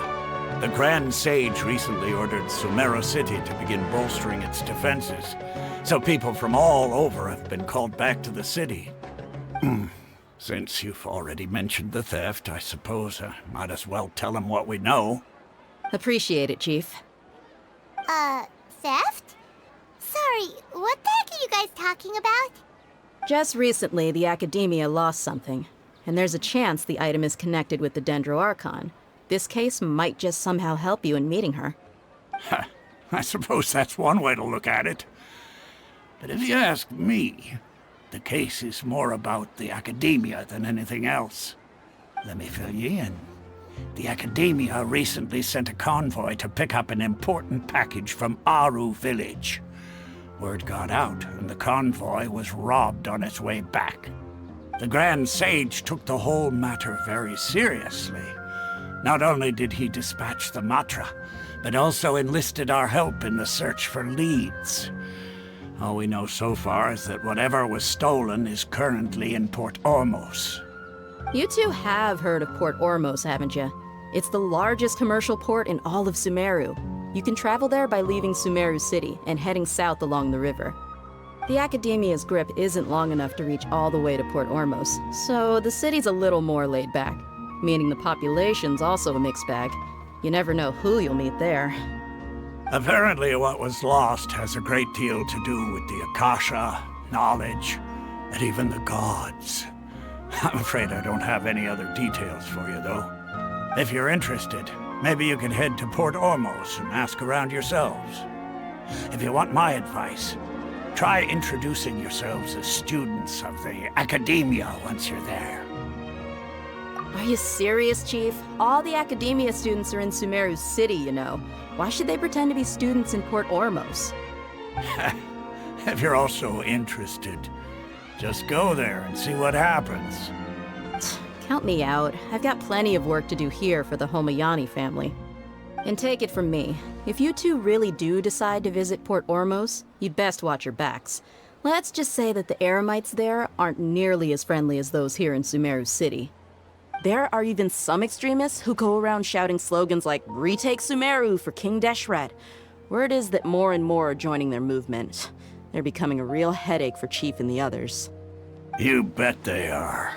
The Grand Sage recently ordered Sumeru City to begin bolstering its defenses, so people from all over have been called back to the city. Since you've already mentioned the theft, I suppose I might as well tell him what we know. Appreciate it, Chief. Theft? Sorry, what the heck are you guys talking about? Just recently, the Academia lost something, and there's a chance the item is connected with the Dendro Archon. This case might just somehow help you in meeting her. I suppose that's one way to look at it. But if you ask me, the case is more about the Academia than anything else. Let me fill you in. The Academia recently sent a convoy to pick up an important package from Aru village. Word got out, and the convoy was robbed on its way back. The Grand Sage took the whole matter very seriously. Not only did he dispatch the Matra, but also enlisted our help in the search for leads. All we know so far is that whatever was stolen is currently in Port Ormos. You two have heard of Port Ormos, haven't you? It's the largest commercial port in all of Sumeru. You can travel there by leaving Sumeru City and heading south along the river. The Academia's grip isn't long enough to reach all the way to Port Ormos, so the city's a little more laid back, meaning the population's also a mixed bag. You never know who you'll meet there. Apparently what was lost has a great deal to do with the Akasha, knowledge, and even the gods. I'm afraid I don't have any other details for you, though. If you're interested, maybe you can head to Port Ormos and ask around yourselves. If you want my advice, try introducing yourselves as students of the Academia once you're there. Are you serious, Chief? All the Academia students are in Sumeru City, you know. Why should they pretend to be students in Port Ormos? If you're also interested, just go there and see what happens. Count me out. I've got plenty of work to do here for the Homayani family. And take it from me, if you two really do decide to visit Port Ormos, you'd best watch your backs. Let's just say that the Eremites there aren't nearly as friendly as those here in Sumeru City. There are even some extremists who go around shouting slogans like, "Retake Sumeru for King Deshret." Word is that more and more are joining their movement. They're becoming a real headache for Chief and the others. You bet they are.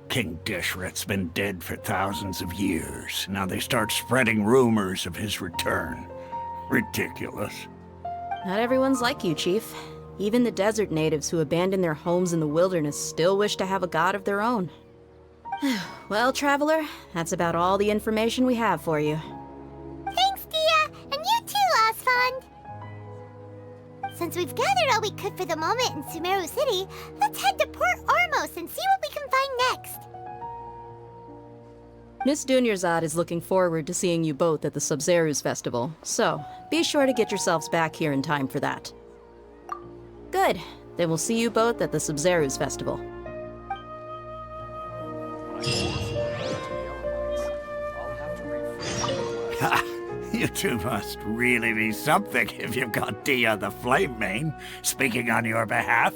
King Deshret's been dead for thousands of years. Now they start spreading rumors of his return. Ridiculous. Not everyone's like you, Chief. Even the desert natives who abandoned their homes in the wilderness still wish to have a god of their own. Well, Traveler, that's about all the information we have for you. Thanks, Dia! And you too, Osfond! Since we've gathered all we could for the moment in Sumeru City, let's head to Port Ormos and see what we can find next. Miss Dunyarzad is looking forward to seeing you both at the Sub-Zerus Festival, so be sure to get yourselves back here in time for that. Good. Then we'll see you both at the Sub-Zerus Festival. You two must really be something if you've got Dia the Flame Mane speaking on your behalf.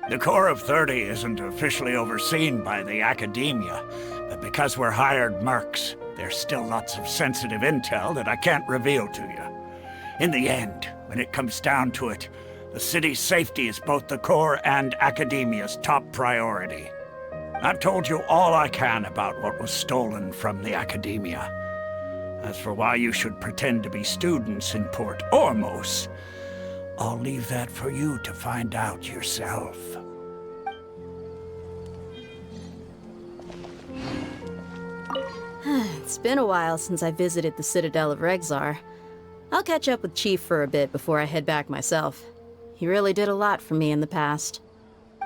The Corps of 30 isn't officially overseen by the Academia, but because we're hired mercs, there's still lots of sensitive intel that I can't reveal to you. In the end, when it comes down to it, the city's safety is both the Corps and Academia's top priority. I've told you all I can about what was stolen from the Academia. As for why you should pretend to be students in Port Ormos, I'll leave that for you to find out yourself. It's been a while since I visited the Citadel of Regzar. I'll catch up with Chief for a bit before I head back myself. He really did a lot for me in the past.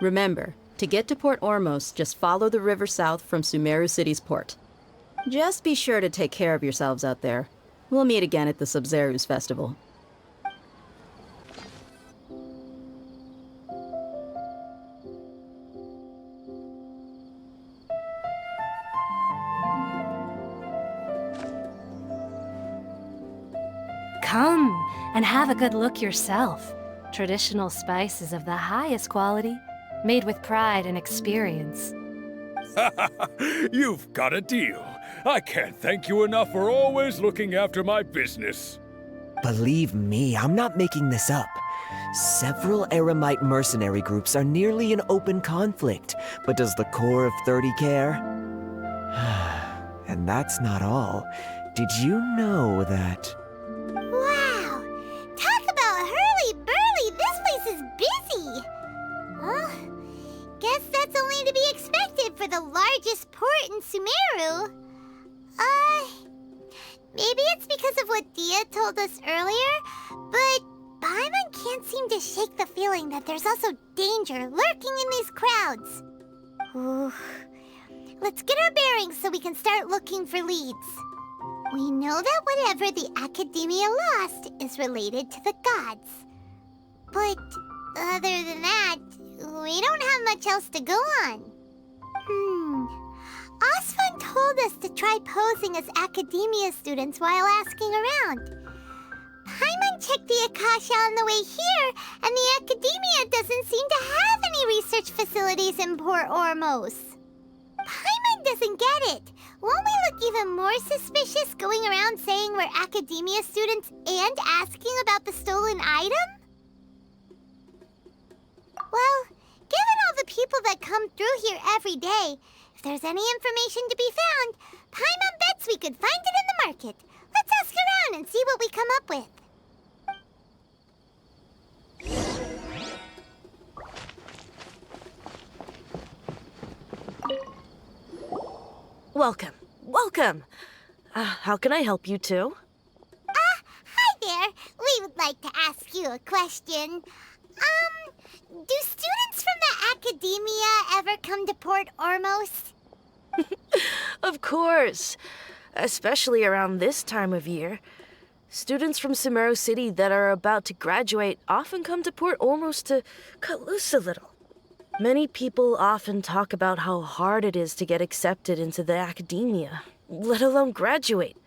Remember, to get to Port Ormos, just follow the river south from Sumeru City's port. Just be sure to take care of yourselves out there. We'll meet again at the Sub-Zerus Festival. Come and have a good look yourself. Traditional spices of the highest quality, made with pride and experience. You've got a deal. I can't thank you enough for always looking after my business. Believe me, I'm not making this up. Several Eremite mercenary groups are nearly in open conflict, but does the Corps of 30 care? And that's not all. Did you know that... Wow! Talk about hurly-burly! This place is busy! Guess that's only to be expected for the largest port in Sumeru. Maybe it's because of what Dia told us earlier, but Paimon can't seem to shake the feeling that there's also danger lurking in these crowds. Ooh. Let's get our bearings so we can start looking for leads. We know that whatever the Academia lost is related to the gods. But other than that, we don't have much else to go on. Osfund told us to try posing as Academia students while asking around. Paimon checked the Akasha on the way here, and the Academia doesn't seem to have any research facilities in Port Ormos. Paimon doesn't get it. Won't we look even more suspicious going around saying we're Academia students and asking about the stolen item? Well, given all the people that come through here every day, If there's any information to be found, Paimon bets we could find it in the market. Let's ask around and see what we come up with. Welcome. Welcome. How can I help you two? Hi there. We would like to ask you a question. Do students from the Academia ever come to Port Ormos? Of course. Especially around this time of year. Students from Sumeru City that are about to graduate often come to Port Ormos to cut loose a little. Many people often talk about how hard it is to get accepted into the Academia, let alone graduate.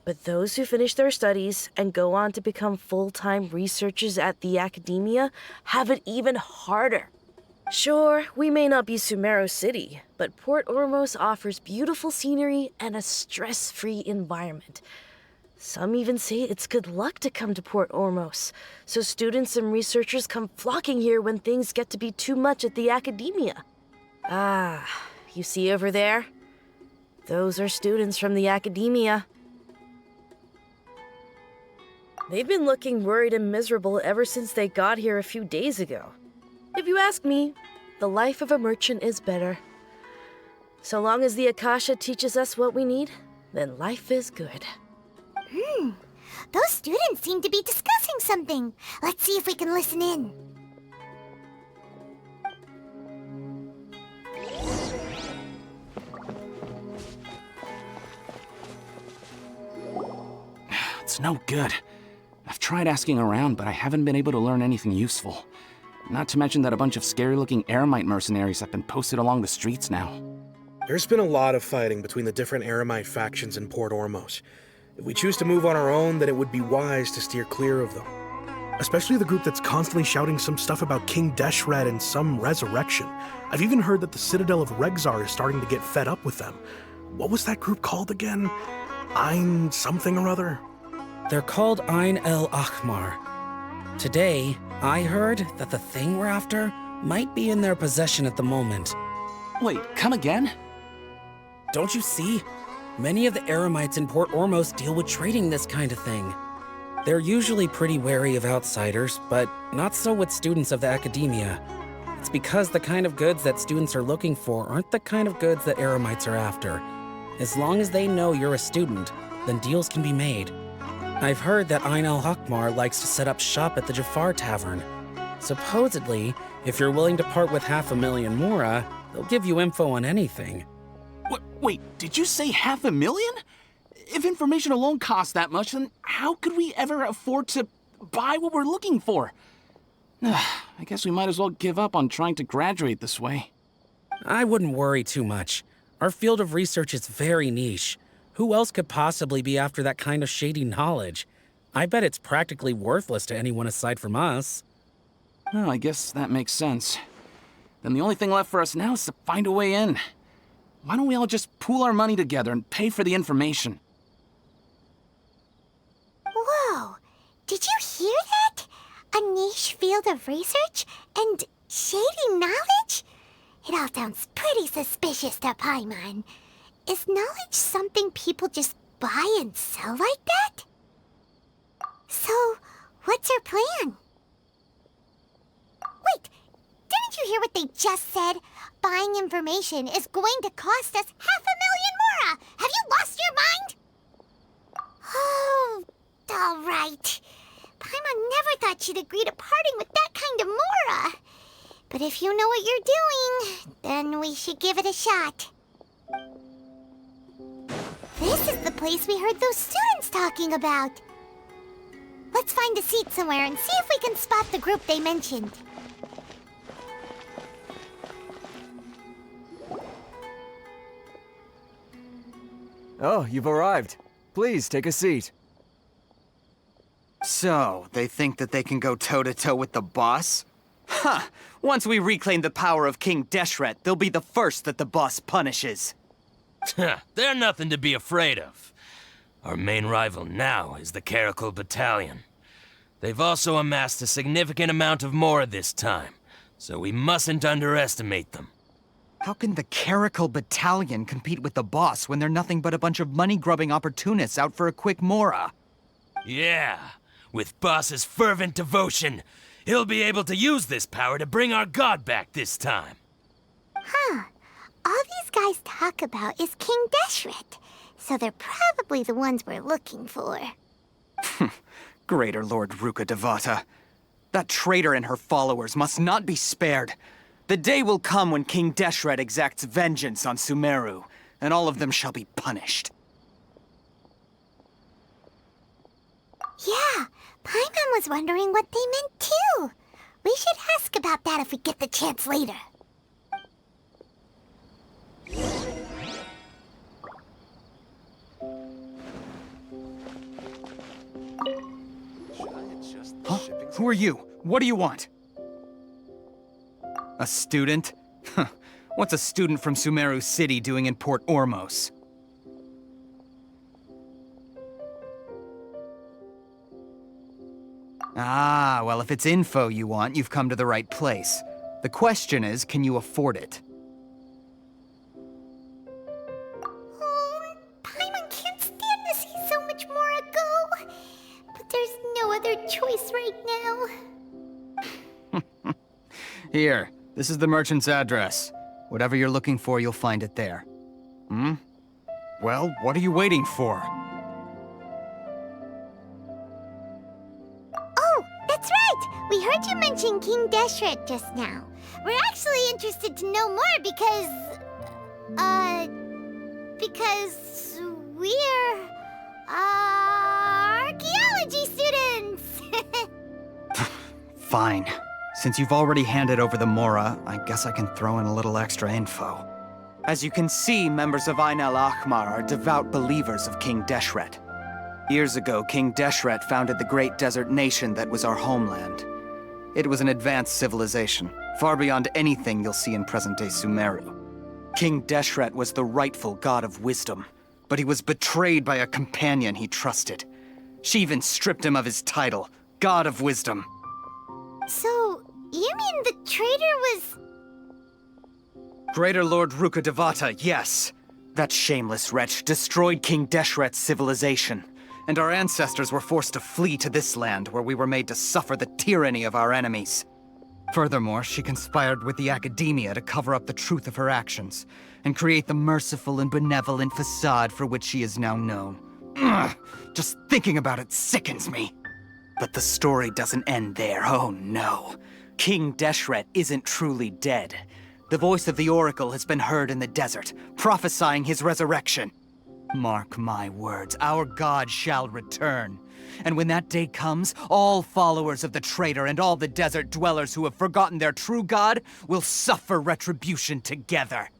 But those who finish their studies and go on to become full-time researchers at the Academia have it even harder. Sure, we may not be Sumeru City, but Port Ormos offers beautiful scenery and a stress-free environment. Some even say it's good luck to come to Port Ormos, so students and researchers come flocking here when things get to be too much at the Academia. Ah, you see over there? Those are students from the Academia. They've been looking worried and miserable ever since they got here a few days ago. If you ask me, the life of a merchant is better. So long as the Akasha teaches us what we need, then life is good. Those students seem to be discussing something. Let's see if we can listen in. It's no good. I've tried asking around, but I haven't been able to learn anything useful. Not to mention that a bunch of scary-looking Eremite mercenaries have been posted along the streets now. There's been a lot of fighting between the different Eremite factions in Port Ormos. If we choose to move on our own, then it would be wise to steer clear of them. Especially the group that's constantly shouting some stuff about King Deshret and some resurrection. I've even heard that the Citadel of Regzar is starting to get fed up with them. What was that group called again? Ein something or other? They're called Ein El Ahmar. Today, I heard that the thing we're after might be in their possession at the moment. Wait, come again? Don't you see? Many of the Eremites in Port Ormos deal with trading this kind of thing. They're usually pretty wary of outsiders, but not so with students of the Academia. It's because the kind of goods that students are looking for aren't the kind of goods that Eremites are after. As long as they know you're a student, then deals can be made. I've heard that Ein El Hakmar likes to set up shop at the Jafar Tavern. Supposedly, if you're willing to part with 500,000 Mora, they'll give you info on anything. Wait, did you say 500,000? If information alone costs that much, then how could we ever afford to buy what we're looking for? I guess we might as well give up on trying to graduate this way. I wouldn't worry too much. Our field of research is very niche. Who else could possibly be after that kind of shady knowledge? I bet it's practically worthless to anyone aside from us. Well, I guess that makes sense. Then the only thing left for us now is to find a way in. Why don't we all just pool our money together and pay for the information? Whoa! Did you hear that? A niche field of research and shady knowledge? It all sounds pretty suspicious to Paimon. Is knowledge something people just buy and sell like that? So, what's our plan? Wait, didn't you hear what they just said? Buying information is going to cost us 500,000 Mora! Have you lost your mind? Oh, all right. Paimon never thought she'd agree to parting with that kind of Mora. But if you know what you're doing, then we should give it a shot. This is the place we heard those students talking about. Let's find a seat somewhere and see if we can spot the group they mentioned. Oh, you've arrived. Please, take a seat. So, they think that they can go toe-to-toe with the boss? Huh! Once we reclaim the power of King Deshret, they'll be the first that the boss punishes. They're nothing to be afraid of. Our main rival now is the Caracal Battalion. They've also amassed a significant amount of Mora this time, so we mustn't underestimate them. How can the Caracal Battalion compete with the boss when they're nothing but a bunch of money-grubbing opportunists out for a quick mora? Yeah, with Boss's fervent devotion, he'll be able to use this power to bring our god back this time. Huh. All these guys talk about is King Deshret, so they're probably the ones we're looking for. Greater Lord Ruka Devata. That traitor and her followers must not be spared. The day will come when King Deshret exacts vengeance on Sumeru, and all of them shall be punished. Yeah, Paimon was wondering what they meant too. We should ask about that if we get the chance later. Huh? Who are you? What do you want? A student? Huh. What's a student from Sumeru City doing in Port Ormos? Ah, well, if it's info you want, you've come to the right place. The question is, can you afford it? Oh, Paimon can't stand to see so much more go. But there's no other choice right now. Here, this is the merchant's address. Whatever you're looking for, you'll find it there. Hmm? Well, what are you waiting for? Oh, that's right! We heard you mention King Deshret just now. We're actually interested to know more because we're, archaeology students! Fine. Since you've already handed over the Mora, I guess I can throw in a little extra info. As you can see, members of Ain al-Ahmar are devout believers of King Deshret. Years ago, King Deshret founded the great desert nation that was our homeland. It was an advanced civilization, far beyond anything you'll see in present-day Sumeru. King Deshret was the rightful god of wisdom, but he was betrayed by a companion he trusted. She even stripped him of his title, God of Wisdom. So, you mean the traitor was... Greater Lord Ruka Devata, yes. That shameless wretch destroyed King Deshret's civilization, and our ancestors were forced to flee to this land where we were made to suffer the tyranny of our enemies. Furthermore, she conspired with the Academia to cover up the truth of her actions, and create the merciful and benevolent facade for which she is now known. Ugh, just thinking about it sickens me. But the story doesn't end there, oh no. King Deshret isn't truly dead. The voice of the Oracle has been heard in the desert, prophesying his resurrection. Mark my words, our god shall return. And when that day comes, all followers of the traitor and all the desert dwellers who have forgotten their true god will suffer retribution together.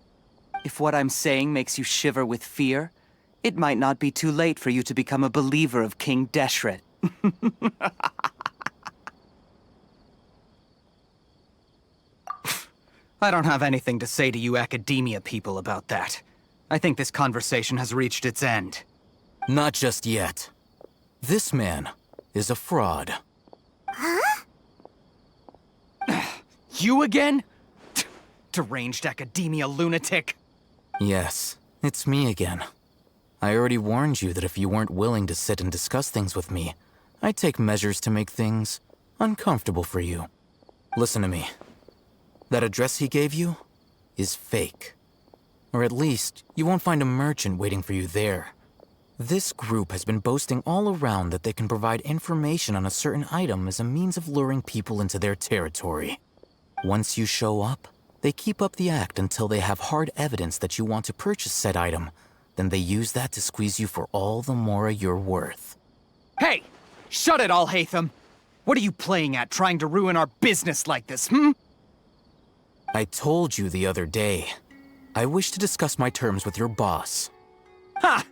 If what I'm saying makes you shiver with fear, it might not be too late for you to become a believer of King Deshret. I don't have anything to say to you Academia people about that. I think this conversation has reached its end. Not just yet. This man is a fraud. Huh? You again? Deranged Academia lunatic. Yes, it's me again. I already warned you that if you weren't willing to sit and discuss things with me, I'd take measures to make things uncomfortable for you. Listen to me. That address he gave you is fake. Or at least, you won't find a merchant waiting for you there. This group has been boasting all around that they can provide information on a certain item as a means of luring people into their territory. Once you show up, they keep up the act until they have hard evidence that you want to purchase said item. Then they use that to squeeze you for all the mora you're worth. Hey! Shut it, Alhaitham! What are you playing at, trying to ruin our business like this, hmm? I told you the other day. I wish to discuss my terms with your boss. Ha!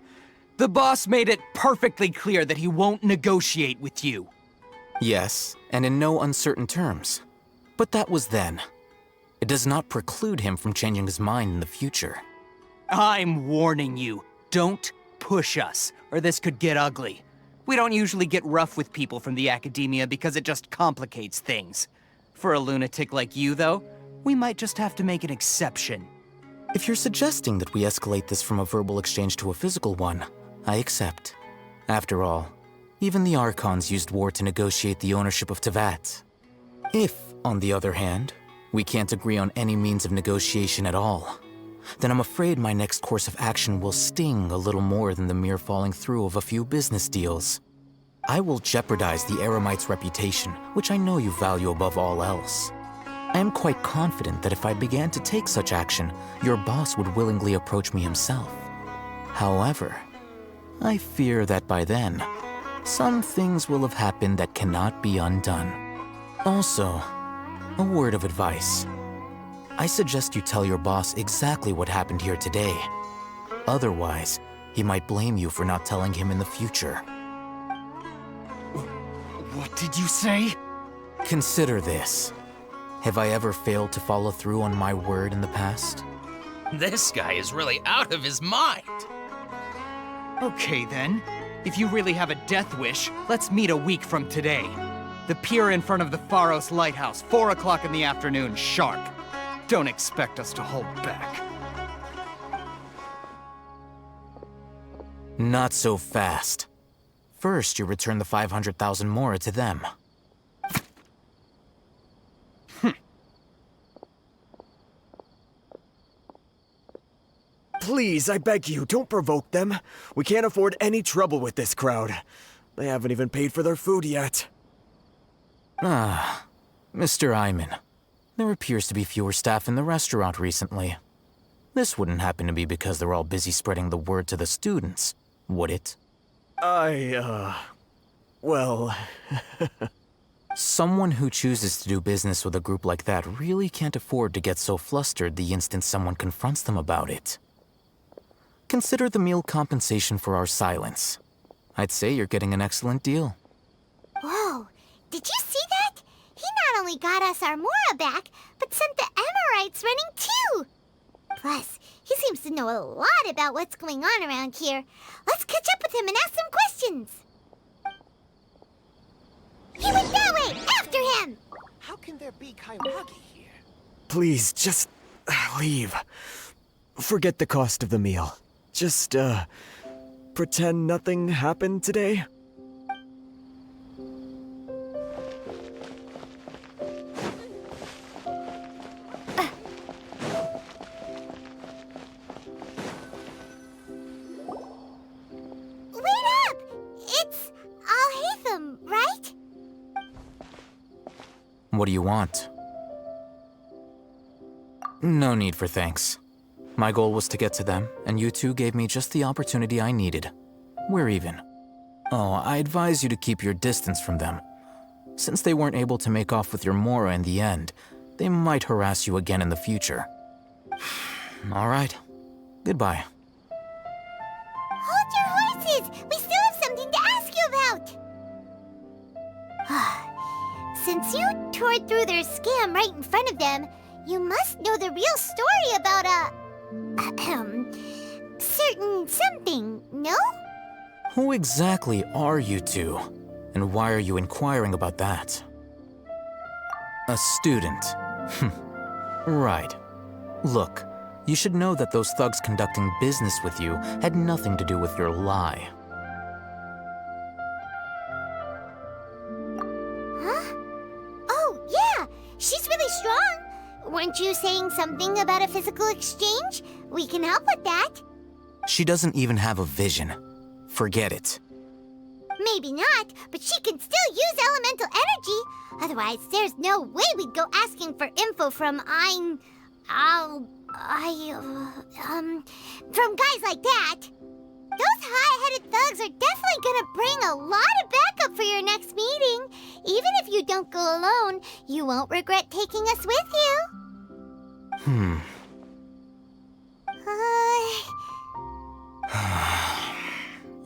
The boss made it perfectly clear that he won't negotiate with you. Yes, and in no uncertain terms. But that was then. It does not preclude him from changing his mind in the future. I'm warning you. Don't push us, or this could get ugly. We don't usually get rough with people from the Academia because it just complicates things. For a lunatic like you, though, we might just have to make an exception. If you're suggesting that we escalate this from a verbal exchange to a physical one, I accept. After all, even the Archons used war to negotiate the ownership of Tevat. If, on the other hand, we can't agree on any means of negotiation at all, then I'm afraid my next course of action will sting a little more than the mere falling through of a few business deals. I will jeopardize the Eremite's reputation, which I know you value above all else. I am quite confident that if I began to take such action, your boss would willingly approach me himself. However, I fear that by then, some things will have happened that cannot be undone. Also, a word of advice. I suggest you tell your boss exactly what happened here today. Otherwise, he might blame you for not telling him in the future. What did you say? Consider this. Have I ever failed to follow through on my word in the past? This guy is really out of his mind. Okay then. If you really have a death wish, let's meet a week from today. The pier in front of the Pharos Lighthouse, 4 o'clock in the afternoon, sharp. Don't expect us to hold back. Not so fast. First, you return the 500,000 mora to them. Please, I beg you, don't provoke them. We can't afford any trouble with this crowd. They haven't even paid for their food yet. Ah, Mr. Iman. There appears to be fewer staff in the restaurant recently. This wouldn't happen to be because they're all busy spreading the word to the students, would it? Well... Someone who chooses to do business with a group like that really can't afford to get so flustered the instant someone confronts them about it. Consider the meal compensation for our silence. I'd say you're getting an excellent deal. Whoa, did you see that? He not only got us our Mora back, but sent the Emirites running too! Plus, he seems to know a lot about what's going on around here. Let's catch up with him and ask some questions! He went that way! After him! How can there be Kaimagi here? Please, just leave. Forget the cost of the meal. Just, pretend nothing happened today. Wait up! It's Al-Haytham, right? What do you want? No need for thanks. My goal was to get to them, and you two gave me just the opportunity I needed. We're even. Oh, I advise you to keep your distance from them. Since they weren't able to make off with your Mora in the end, they might harass you again in the future. All right. Goodbye. Hold your horses! We still have something to ask you about! Since you tore through their scam right in front of them, you must know the real story about certain something, no? Who exactly are you two? And why are you inquiring about that? A student. Right. Look, you should know that those thugs conducting business with you had nothing to do with your lie. Huh? Oh, yeah! She's really strong! Weren't you saying something about a physical exchange? We can help with that. She doesn't even have a vision. Forget it. Maybe not, but she can still use elemental energy. Otherwise, there's no way we'd go asking for info from from guys like that. Those high-headed thugs are definitely gonna bring a lot of backup for your next meeting. Even if you don't go alone, you won't regret taking us with you.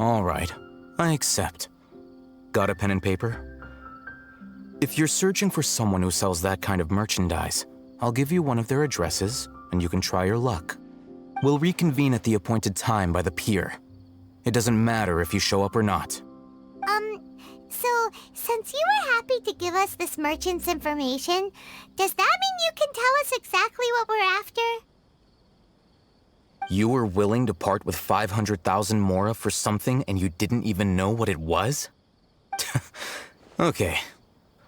All right, I accept. Got a pen and paper? If you're searching for someone who sells that kind of merchandise, I'll give you one of their addresses, and you can try your luck. We'll reconvene at the appointed time by the pier. It doesn't matter if you show up or not. So, since you were happy to give us this merchant's information, does that mean you can tell us exactly what we're after? You were willing to part with 500,000 mora for something and you didn't even know what it was? Okay.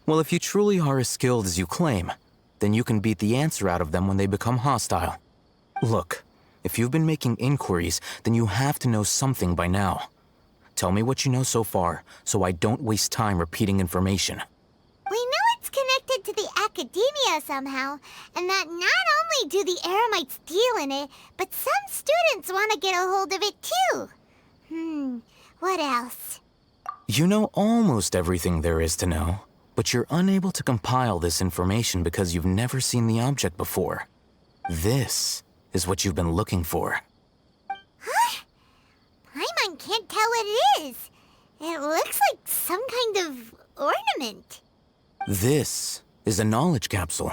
Well, if you truly are as skilled as you claim, then you can beat the answer out of them when they become hostile. Look, if you've been making inquiries, then you have to know something by now. Tell me what you know so far, so I don't waste time repeating information. We know it's connected to the academia somehow, and that not only do the Eremites deal in it, but some students want to get a hold of it too. What else? You know almost everything there is to know, but you're unable to compile this information because you've never seen the object before. This is what you've been looking for. Huh? Paimon can't tell what it is. It looks like some kind of ornament. This is a knowledge capsule.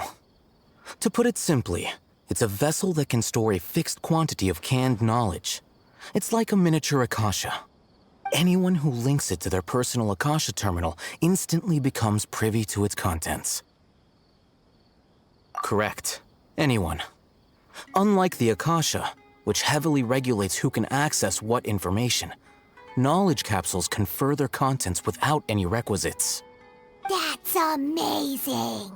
To put it simply, it's a vessel that can store a fixed quantity of canned knowledge. It's like a miniature Akasha. Anyone who links it to their personal Akasha terminal instantly becomes privy to its contents. Correct. Anyone. Unlike the Akasha, which heavily regulates who can access what information, knowledge capsules confer their contents without any requisites. That's amazing!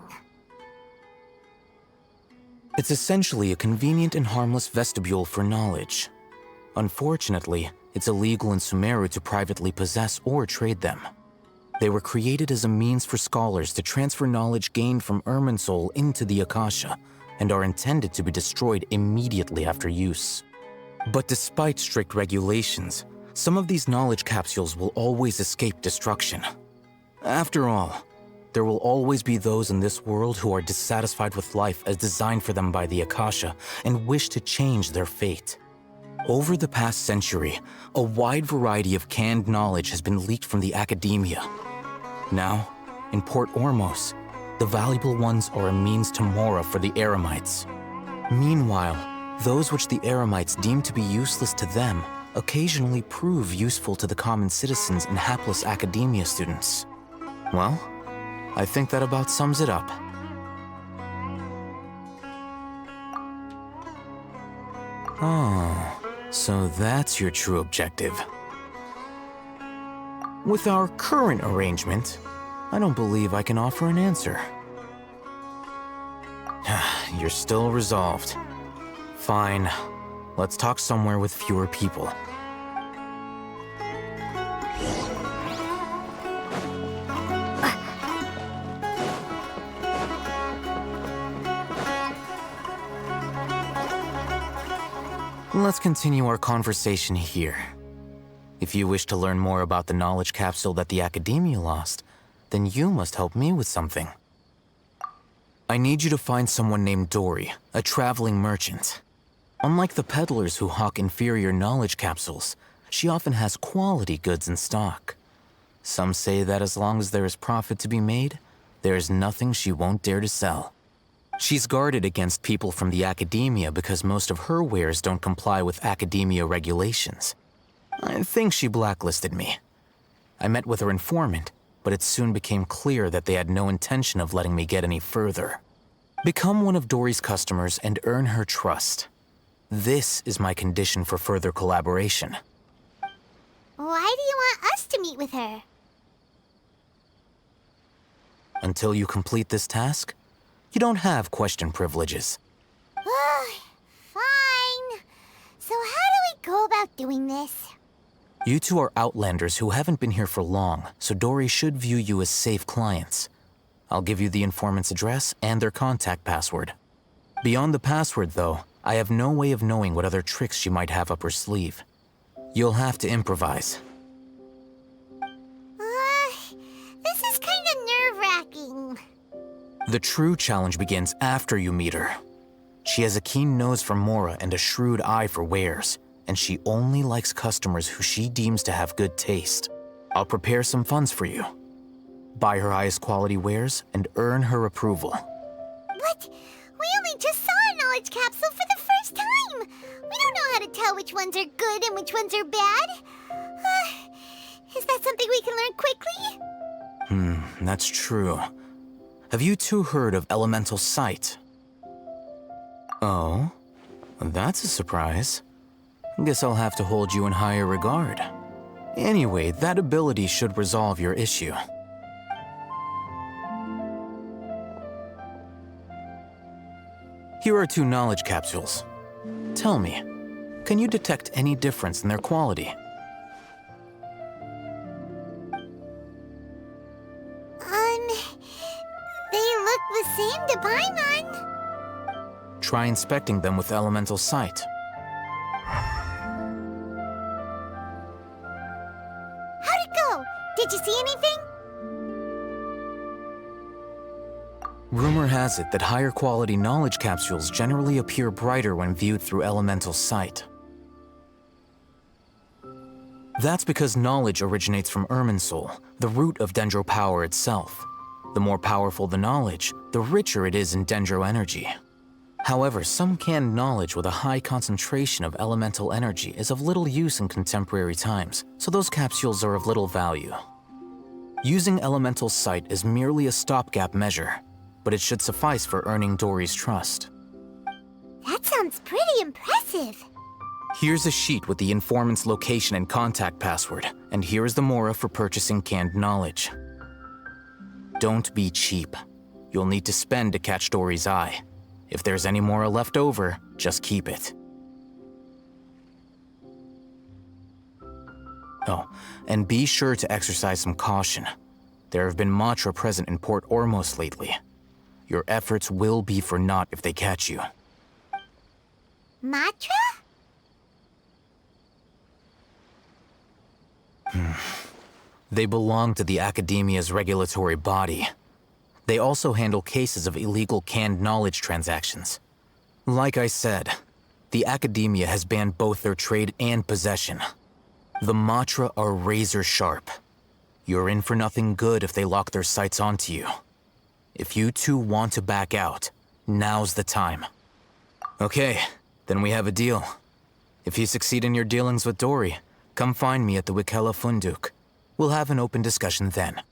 It's essentially a convenient and harmless vestibule for knowledge. Unfortunately, it's illegal in Sumeru to privately possess or trade them. They were created as a means for scholars to transfer knowledge gained from Irminsul into the Akasha, and are intended to be destroyed immediately after use. But despite strict regulations, some of these knowledge capsules will always escape destruction. After all, there will always be those in this world who are dissatisfied with life as designed for them by the Akasha and wish to change their fate. Over the past century, a wide variety of canned knowledge has been leaked from the academia. Now, in Port Ormos, the valuable ones are a means to mora for the Eremites. Meanwhile, those which the Eremites deem to be useless to them occasionally prove useful to the common citizens and hapless academia students. Well, I think that about sums it up. Oh, so that's your true objective. With our current arrangement, I don't believe I can offer an answer. You're still resolved. Fine. Let's talk somewhere with fewer people. Let's continue our conversation here. If you wish to learn more about the knowledge capsule that the Academia lost, then you must help me with something. I need you to find someone named Dory, a traveling merchant. Unlike the peddlers who hawk inferior knowledge capsules, she often has quality goods in stock. Some say that as long as there is profit to be made, there is nothing she won't dare to sell. She's guarded against people from the Academia because most of her wares don't comply with Academia regulations. I think she blacklisted me. I met with her informant, but it soon became clear that they had no intention of letting me get any further. Become one of Dory's customers and earn her trust. This is my condition for further collaboration. Why do you want us to meet with her? Until you complete this task, you don't have question privileges. Fine. So how do we go about doing this? You two are Outlanders who haven't been here for long, so Dory should view you as safe clients. I'll give you the informant's address and their contact password. Beyond the password, though, I have no way of knowing what other tricks she might have up her sleeve. You'll have to improvise. This is kind of nerve-wracking. The true challenge begins after you meet her. She has a keen nose for mora and a shrewd eye for wares, and she only likes customers who she deems to have good taste. I'll prepare some funds for you. Buy her highest quality wares and earn her approval. But we only just saw a knowledge capsule for the first time. We don't know how to tell which ones are good and which ones are bad. Is that something we can learn quickly? That's true. Have you two heard of elemental sight? Oh, that's a surprise. Guess I'll have to hold you in higher regard. Anyway, that ability should resolve your issue. Here are 2 knowledge capsules. Tell me, can you detect any difference in their quality? They look the same to Paimon. Try inspecting them with elemental sight. How'd it go? Did you see anything? Rumor has it that higher quality knowledge capsules generally appear brighter when viewed through elemental sight. That's because knowledge originates from Irminsul, the root of Dendro power itself. The more powerful the knowledge, the richer it is in Dendro energy. However, some canned knowledge with a high concentration of elemental energy is of little use in contemporary times, so those capsules are of little value. Using elemental sight is merely a stopgap measure, but it should suffice for earning Dory's trust. That sounds pretty impressive. Here's a sheet with the informant's location and contact password, and here is the mora for purchasing canned knowledge. Don't be cheap. You'll need to spend to catch Dory's eye. If there's any mora left over, just keep it. Oh, and be sure to exercise some caution. There have been Matra present in Port Ormos lately. Your efforts will be for naught if they catch you. Matra? They belong to the Academia's regulatory body. They also handle cases of illegal canned knowledge transactions. Like I said, the Academia has banned both their trade and possession. The Matra are razor sharp. You're in for nothing good if they lock their sights onto you. If you 2 want to back out, now's the time. Okay, then we have a deal. If you succeed in your dealings with Dory, come find me at the Wikela Funduk. We'll have an open discussion then.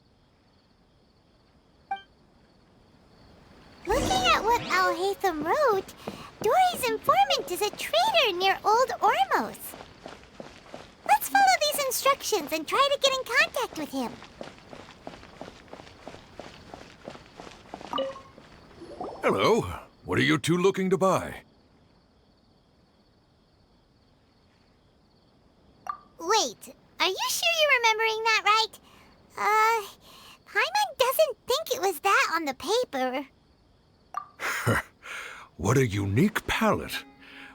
Looking at what Al-Haytham wrote, Dory's informant is a traitor near Old Ormos. Let's follow these instructions and try to get in contact with him. Hello. What are you 2 looking to buy? Wait, are you sure you're remembering that right? Paimon doesn't think it was that on the paper. What a unique palate.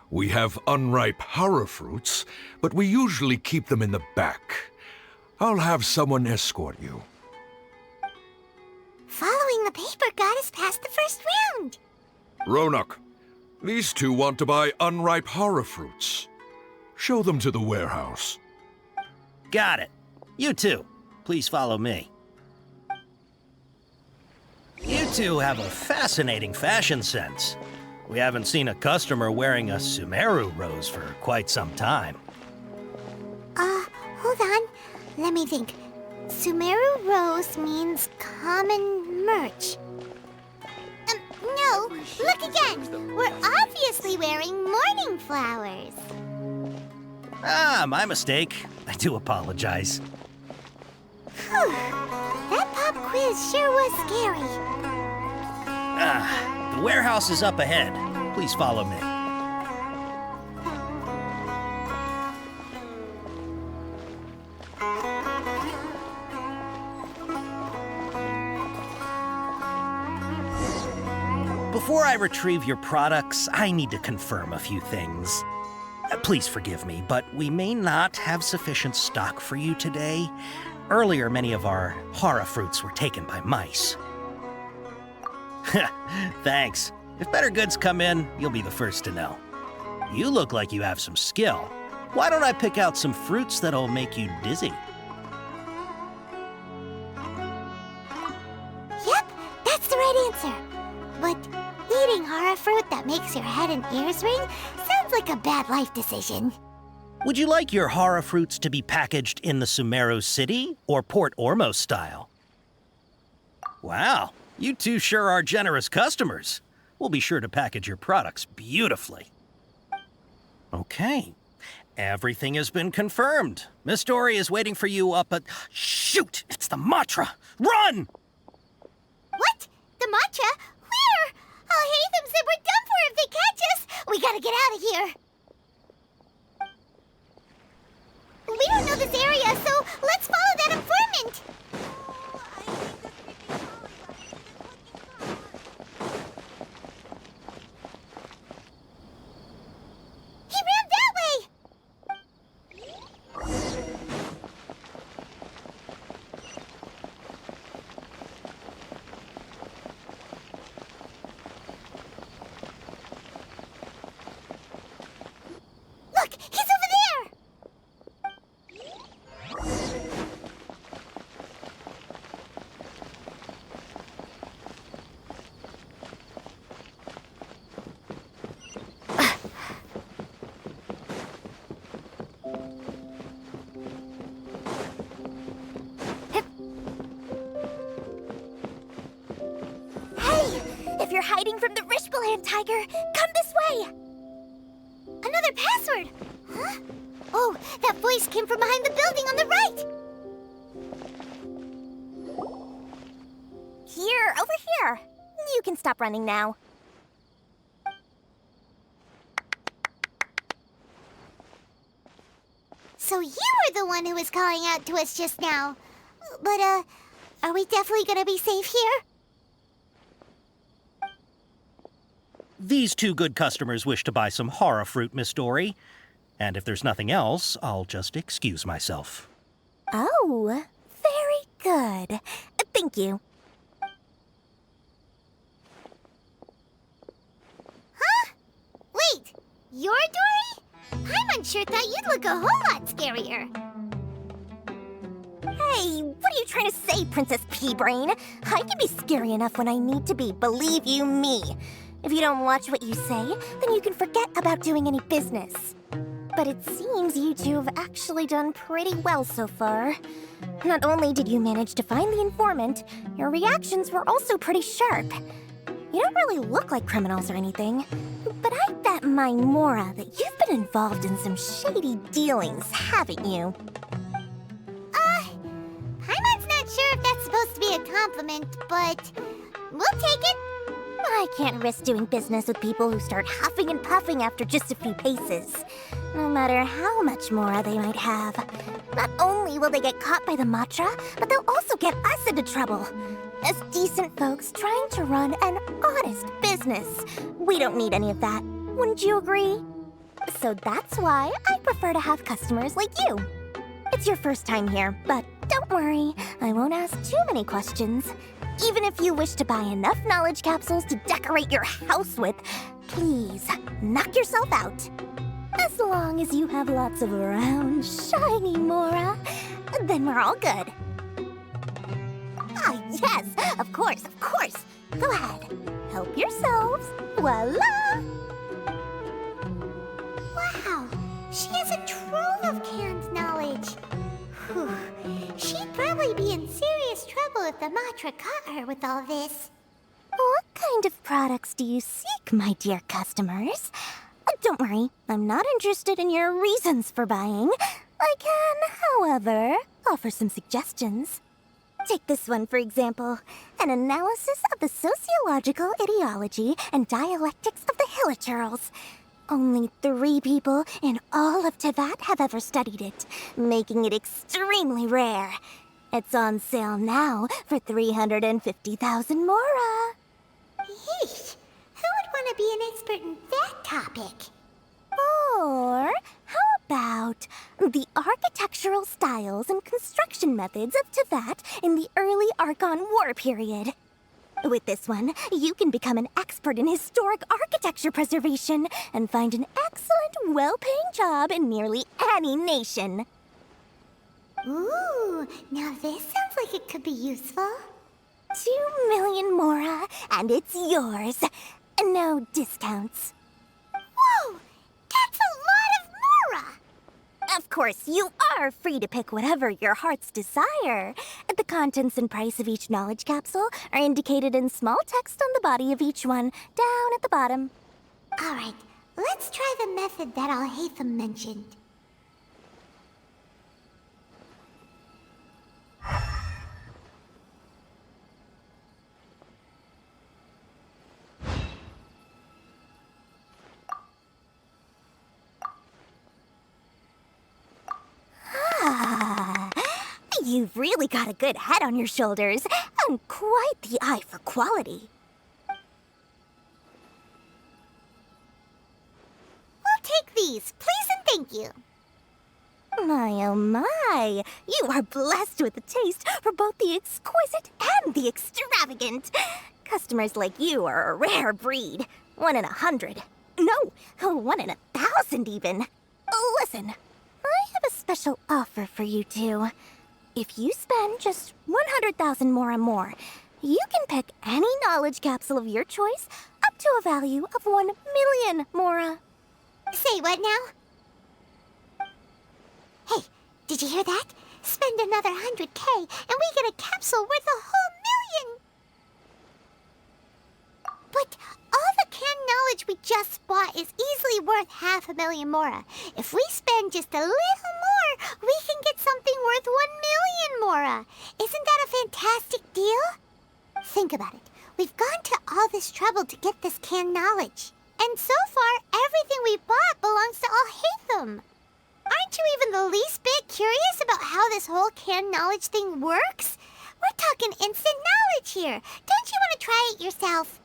We have unripe hara fruits, but we usually keep them in the back. I'll have someone escort you. Following the paper got us past the first round. Ronak, these 2 want to buy unripe hara fruits. Show them to the warehouse. Got it. You 2, please follow me. You 2 have a fascinating fashion sense. We haven't seen a customer wearing a Sumeru rose for quite some time. Hold on. Let me think. Sumeru rose means common merch. No, look again. We're obviously wearing morning flowers. Ah, my mistake. I do apologize. Whew. That pop quiz sure was scary. The warehouse is up ahead. Please follow me. Before I retrieve your products, I need to confirm a few things. Please forgive me, but we may not have sufficient stock for you today. Earlier, many of our hara fruits were taken by mice. Thanks. If better goods come in, you'll be the first to know. You look like you have some skill. Why don't I pick out some fruits that'll make you dizzy? Yep, that's the right answer. But eating hara fruit that makes your head and ears ring sounds like a bad life decision. Would you like your hara fruits to be packaged in the Sumeru City or Port Ormos style? Wow, you 2 sure are generous customers. We'll be sure to package your products beautifully. Okay. Everything has been confirmed. Miss Dory is waiting for you up at... Shoot! It's the Matra! Run! What? The Matcha? Where? Oh, Hatham said we're done for if they catch us. We gotta get out of here. We don't know this area, so let's follow that informant. He ran that way. Look, he's over there. If you're hiding from the Rishbaland tiger, come this way! Another password! Huh? Oh, that voice came from behind the building on the right! Here, over here. You can stop running now. So you were the one who was calling out to us just now. But, are we definitely gonna be safe here? These two good customers wish to buy some horror fruit, Miss Dory. And if there's nothing else, I'll just excuse myself. Oh, very good. Thank you. Huh? Wait, you're Dory? Paimon sure thought you'd look a whole lot scarier. Hey, what are you trying to say, Princess Pea-Brain? I can be scary enough when I need to be, believe you me. If you don't watch what you say, then you can forget about doing any business. But it seems you two have actually done pretty well so far. Not only did you manage to find the informant, your reactions were also pretty sharp. You don't really look like criminals or anything, but I bet my Mora that you've been involved in some shady dealings, haven't you? Paimon's not sure if that's supposed to be a compliment, but we'll take it. I can't risk doing business with people who start huffing and puffing after just a few paces, no matter how much Mora they might have. Not only will they get caught by the Matra, but they'll also get us into trouble. As decent folks trying to run an honest business, we don't need any of that. Wouldn't you agree? So that's why I prefer to have customers like you. It's your first time here, but don't worry, I won't ask too many questions. Even if you wish to buy enough knowledge capsules to decorate your house with, please, knock yourself out. As long as you have lots of round, shiny Mora, then we're all good. Ah, yes, of course, of course. Go ahead, help yourselves. Voila! Wow, she has a trove of canned knowledge. Whew. She'd probably be in serious trouble if the Matra caught her with all this. What kind of products do you seek, my dear customers? Don't worry, I'm not interested in your reasons for buying. I can, however, offer some suggestions. Take this one, for example. An analysis of the sociological ideology and dialectics of the Hilichurls. Only 3 people in all of Teyvat have ever studied it, making it extremely rare. It's on sale now for 350,000 Mora. Yeesh, who would want to be an expert in that topic? Or how about the architectural styles and construction methods of Teyvat in the early Archon War period? With this one, you can become an expert in historic architecture preservation and find an excellent, well-paying job in nearly any nation. Ooh, now this sounds like it could be useful. 2 million Mora, and it's yours. No discounts. Whoa! That's a lot of Mora! Of course, you are free to pick whatever your heart's desire. The contents and price of each knowledge capsule are indicated in small text on the body of each one, down at the bottom. All right, let's try the method that Al-Haytham mentioned. You've really got a good head on your shoulders, and quite the eye for quality. We'll take these, please and thank you. My, oh my! You are blessed with a taste for both the exquisite and the extravagant. Customers like you are a rare breed. 1 in 100. No, 1 in 1,000 even. Listen, I have a special offer for you two. If you spend just 100,000 mora more, you can pick any knowledge capsule of your choice up to a value of 1 million mora. Say what now? Hey, did you hear that? Spend another 100K and we get a capsule worth a whole million! But all the canned knowledge we just bought is easily worth 500,000 mora. If we spend just a little more, we can get something worth 1 million mora. Isn't that a fantastic deal? Think about it. We've gone to all this trouble to get this canned knowledge. And so far, everything we bought belongs to Alhaitham. Aren't you even the least bit curious about how this whole canned knowledge thing works? We're talking instant knowledge here. Don't you want to try it yourself?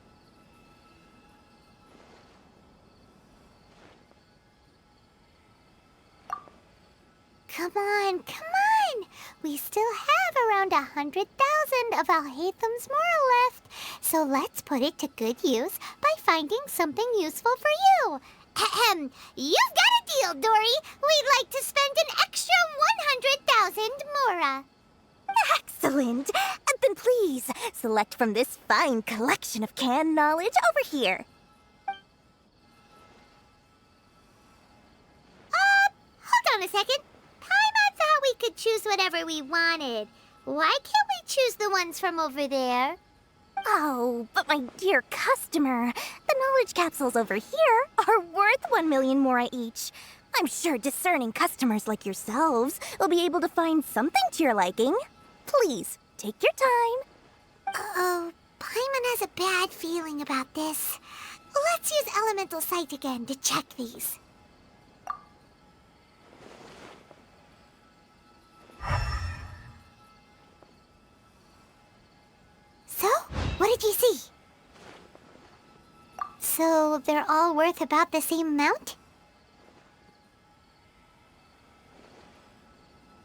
Come on, come on! We still have around 100,000 of Alhaitham's mora left, so let's put it to good use by finding something useful for you. Ahem! You've got a deal, Dory! We'd like to spend an extra 100,000 mora. Excellent! Then please, select from this fine collection of canned knowledge over here. Hold on a second. Paimon thought we could choose whatever we wanted. Why can't we choose the ones from over there? Oh, but my dear customer, the knowledge capsules over here are worth 1 million mora each. I'm sure discerning customers like yourselves will be able to find something to your liking. Please, take your time. Uh-oh, Paimon has a bad feeling about this. Let's use Elemental Sight again to check these. So, what did you see? So, they're all worth about the same amount?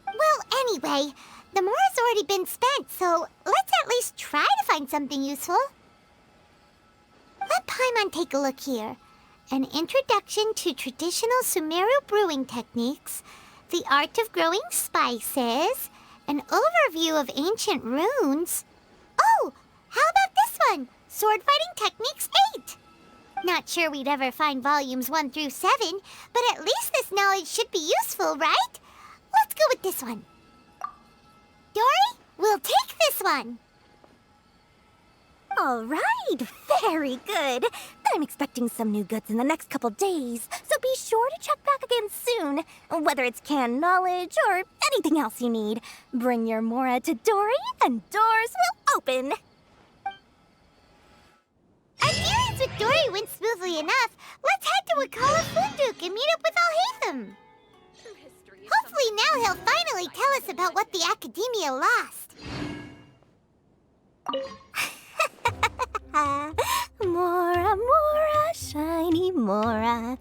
Well, anyway, the mora's already been spent, so let's at least try to find something useful. Let Paimon take a look here. An introduction to traditional Sumeru brewing techniques, the art of growing spices, an overview of ancient runes. Oh, how about this one? Sword Fighting Techniques 8. Not sure we'd ever find volumes 1 through 7, but at least this knowledge should be useful, right? Let's go with this one. Dory, we'll take this one. All right, very good. I'm expecting some new goods in the next couple days, so be sure to check back again soon. Whether it's canned knowledge or anything else you need, bring your mora to Dory and doors will open. Our dealings with Dory went smoothly enough. Let's head to Wakala Funduk and meet up with Alhaitham. Hopefully now he'll finally tell us about what the Academia lost. Mora, mora, shiny mora.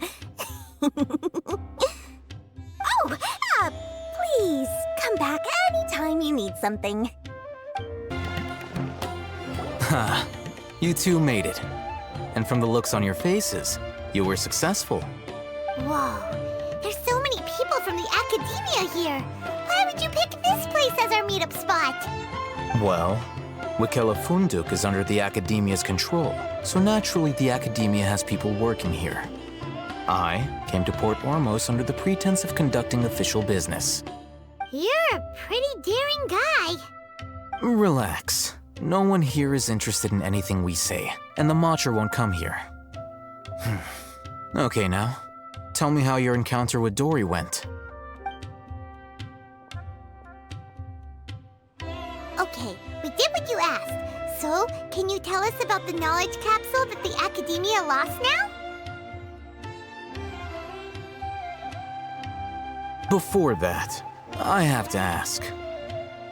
Please come back anytime you need something. Ha, you two made it. And from the looks on your faces, you were successful. Whoa, there's so many people from the Academia here. Why would you pick this place as our meetup spot? Well, Wakela Funduk is under the Academia's control, so naturally the Academia has people working here. I came to Port Ormos under the pretense of conducting official business. You're a pretty daring guy. Relax. No one here is interested in anything we say, and the Matcher won't come here. Okay now, tell me how your encounter with Dory went. Okay, we did what you asked. So, can you tell us about the knowledge capsule that the Academia lost now? Before that, I have to ask.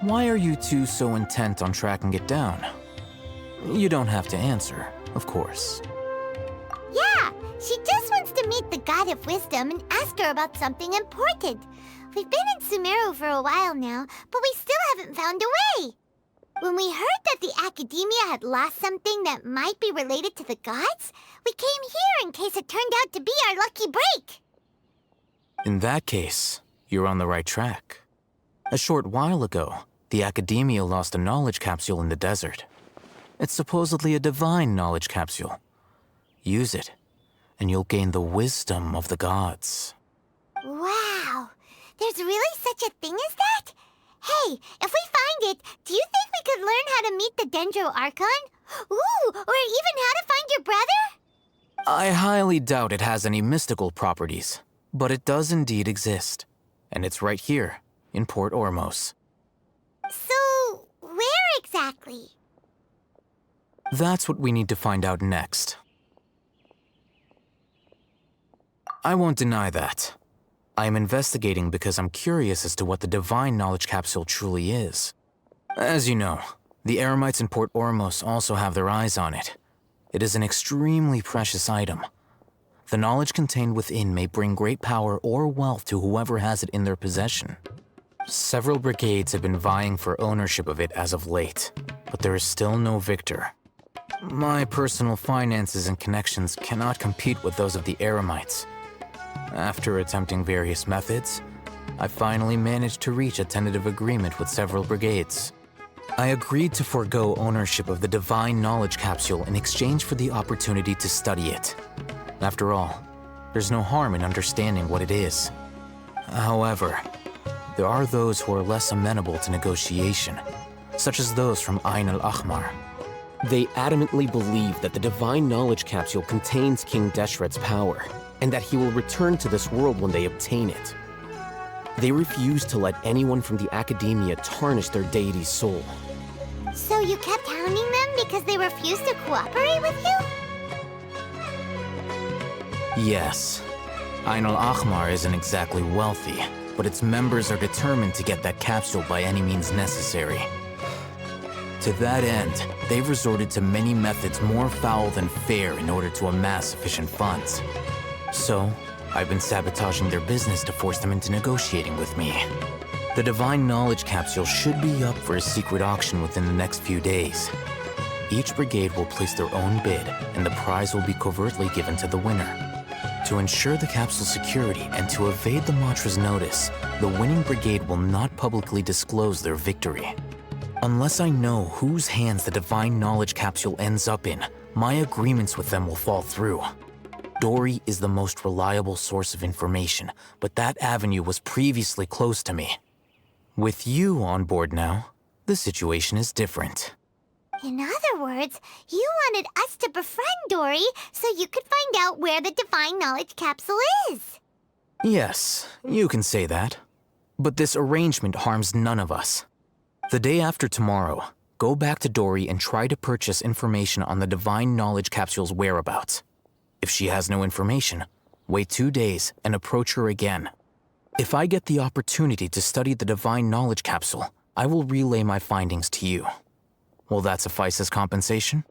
Why are you two so intent on tracking it down? You don't have to answer, of course. Yeah, she just wants to meet the God of Wisdom and ask her about something important. We've been in Sumeru for a while now, but we still haven't found a way. When we heard that the Academia had lost something that might be related to the gods, we came here in case it turned out to be our lucky break. In that case, you're on the right track. A short while ago, the Academia lost a knowledge capsule in the desert. It's supposedly a divine knowledge capsule. Use it, and you'll gain the wisdom of the gods. Wow, there's really such a thing as that? Hey, if we find it, do you think we could learn how to meet the Dendro Archon? Ooh, or even how to find your brother? I highly doubt it has any mystical properties, but it does indeed exist. And it's right here, in Port Ormos. So, where exactly? That's what we need to find out next. I won't deny that. I am investigating because I'm curious as to what the Divine Knowledge Capsule truly is. As you know, the Eremites in Port Ormos also have their eyes on it. It is an extremely precious item. The knowledge contained within may bring great power or wealth to whoever has it in their possession. Several brigades have been vying for ownership of it as of late, but there is still no victor. My personal finances and connections cannot compete with those of the Eremites. After attempting various methods, I finally managed to reach a tentative agreement with several brigades. I agreed to forego ownership of the Divine Knowledge Capsule in exchange for the opportunity to study it. After all, there's no harm in understanding what it is. However, there are those who are less amenable to negotiation, such as those from Ain al-Ahmar. They adamantly believe that the Divine Knowledge Capsule contains King Deshret's power, and that he will return to this world when they obtain it. They refuse to let anyone from the Academia tarnish their deity's soul. So you kept hounding them because they refused to cooperate with you? Yes. Ain al-Ahmar isn't exactly wealthy, but its members are determined to get that capsule by any means necessary. To that end, they've resorted to many methods more foul than fair in order to amass sufficient funds. So, I've been sabotaging their business to force them into negotiating with me. The Divine Knowledge Capsule should be up for a secret auction within the next few days. Each brigade will place their own bid, and the prize will be covertly given to the winner. To ensure the capsule's security and to evade the Matra's notice, the winning brigade will not publicly disclose their victory. Unless I know whose hands the Divine Knowledge Capsule ends up in, my agreements with them will fall through. Dory is the most reliable source of information, but that avenue was previously closed to me. With you on board now, the situation is different. In other words, you wanted us to befriend Dory so you could find out where the Divine Knowledge Capsule is. Yes, you can say that. But this arrangement harms none of us. The day after tomorrow, go back to Dory and try to purchase information on the Divine Knowledge Capsule's whereabouts. If she has no information, wait 2 days and approach her again. If I get the opportunity to study the Divine Knowledge Capsule, I will relay my findings to you. Will that suffice as compensation?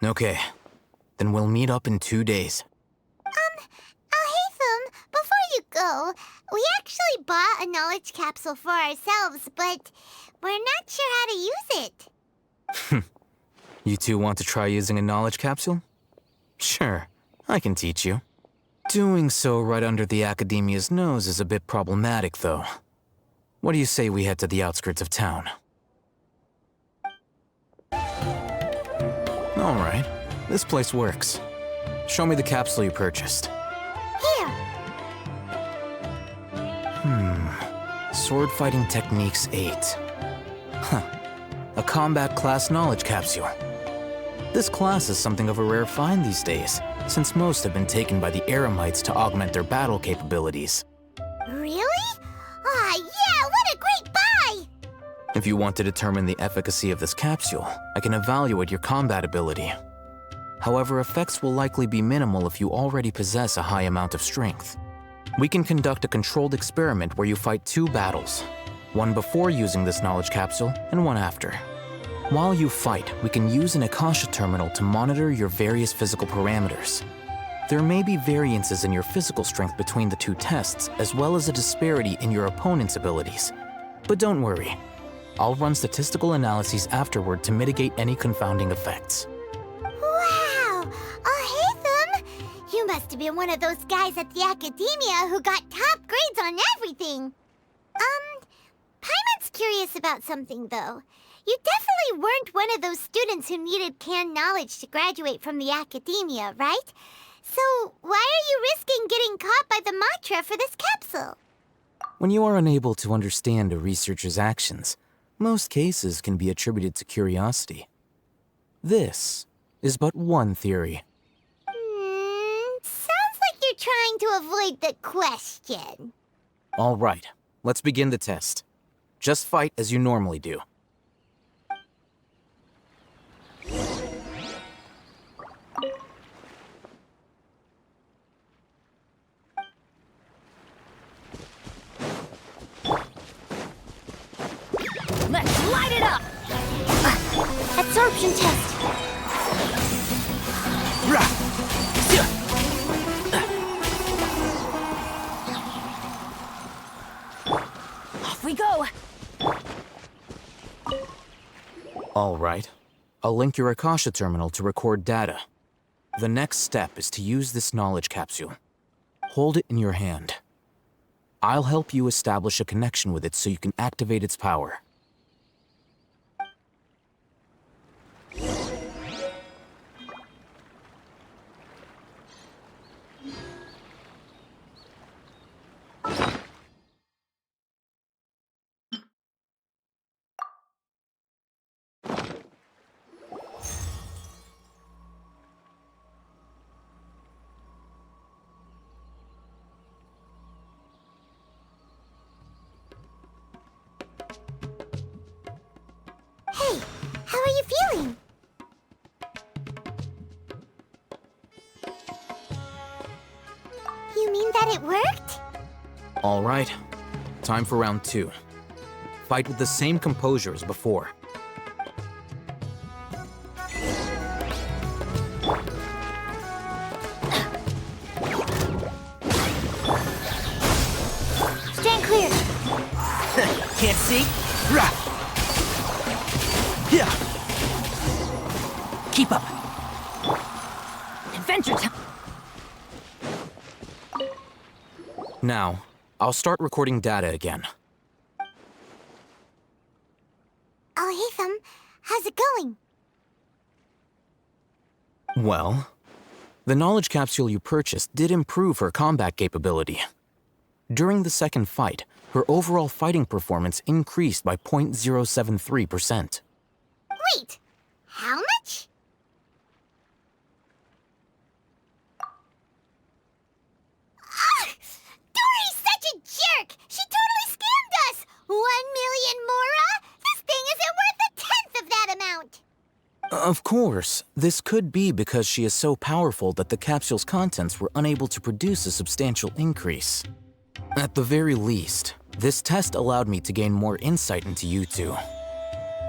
Okay, then we'll meet up in 2 days. Alhaitham, before you go, we actually bought a knowledge capsule for ourselves, but we're not sure how to use it. You two want to try using a knowledge capsule? Sure, I can teach you. Doing so right under the Academia's nose is a bit problematic, though. What do you say we head to the outskirts of town? All right, this place works. Show me the capsule you purchased. Here. Sword Fighting Techniques 8. Huh. A combat class knowledge capsule. This class is something of a rare find these days, since most have been taken by the Eremites to augment their battle capabilities. Really? Ah, yeah, what a great buy! If you want to determine the efficacy of this capsule, I can evaluate your combat ability. However, effects will likely be minimal if you already possess a high amount of strength. We can conduct a controlled experiment where you fight 2 battles, One before using this knowledge capsule, and one after. While you fight, we can use an Akasha terminal to monitor your various physical parameters. There may be variances in your physical strength between the two tests, as well as a disparity in your opponent's abilities. But don't worry. I'll run statistical analyses afterward to mitigate any confounding effects. Wow! Ahitham! You must have been one of those guys at the academia who got top grades on everything. Paimon's curious about something, though. You definitely weren't one of those students who needed canned knowledge to graduate from the academia, right? So why are you risking getting caught by the mantra for this capsule? When you are unable to understand a researcher's actions, most cases can be attributed to curiosity. This is but one theory. Sounds like you're trying to avoid the question. All right, let's begin the test. Just fight as you normally do. Let's light it up! Absorption test! Off we go! All right. I'll link your Akasha terminal to record data. The next step is to use this knowledge capsule. Hold it in your hand. I'll help you establish a connection with it so you can activate its power. Hey, how are you feeling? You mean that it worked? All right. Time for round 2. Fight with the same composure as before. Stand clear! Can't see? Keep up. Adventure time! Now, I'll start recording data again. Ahitham, how's it going? Well, the knowledge capsule you purchased did improve her combat capability. During the second fight, her overall fighting performance increased by 0.073%. Wait, how much? Dory's such a jerk! She totally scammed us! 1 million mora? This thing isn't worth a tenth of that amount! Of course, this could be because she is so powerful that the capsule's contents were unable to produce a substantial increase. At the very least, this test allowed me to gain more insight into you two.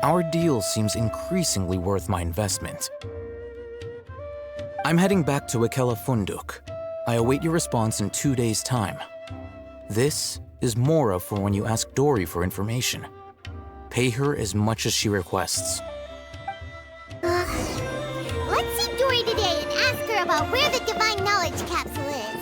Our deal seems increasingly worth my investment. I'm heading back to Ikela Funduk. I await your response in 2 days' time. This is Mora for when you ask Dory for information. Pay her as much as she requests. Let's see Dory today and ask her about where the divine knowledge capsule is.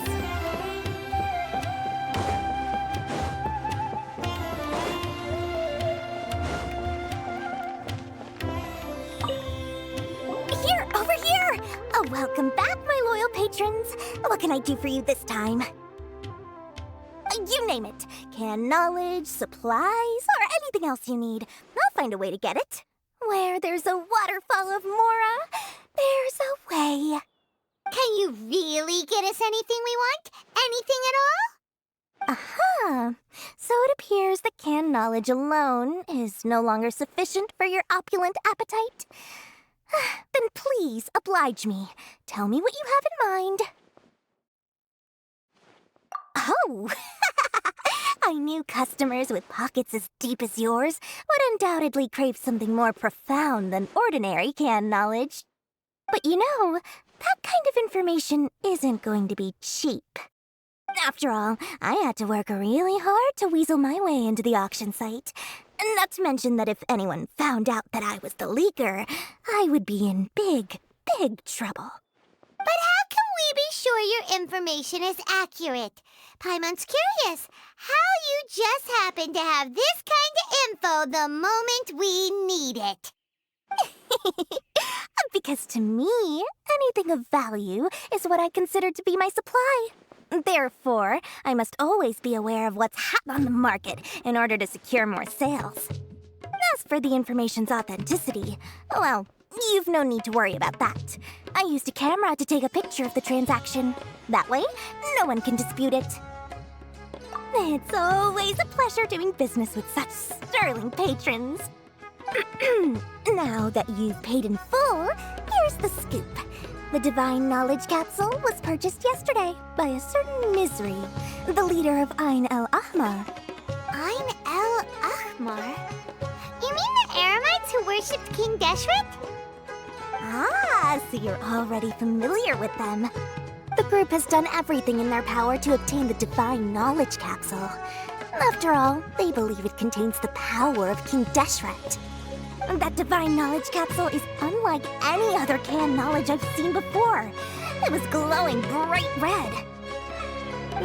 Here, over here! Oh, welcome back, my loyal patrons. What can I do for you this time? You name it. Canned knowledge, supplies, or anything else you need. I'll find a way to get it. Where there's a waterfall of Mora, there's a way. Can you really get us anything we want? Anything at all? Aha! So it appears that canned knowledge alone is no longer sufficient for your opulent appetite. Then please oblige me. Tell me what you have in mind. Oh! I knew customers with pockets as deep as yours would undoubtedly crave something more profound than ordinary canned knowledge. But you know, that kind of information isn't going to be cheap. After all, I had to work really hard to weasel my way into the auction site. Not to mention that if anyone found out that I was the leaker, I would be in big, big trouble. But how can we be sure your information is accurate? Paimon's curious how you just happen to have this kind of info the moment we need it. Because to me, anything of value is what I consider to be my supply. Therefore, I must always be aware of what's hot on the market in order to secure more sales. As for the information's authenticity, well, you've no need to worry about that. I used a camera to take a picture of the transaction. That way, no one can dispute it. It's always a pleasure doing business with such sterling patrons. Now that you've paid in full, here's the scoop. The Divine Knowledge Capsule was purchased yesterday by a certain Misery, the leader of Ain el-Ahmar. Ain el-Ahmar? You mean the Eremites who worshipped King Deshret? Ah, so you're already familiar with them. The group has done everything in their power to obtain the Divine Knowledge Capsule. After all, they believe it contains the power of King Deshret. That Divine Knowledge Capsule is unlike any other canned knowledge I've seen before. It was glowing bright red.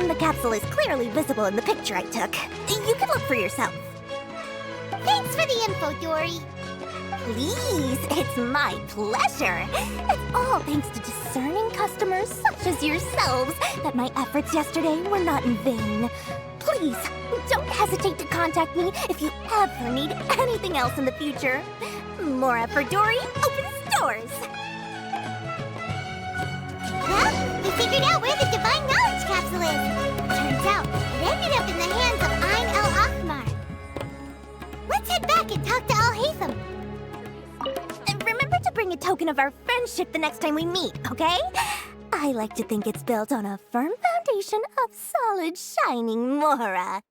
The capsule is clearly visible in the picture I took. You can look for yourself. Thanks for the info, Dory. Please, it's my pleasure. It's all thanks to discerning customers such as yourselves that my efforts yesterday were not in vain. Please, don't hesitate to contact me if you ever need anything else in the future. More effort, Dory, opens doors. Well, we figured out where the Divine Knowledge Capsule is. Turns out, it ended up in the hands of Ain el-Ahmar. Let's head back and talk to Al-Haytham. And remember to bring a token of our friendship the next time we meet, okay? I like to think it's built on a firm foundation of solid, shining Mora.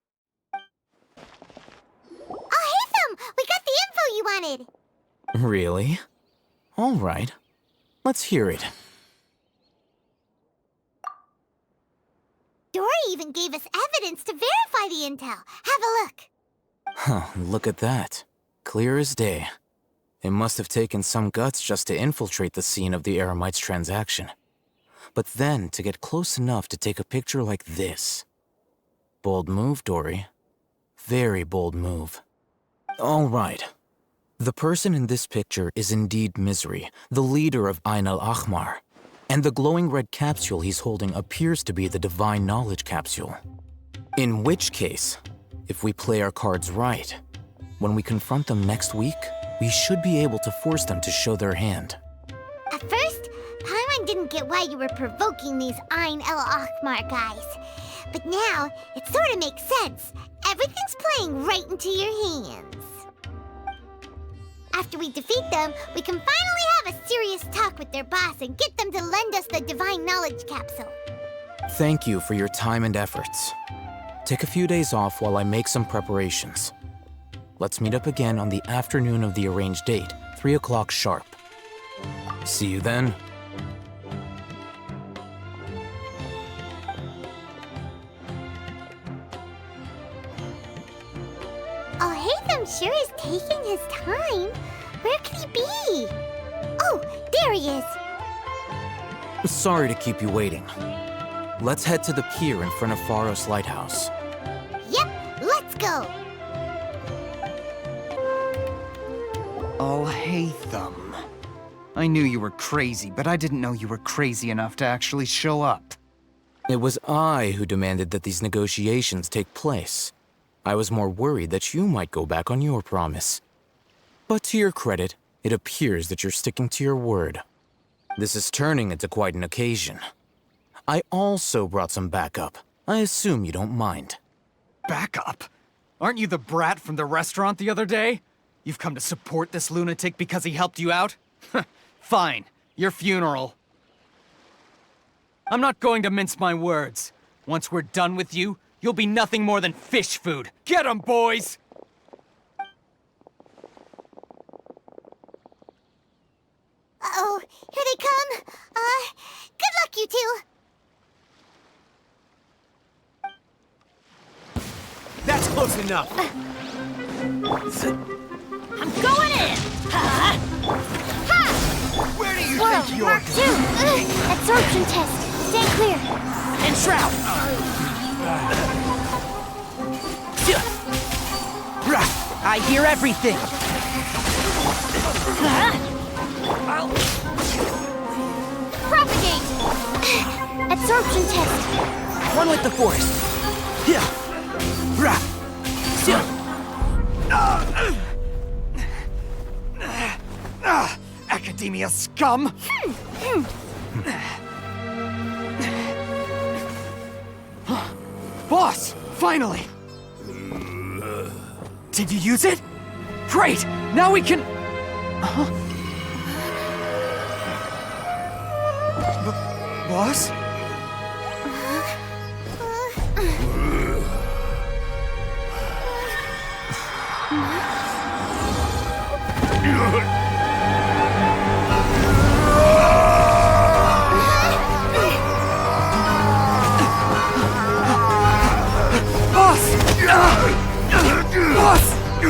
Al-Haytham, we got the info you wanted. Really? All right. Let's hear it. Dory even gave us evidence to verify the intel. Have a look. Huh, look at that. Clear as day. It must have taken some guts just to infiltrate the scene of the Eremites' transaction. But then to get close enough to take a picture like this. Bold move, Dory. Very bold move. All right. The person in this picture is indeed Misery, the leader of Ain el-Ahmar. And the glowing red capsule he's holding appears to be the Divine Knowledge Capsule. In which case, if we play our cards right, when we confront them next week, we should be able to force them to show their hand. At first, Paimon didn't get why you were provoking these Ain el-Ahmar guys. But now, it sort of makes sense. Everything's playing right into your hands. After we defeat them, we can finally have a serious talk with their boss and get them to lend us the Divine Knowledge Capsule. Thank you for your time and efforts. Take a few days off while I make some preparations. Let's meet up again on the afternoon of the arranged date, 3 o'clock sharp. See you then. Al-Haytham sure is taking his time. Where could he be? Oh, there he is. Sorry to keep you waiting. Let's head to the pier in front of Pharos Lighthouse. Yep, let's go. Al-Haytham. I knew you were crazy, but I didn't know you were crazy enough to actually show up. It was I who demanded that these negotiations take place. I was more worried that you might go back on your promise. But to your credit, it appears that you're sticking to your word. This is turning into quite an occasion. I also brought some backup. I assume you don't mind. Backup? Aren't you the brat from the restaurant the other day? You've come to support this lunatic because he helped you out? Fine, your funeral. I'm not going to mince my words. Once we're done with you, you'll be nothing more than fish food. Get 'em, boys! Uh-oh, here they come. Good luck, you two. That's close enough. I'm going in! Ha! Where do you Swirl, think you're Mark 2! Absorption test. Stay clear. And Shroud! I hear everything! Propagate! Absorption test. One with the force. Academia scum! Boss! Finally! Did you use it? Great! Now we can... Boss? Boss!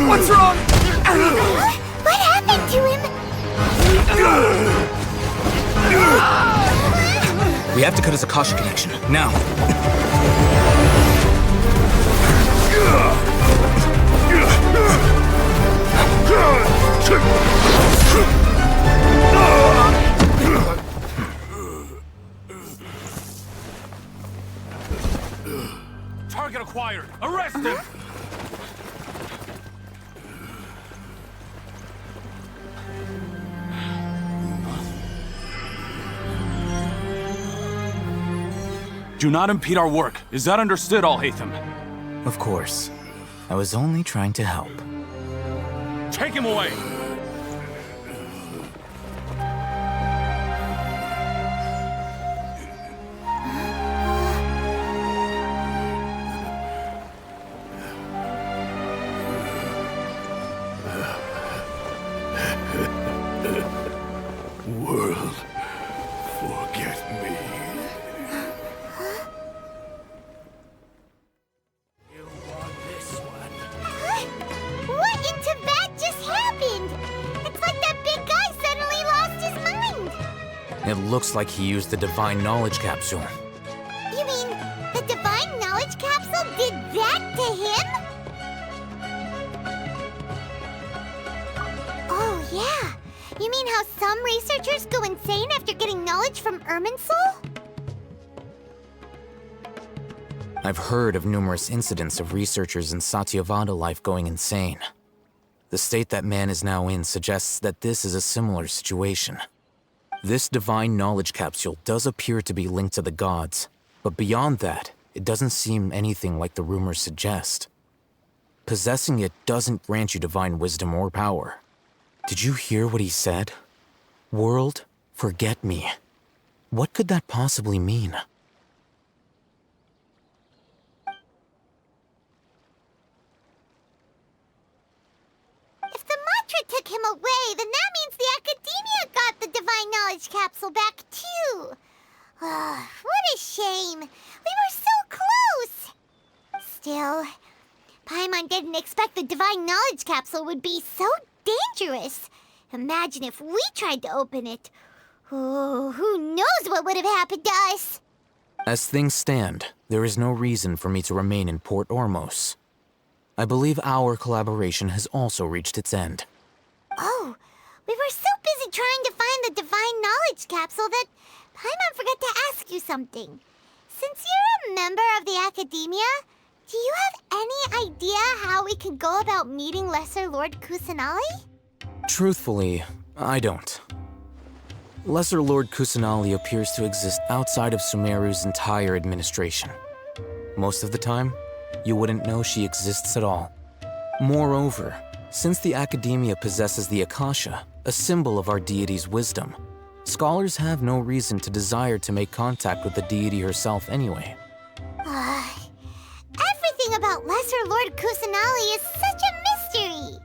What's wrong? What happened to him? We have to cut his Akasha connection, now. Target acquired! Arrest him! Do not impede our work. Is that understood, Al-Haytham? Of course. I was only trying to help. Take him away! World, forget me. What in Tibet just happened? It's like that big guy suddenly lost his mind. It looks like he used the Divine Knowledge Capsule. You mean the Divine Knowledge Capsule did that to him? Oh, yeah. You mean how some researchers go insane after getting knowledge from Irminsul? I've heard of numerous incidents of researchers in Satyavada life going insane. The state that man is now in suggests that this is a similar situation. This Divine Knowledge Capsule does appear to be linked to the gods, but beyond that, it doesn't seem anything like the rumors suggest. Possessing it doesn't grant you divine wisdom or power. Did you hear what he said? World, forget me. What could that possibly mean? If the mantra took him away, then that means the Academia got the Divine Knowledge Capsule back, too. What a shame. We were so close. Still, Paimon didn't expect the Divine Knowledge Capsule would be so dangerous. Imagine if we tried to open it. Oh, who knows what would have happened to us? As things stand, there is no reason for me to remain in Port Ormos. I believe our collaboration has also reached its end. Oh, we were so busy trying to find the Divine Knowledge Capsule that Paimon forgot to ask you something. Since you're a member of the Academia, do you have any idea how we can go about meeting Lesser Lord Kusanali? Truthfully, I don't. Lesser Lord Kusanali appears to exist outside of Sumeru's entire administration. Most of the time, you wouldn't know she exists at all. Moreover, since the Academia possesses the Akasha, a symbol of our deity's wisdom, scholars have no reason to desire to make contact with the deity herself anyway. Kusanali is such a mystery.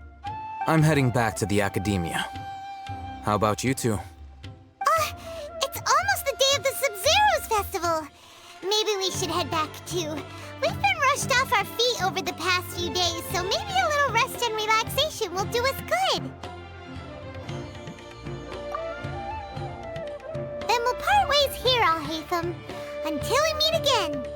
I'm heading back to the Academia. How about you two? It's almost the day of the Sub-Zero's festival. Maybe we should head back too. We've been rushed off our feet over the past few days, so maybe a little rest and relaxation will do us good. Then we'll part ways here, Al-Haytham, until we meet again.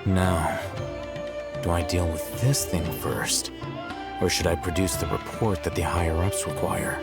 Now, do I deal with this thing first? Or should I produce the report that the higher-ups require?